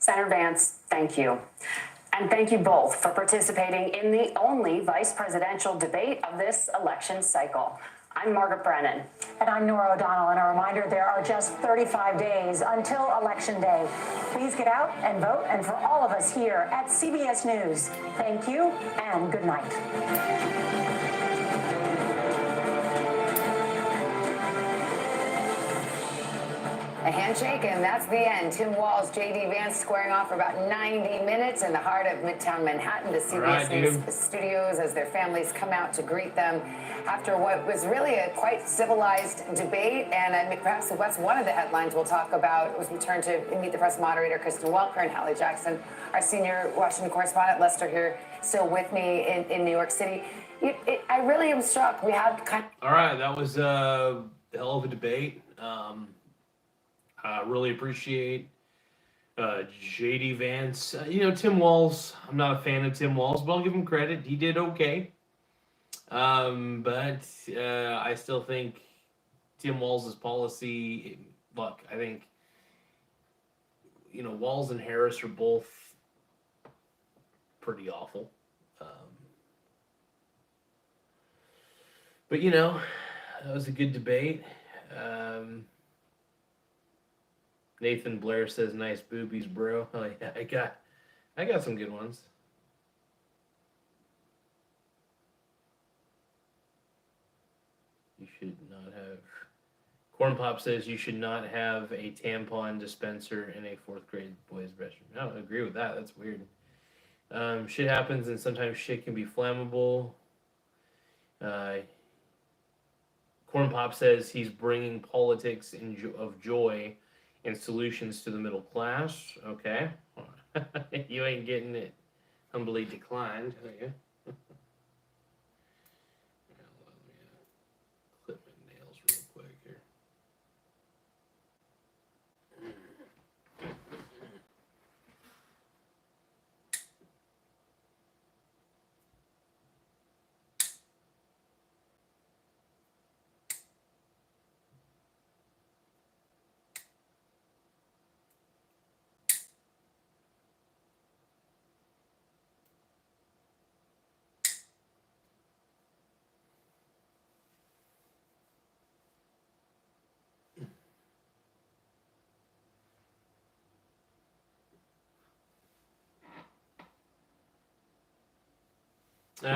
Senator Vance, thank you. And thank you both for participating in the only vice presidential debate of this election cycle. I'm Margaret Brennan. And I'm Nora O'Donnell. And a reminder, there are just 35 days until Election Day. Please get out and vote. And for all of us here at CBS News, thank you and good night. A handshake, and that's the end. Tim Walz, J.D. Vance squaring off for about 90 minutes in the heart of Midtown Manhattan to CBS News studios as their families come out to greet them after what was really a quite civilized debate. And perhaps that's one of the headlines we'll talk about was return to Meet the Press moderator Kristen Welker and Hallie Jackson, our senior Washington correspondent. Lester here, still with me in New York City. I really am struck. We had All right, that was a hell of a debate. I really appreciate J.D. Vance. Tim Walz, I'm not a fan of Tim Walz, but I'll give him credit. He did okay. But I still think Tim Walz's policy, look, I think, Walz and Harris are both pretty awful. But, that was a good debate. Nathan Blair says, "Nice boobies, bro." Oh yeah, I got some good ones. You should not have. Corn Pop says you should not have a tampon dispenser in a 4th grade boys' restroom. I don't agree with that. That's weird. Shit happens, and sometimes shit can be flammable. Corn Pop says he's bringing politics of joy and solutions to the middle class. Okay. You ain't getting it humbly declined, are you? Let me clip my nails real quick here.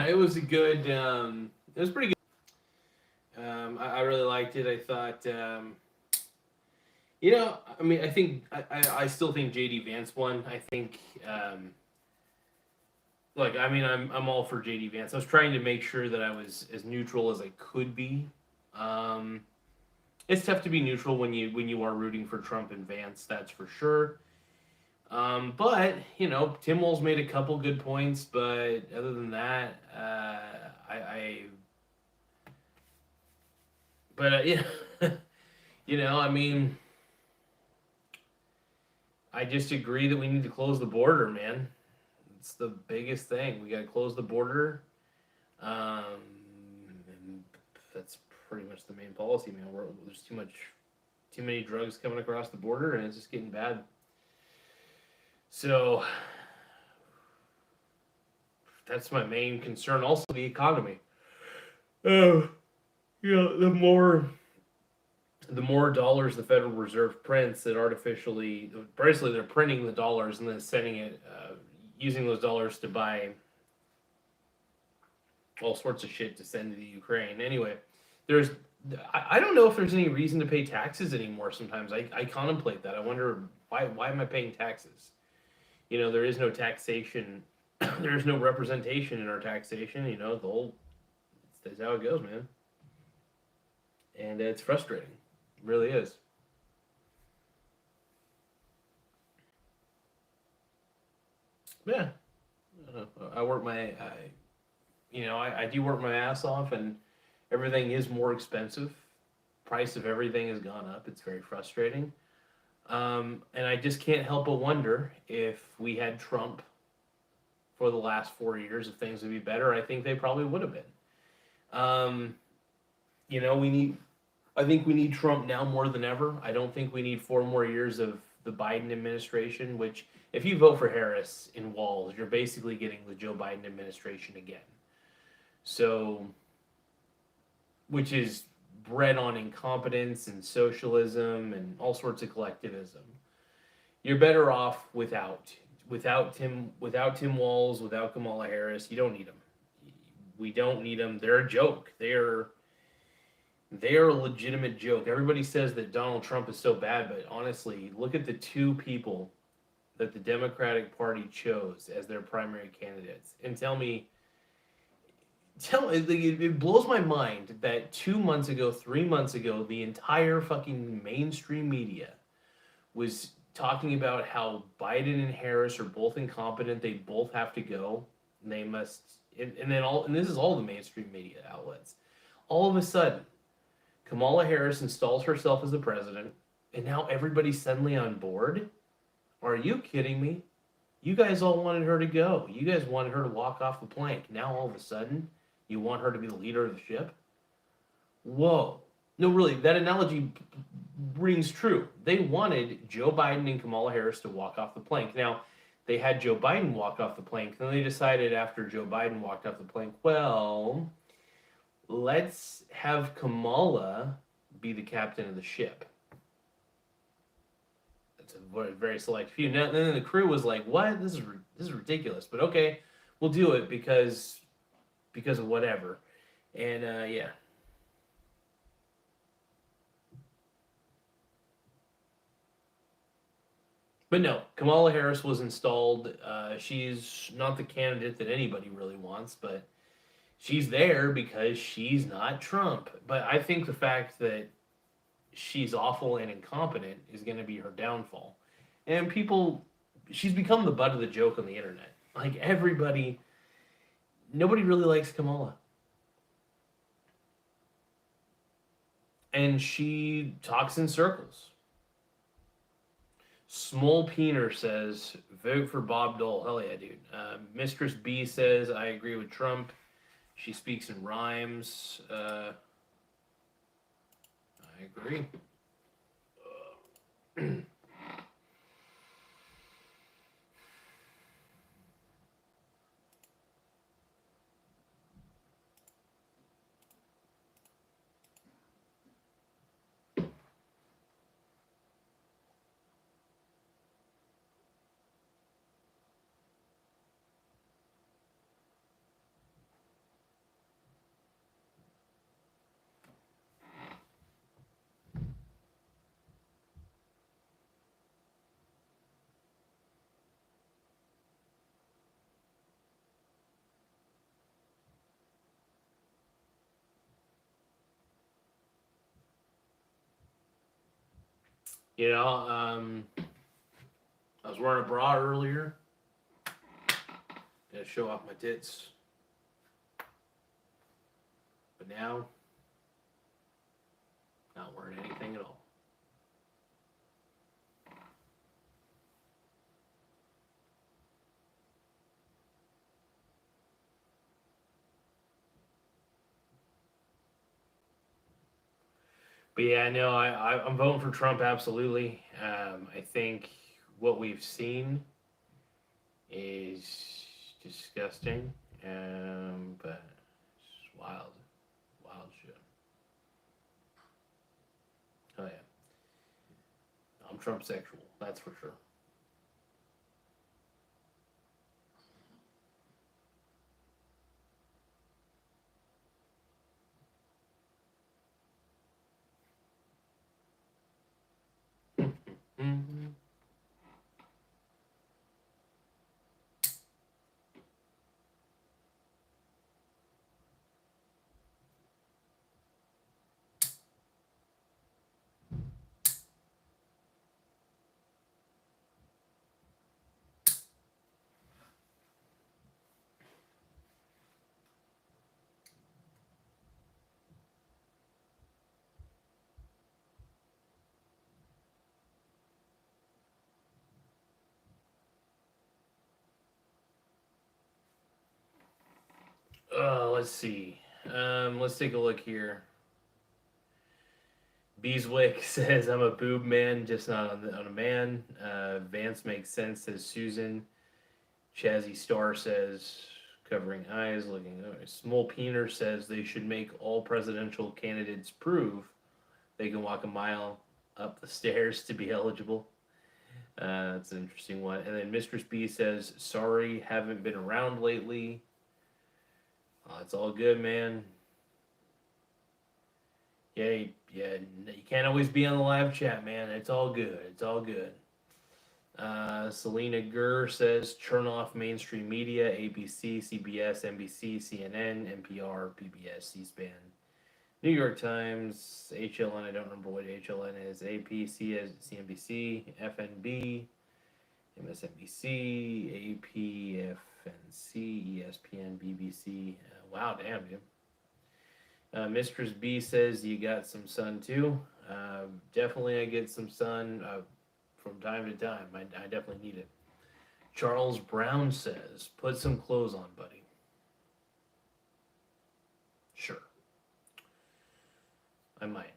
It was a good. It was pretty good. I really liked it. I thought, I think I still think J.D. Vance won. I think, I'm all for J.D. Vance. I was trying to make sure that I was as neutral as I could be. It's tough to be neutral when you are rooting for Trump and Vance. That's for sure. But Tim Walz made a couple good points, but other than that, I just agree that we need to close the border, man. It's the biggest thing. We got to close the border. And that's pretty much the main policy, man. There's too many drugs coming across the border, and it's just getting bad. So that's my main concern. Also, the economy. The more dollars the Federal Reserve prints, that basically they're printing the dollars and then sending it, using those dollars to buy all sorts of shit to send to the Ukraine. Anyway, I don't know if there's any reason to pay taxes anymore. Sometimes I contemplate that. I wonder why am I paying taxes? There is no taxation. There is no representation in our taxation. That's how it goes, man. And it's frustrating. It really is. Yeah. I work I do work my ass off, and everything is more expensive. Price of everything has gone up. It's very frustrating. And I just can't help but wonder if we had Trump for the last 4 years, if things would be better. I think they probably would have been. I think we need Trump now more than ever. I don't think we need 4 more years of the Biden administration, which if you vote for Harris in Walz, you're basically getting the Joe Biden administration again. So, which is bred on incompetence and socialism and all sorts of collectivism. You're better off without Tim Walz, without Kamala Harris. You don't need them. We don't need them. They're a joke. They're a legitimate joke. Everybody says that Donald Trump is so bad, but honestly, look at the two people that the Democratic Party chose as their primary candidates, and tell me, it blows my mind that 2 months ago, 3 months ago, the entire fucking mainstream media was talking about how Biden and Harris are both incompetent. They both have to go. And they must, and this is all the mainstream media outlets. All of a sudden, Kamala Harris installs herself as the president, and now everybody's suddenly on board. Are you kidding me? You guys all wanted her to go. You guys wanted her to walk off the plank. Now all of a sudden, you want her to be the leader of the ship? Whoa. No, really, that analogy rings true. They wanted Joe Biden and Kamala Harris to walk off the plank. Now, they had Joe Biden walk off the plank. Then they decided after Joe Biden walked off the plank, well, let's have Kamala be the captain of the ship. That's a very select few. Now, and then the crew was like, what? This is ridiculous. But okay, we'll do it because of whatever. And yeah. But no, Kamala Harris was installed. She's not the candidate that anybody really wants, but she's there because she's not Trump. But I think the fact that she's awful and incompetent is going to be her downfall. And she's become the butt of the joke on the internet. Like nobody really likes Kamala. And she talks in circles. Small Peener says, vote for Bob Dole. Hell yeah, dude. Mistress B says, I agree with Trump. She speaks in rhymes. I agree. You know, I was wearing a bra earlier. Gonna show off my tits. But now, not wearing anything at all. But yeah, no, I'm voting for Trump, absolutely. I think what we've seen is disgusting, but it's wild shit. Oh yeah, I'm Trump sexual, that's for sure. Mm-hmm. Let's see. Let's take a look here. Beeswick says, I'm a boob man, just not on a man. Vance makes sense, says Susan. Chazzy Star says, covering eyes, looking. Small Peener says they should make all presidential candidates prove they can walk a mile up the stairs to be eligible. That's an interesting one. And then Mistress B says, sorry, haven't been around lately. It's all good, man. Yeah, you can't always be on the live chat, man. It's all good. It's all good. Selena Gurr says, turn off mainstream media, ABC, CBS, NBC, CNN, NPR, PBS, C-SPAN, New York Times, HLN, I don't remember what HLN is, AP, CNBC, FNB, MSNBC, AP, FNC, ESPN, BBC. Wow, damn, dude. Mistress B says you got some sun too. Definitely I get some sun from time to time. I definitely need it. Charles Brown says, put some clothes on, buddy. Sure. I might.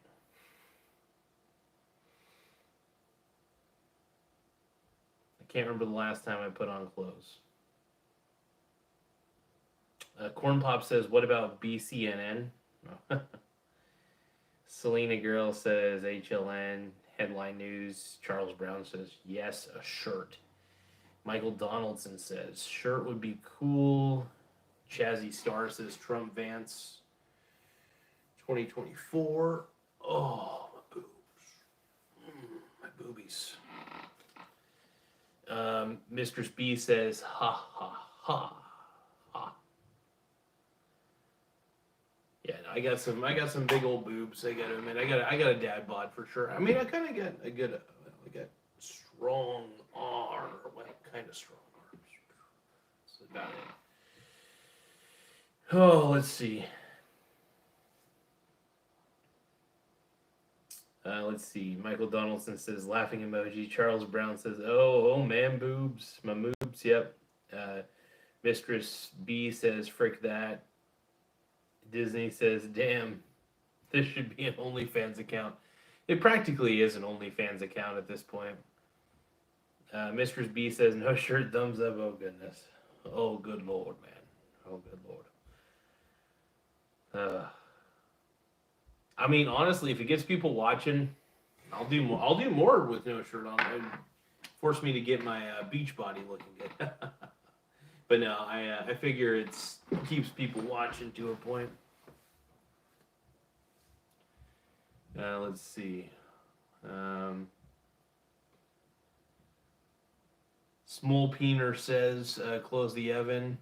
I can't remember the last time I put on clothes. Corn Pop says, what about BCNN? Selena Girl says, HLN, headline news. Charles Brown says, yes, a shirt. Michael Donaldson says, shirt would be cool. Chazzy Star says, Trump Vance 2024. Oh, my boobs. My boobies. Mistress B says, ha, ha, ha. Yeah, no, I got some big old boobs. I gotta admit, I got a dad bod for sure. I mean, I kind of got a good, I got strong arm, well, kind of strong arms. That's about it. Oh, let's see. Let's see. Michael Donaldson says laughing emoji. Charles Brown says, oh man, boobs, my moobs. Yep. Mistress B says, frick that. Disney says, damn, this should be an OnlyFans account. It practically is an OnlyFans account at this point. Mistress B says, no shirt, thumbs up. Oh, goodness. Oh, good Lord, man. Oh, good Lord. I mean, honestly, if it gets people watching, I'll do more with no shirt on. It'd force me to get my beach body looking good. But no, I figure it keeps people watching to a point. Let's see. Small Peener says, close the oven.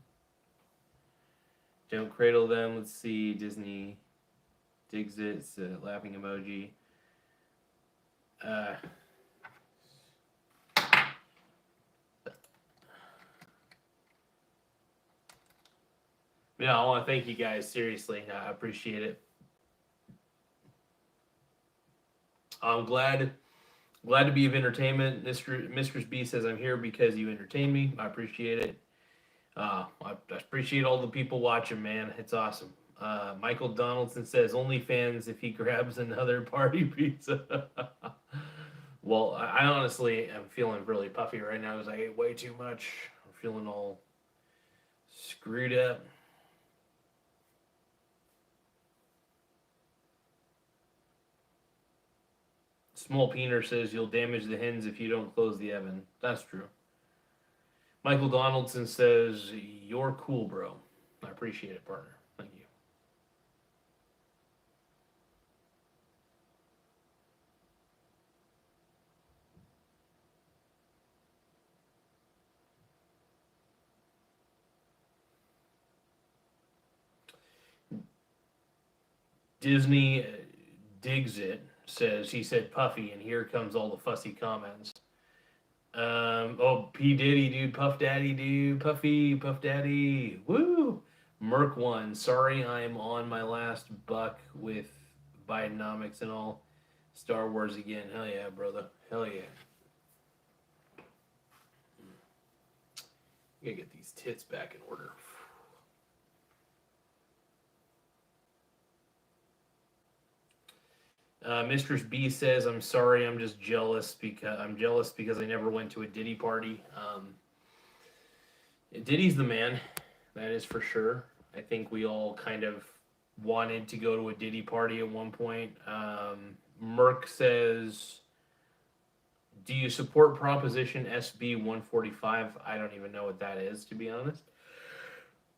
Don't cradle them. Let's see. Disney digs it. It's a laughing emoji. Yeah, I want to thank you guys. Seriously, I appreciate it. I'm glad to be of entertainment. Mistress B says I'm here because you entertain me. I appreciate it. I appreciate all the people watching, man. It's awesome. Michael Donaldson says OnlyFans if he grabs another party pizza. Well, I honestly am feeling really puffy right now because I ate way too much. I'm feeling all screwed up. Small Peener says you'll damage the hens if you don't close the oven. That's true. Michael Donaldson says you're cool, bro. I appreciate it, partner. Thank you. Disney digs it. Says he said puffy, and here comes all the fussy comments. Oh, P Diddy, dude, Puff Daddy, dude, Puffy, Puff Daddy, woo. Merc one, sorry, I'm on my last buck with Bidenomics and all. Star Wars again, hell yeah, brother, hell yeah. Gotta get these tits back in order. Mistress B says, "I'm sorry, I'm just jealous because I never went to a Diddy party." Diddy's the man, that is for sure. I think we all kind of wanted to go to a Diddy party at one point. Merck says, "Do you support Proposition SB 145?" I don't even know what that is, to be honest.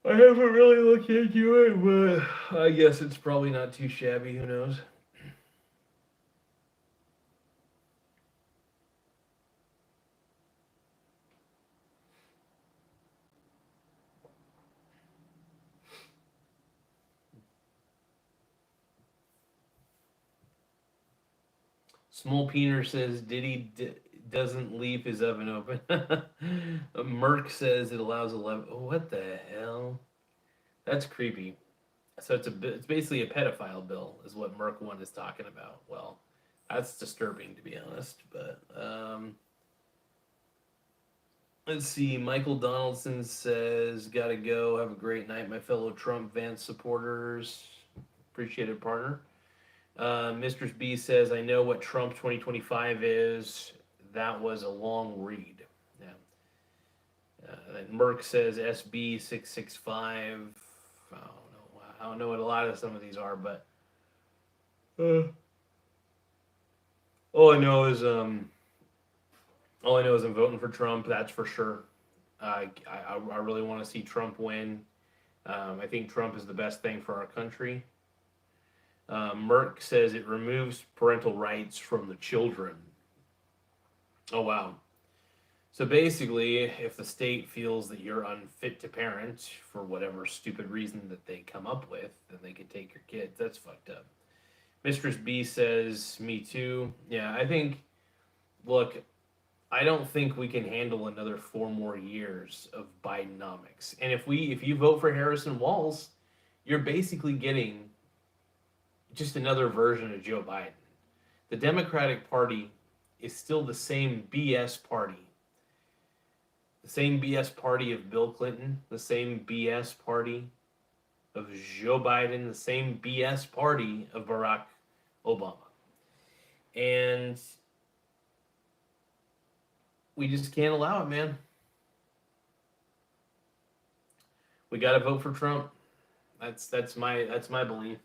I haven't really looked into it, but I guess it's probably not too shabby. Who knows? Small Peener says Diddy doesn't leave his oven open. Merck says it allows 11. Oh, what the hell? That's creepy. So it's basically a pedophile bill, is what Merck 1 is talking about. Well, that's disturbing, to be honest. But let's see. Michael Donaldson says, "Gotta go. Have a great night, my fellow Trump Vance supporters. Appreciate it, partner." Mistress B says, "I know what Trump 2025 is. That was a long read." Yeah. And Merck says SB 665. I don't know what a lot of some of these are, but all I know is I'm voting for Trump. That's for sure. I really want to see Trump win. I think Trump is the best thing for our country. Merck says it removes parental rights from the children. Oh, wow. So basically, if the state feels that you're unfit to parent for whatever stupid reason that they come up with, then they can take your kids. That's fucked up. Mistress B says, "Me too." Yeah, look, I don't think we can handle another 4 more years of Bidenomics. And if you vote for Harrison Walz, you're basically getting just another version of Joe Biden. The Democratic Party is still the same BS party. The same BS party of Bill Clinton, the same BS party of Joe Biden, the same BS party of Barack Obama. And we just can't allow it, man. We got to vote for Trump. That's my belief.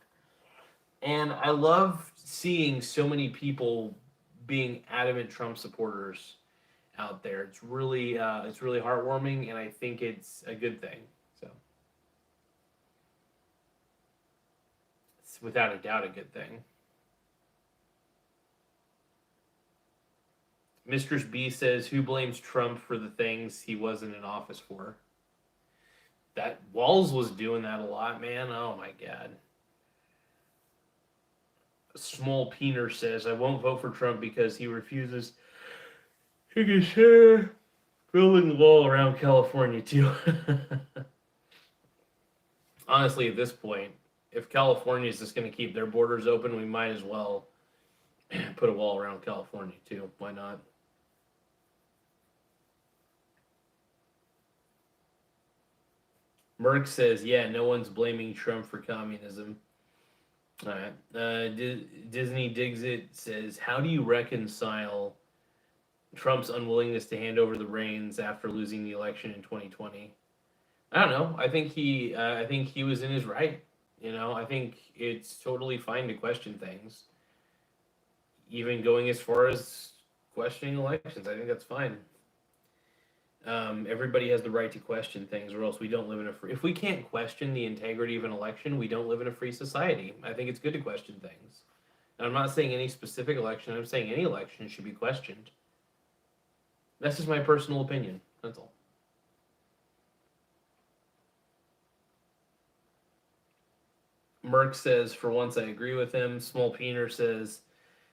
And I love seeing so many people being adamant Trump supporters out there. It's really heartwarming, and I think it's a good thing. So it's without a doubt a good thing. Mistress B says, "Who blames Trump for the things he wasn't in office for?" That Walz was doing that a lot, man. Oh my God. Small Peener says, "I won't vote for Trump because he refuses to consider building the wall around California too." Honestly, at this point, if California is just going to keep their borders open, we might as well put a wall around California too. Why not? Merck says, "Yeah, no one's blaming Trump for communism." All right. Disney Digs It says, "How do you reconcile Trump's unwillingness to hand over the reins after losing the election in 2020?" I don't know. I think he was in his right. I think it's totally fine to question things, even going as far as questioning elections. I think that's fine. Everybody has the right to question things, or else we don't live in a free. If we can't question the integrity of an election, we don't live in a free society. I think it's good to question things. And I'm not saying any specific election. I'm saying any election should be questioned. That's just my personal opinion. That's all. Merck says, "For once I agree with him." Small Peener says,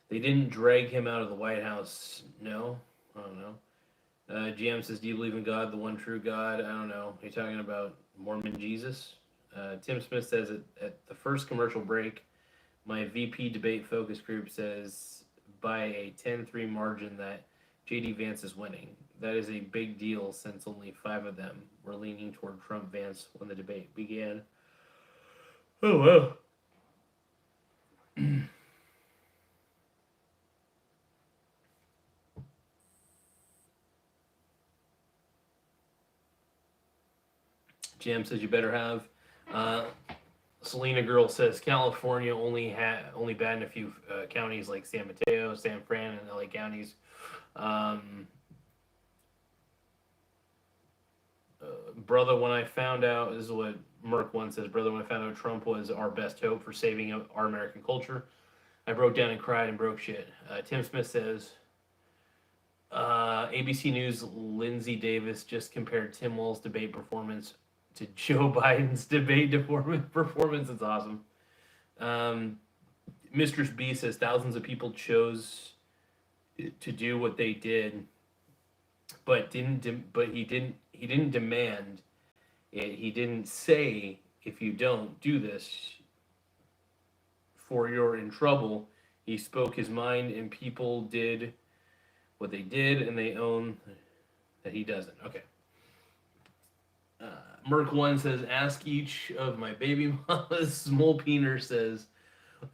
"They didn't drag him out of the White House." No? I don't know. GM says, "Do you believe in God, the one true God?" I don't know. Are you talking about Mormon Jesus? Tim Smith says, at the first commercial break, my VP debate focus group says by a 10-3 margin that JD Vance is winning. That is a big deal since only 5 of them were leaning toward Trump Vance when the debate began. Oh, wow. Jam says you better have. Selena Girl says California only banned a few counties like San Mateo, San Fran, and LA counties. Brother, when I found out, this is what Merck one says, brother, when I found out Trump was our best hope for saving our American culture, I broke down and cried and broke shit. Tim Smith says, ABC News, Lindsay Davis just compared Tim Walz' debate performance to Joe Biden's debate performance. It's awesome. Mistress B says thousands of people chose to do what they did, but he didn't demand it. He didn't say, if you don't do this, for you're in trouble. He spoke his mind, and people did what they did, and they own that he doesn't. Okay. Merc One says, ask each of my baby mamas. Small Peener says,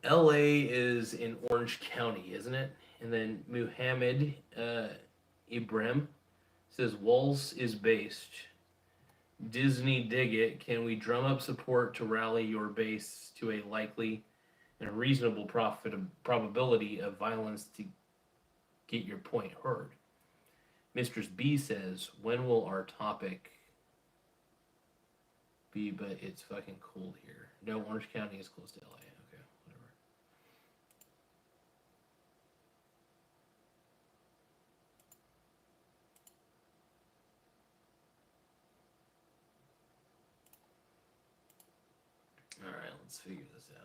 LA is in Orange County, isn't it? And then Muhammad Ibrahim says, Walz is based. Disney dig it. Can we drum up support to rally your base to a likely and a reasonable probability of violence to get your point heard? Mistress B says, when will our topic be, but it's fucking cold here. No, Orange County is close to LA. Okay, whatever. All right, let's figure this out.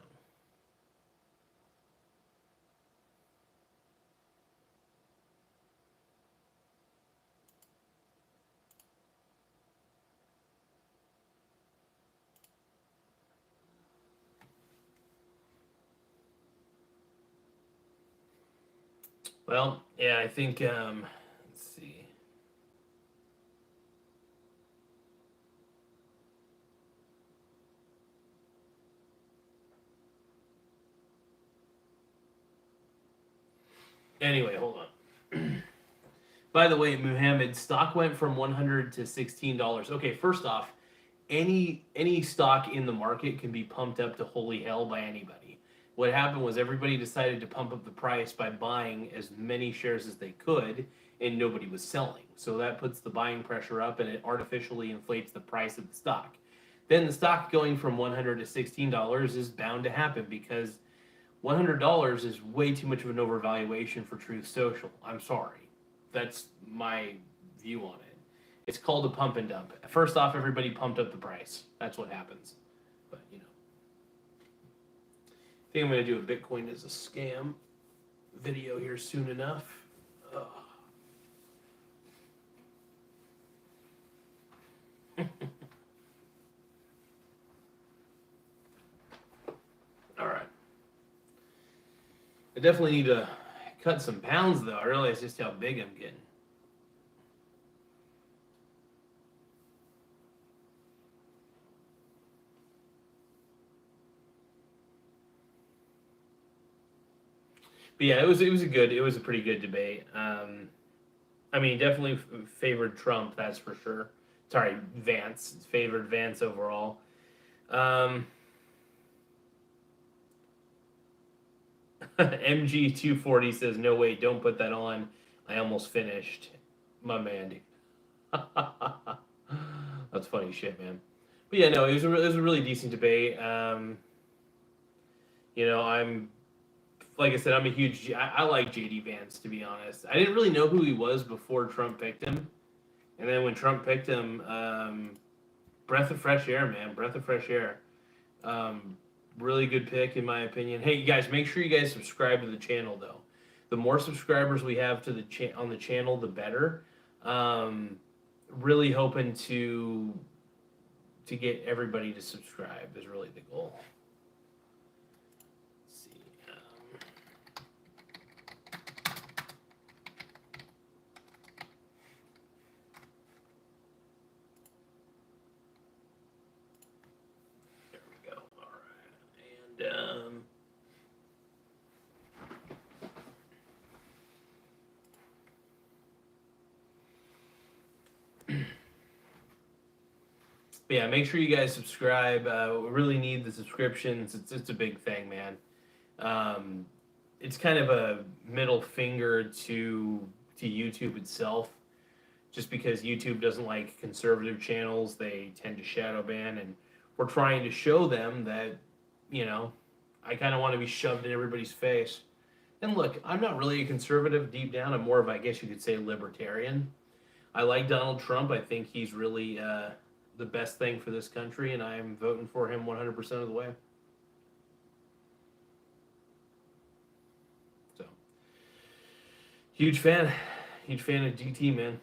Well, yeah, I think, let's see. Anyway, hold on. By the way, Muhammad, stock went from $100 to $16. Okay, first off, any stock in the market can be pumped up to holy hell by anybody. What happened was everybody decided to pump up the price by buying as many shares as they could, and nobody was selling. So that puts the buying pressure up, and it artificially inflates the price of the stock. Then the stock going from $100 to $16 is bound to happen because $100 is way too much of an overvaluation for Truth Social. I'm sorry. That's my view on it. It's called a pump and dump. First off, everybody pumped up the price. That's what happens. But, you know. I think I'm going to do a Bitcoin as a scam video here soon enough. Ugh. All right. I definitely need to cut some pounds, though. I realize just how big I'm getting. But yeah, it was a pretty good debate. I mean, definitely favored Trump, that's for sure. Sorry, Vance favored Vance overall. MG240 says, "No wait, don't put that on. I almost finished." My man. That's funny shit, man. But yeah, no, it was a really decent debate. You know, I'm like I said, I'm a huge. I like JD Vance, to be honest. I didn't really know who he was before Trump picked him, and then when Trump picked him, breath of fresh air, man. Breath of fresh air. Really good pick, in my opinion. Hey, you guys, make sure you guys subscribe to the channel, though. The more subscribers we have to on the channel, the better. Really hoping to get everybody to subscribe is really the goal. But yeah, make sure you guys subscribe. We really need the subscriptions. It's a big thing, man. It's kind of a middle finger to YouTube itself, just because YouTube doesn't like conservative channels. They tend to shadow ban, and we're trying to show them that, you know, I kind of want to be shoved in everybody's face. And look, I'm not really a conservative deep down. I'm more of, I guess you could say, libertarian. I like Donald Trump. I think he's really the best thing for this country, and I'm voting for him 100% of the way. So, huge fan of DT, man.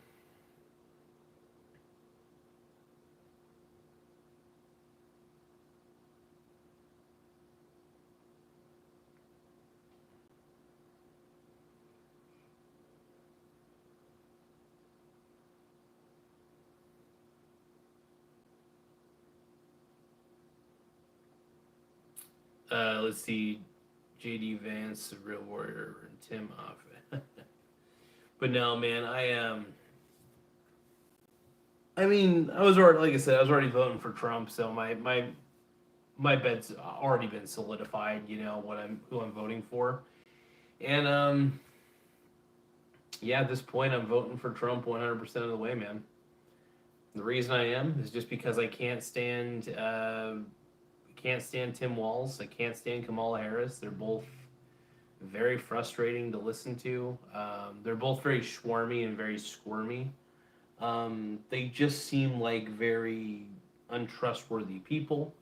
Let's see, JD Vance, the real warrior, and Tim Hoff. But no, man, I mean, I was already, like I said, I was already voting for Trump, so my bet's already been solidified. You know who I'm voting for, and yeah, at this point, I'm voting for Trump 100% of the way, man. The reason I am is just because I can't stand Tim Walz. I can't stand Kamala Harris. They're both very frustrating to listen to. They're both very schwarmy and very squirmy. They just seem like very untrustworthy people,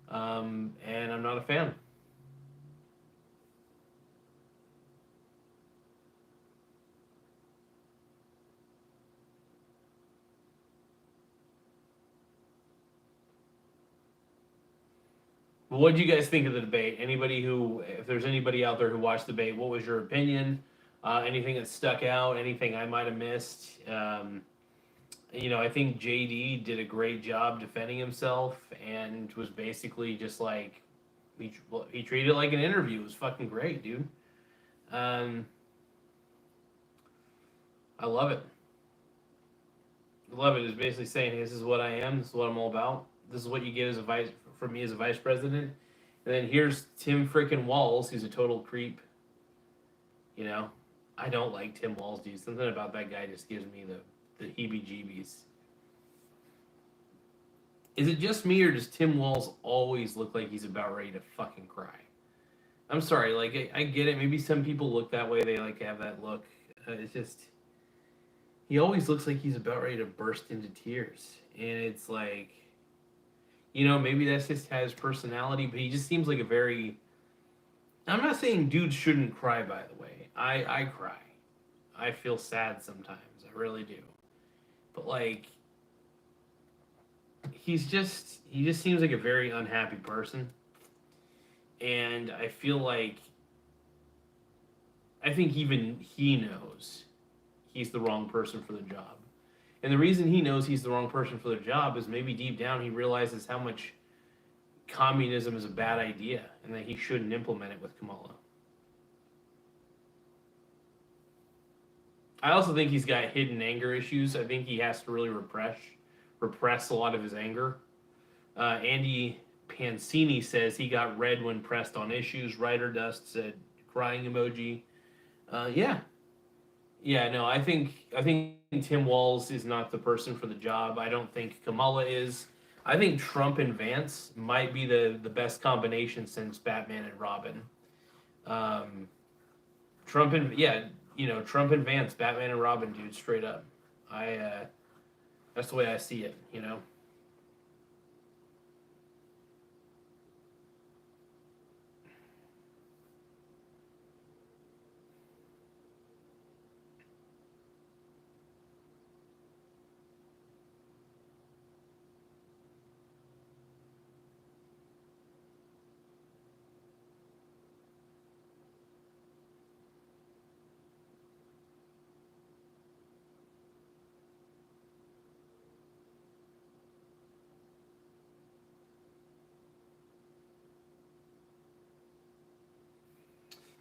and I'm not a fan. But what did you guys think of the debate? If there's anybody out there who watched the debate, what was your opinion? Anything that stuck out? Anything I might have missed? I think JD did a great job defending himself and was basically just like, he treated it like an interview. It was fucking great, dude. I love it. I love it. It's basically saying, this is what I am. This is what I'm all about. This is what you get from me as a vice president. And then here's Tim freaking Walz, who's a total creep. I don't like Tim Walz, dude. Something about that guy just gives me the heebie-jeebies. Is it just me, or does Tim Walz always look like he's about ready to fucking cry? I'm sorry, like, I get it. Maybe some people look that way. They like have that look. It's just, he always looks like he's about ready to burst into tears. And it's like, maybe that's just his personality, but he just seems like a very... I'm not saying dudes shouldn't cry, by the way. I cry. I feel sad sometimes. I really do. But, like, he just seems like a very unhappy person. And I feel like, I think even he knows he's the wrong person for the job. And the reason he knows he's the wrong person for the job is maybe deep down he realizes how much communism is a bad idea and that he shouldn't implement it with Kamala. I also think he's got hidden anger issues. I think he has to really repress a lot of his anger. Andy Pancini says he got red when pressed on issues. Ryder Dust said crying emoji. No, I think Tim Walz is not the person for the job. I don't think Kamala is. I think Trump and Vance might be the best combination since Batman and Robin. Trump and Vance, Batman and Robin, dude, straight up. That's the way I see it,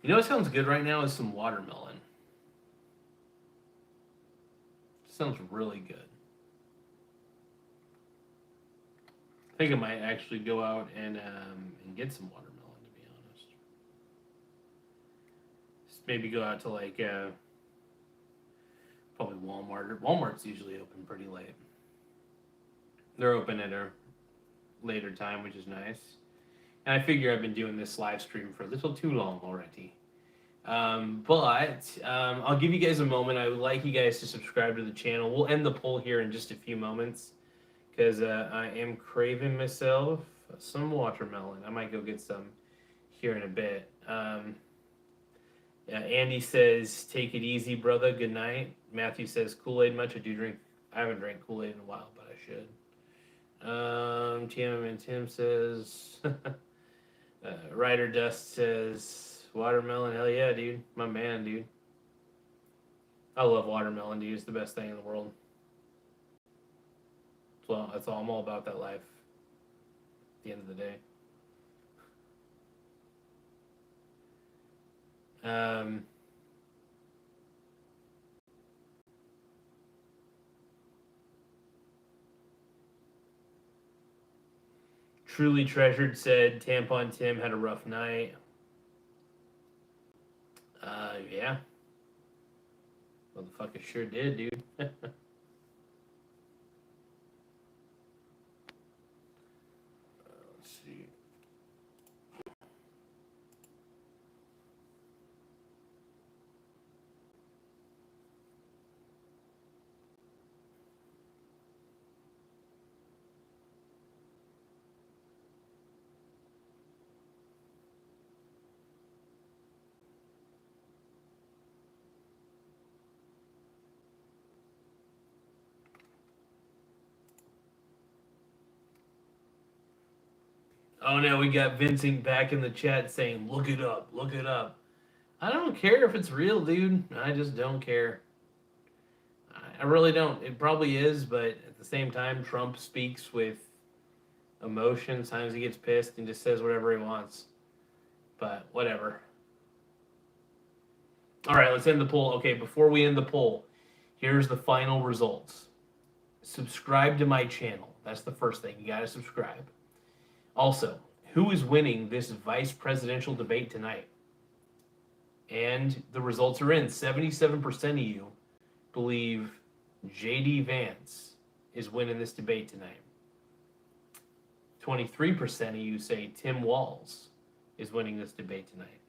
what sounds good right now is some watermelon. Sounds really good. I think I might actually go out and get some watermelon, to be honest. Just maybe go out to like probably Walmart. Walmart's usually open pretty late. They're open at a later time, which is nice. And I figure I've been doing this live stream for a little too long already. But I'll give you guys a moment. I would like you guys to subscribe to the channel. We'll end the poll here in just a few moments because I am craving myself some watermelon. I might go get some here in a bit. Andy says, take it easy, brother. Good night. Matthew says, Kool-Aid much? I haven't drank Kool-Aid in a while, but I should. Tiananmen Tim says, Ryder Dust says, watermelon, hell yeah, dude. My man, dude. I love watermelon, dude. It's the best thing in the world. So that's all. I'm all about that life. At the end of the day. Truly Treasured said Tampon Tim had a rough night. Yeah. Motherfucker sure did, dude. Let's see. Oh no, we got Vincent back in the chat saying, look it up, look it up. I don't care if it's real, dude. I just don't care. I really don't. It probably is, but at the same time, Trump speaks with emotion. Sometimes he gets pissed and just says whatever he wants. But whatever. All right, let's end the poll. Okay, before we end the poll, here's the final results. Subscribe to my channel. That's the first thing. You got to subscribe. Also, who is winning this vice presidential debate tonight? And the results are in. 77% of you believe J.D. Vance is winning this debate tonight. 23% of you say Tim Walz is winning this debate tonight.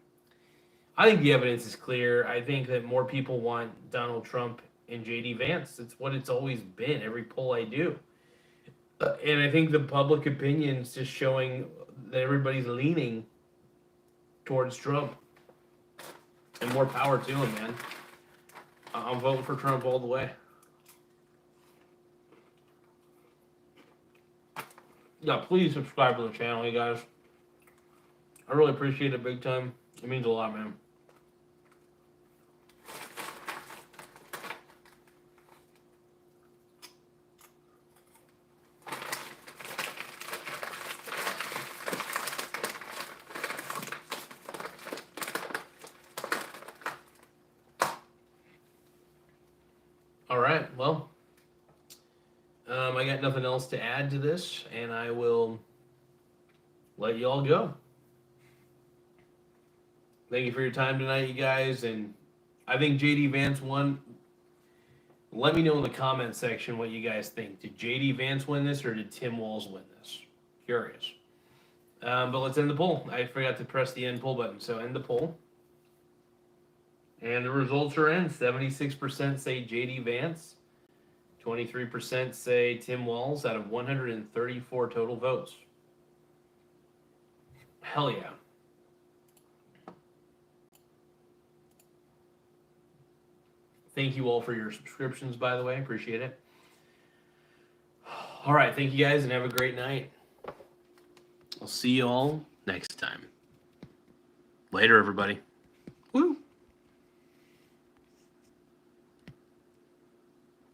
I think the evidence is clear. I think that more people want Donald Trump and J.D. Vance. It's what it's always been, every poll I do. And I think the public opinion is just showing that everybody's leaning towards Trump. And more power to him, man. I'm voting for Trump all the way. Yeah, please subscribe to the channel, you guys. I really appreciate it big time. It means a lot, man. All right, well, I got nothing else to add to this, and I will let you all go. Thank you for your time tonight, you guys, and I think J.D. Vance won. Let me know in the comment section what you guys think. Did J.D. Vance win this, or did Tim Walz win this? Curious. But let's end the poll. I forgot to press the end poll button, so end the poll. And the results are in. 76% say J.D. Vance. 23% say Tim Walz out of 134 total votes. Hell yeah. Thank you all for your subscriptions, by the way. Appreciate it. All right. Thank you guys and have a great night. I'll see you all next time. Later, everybody.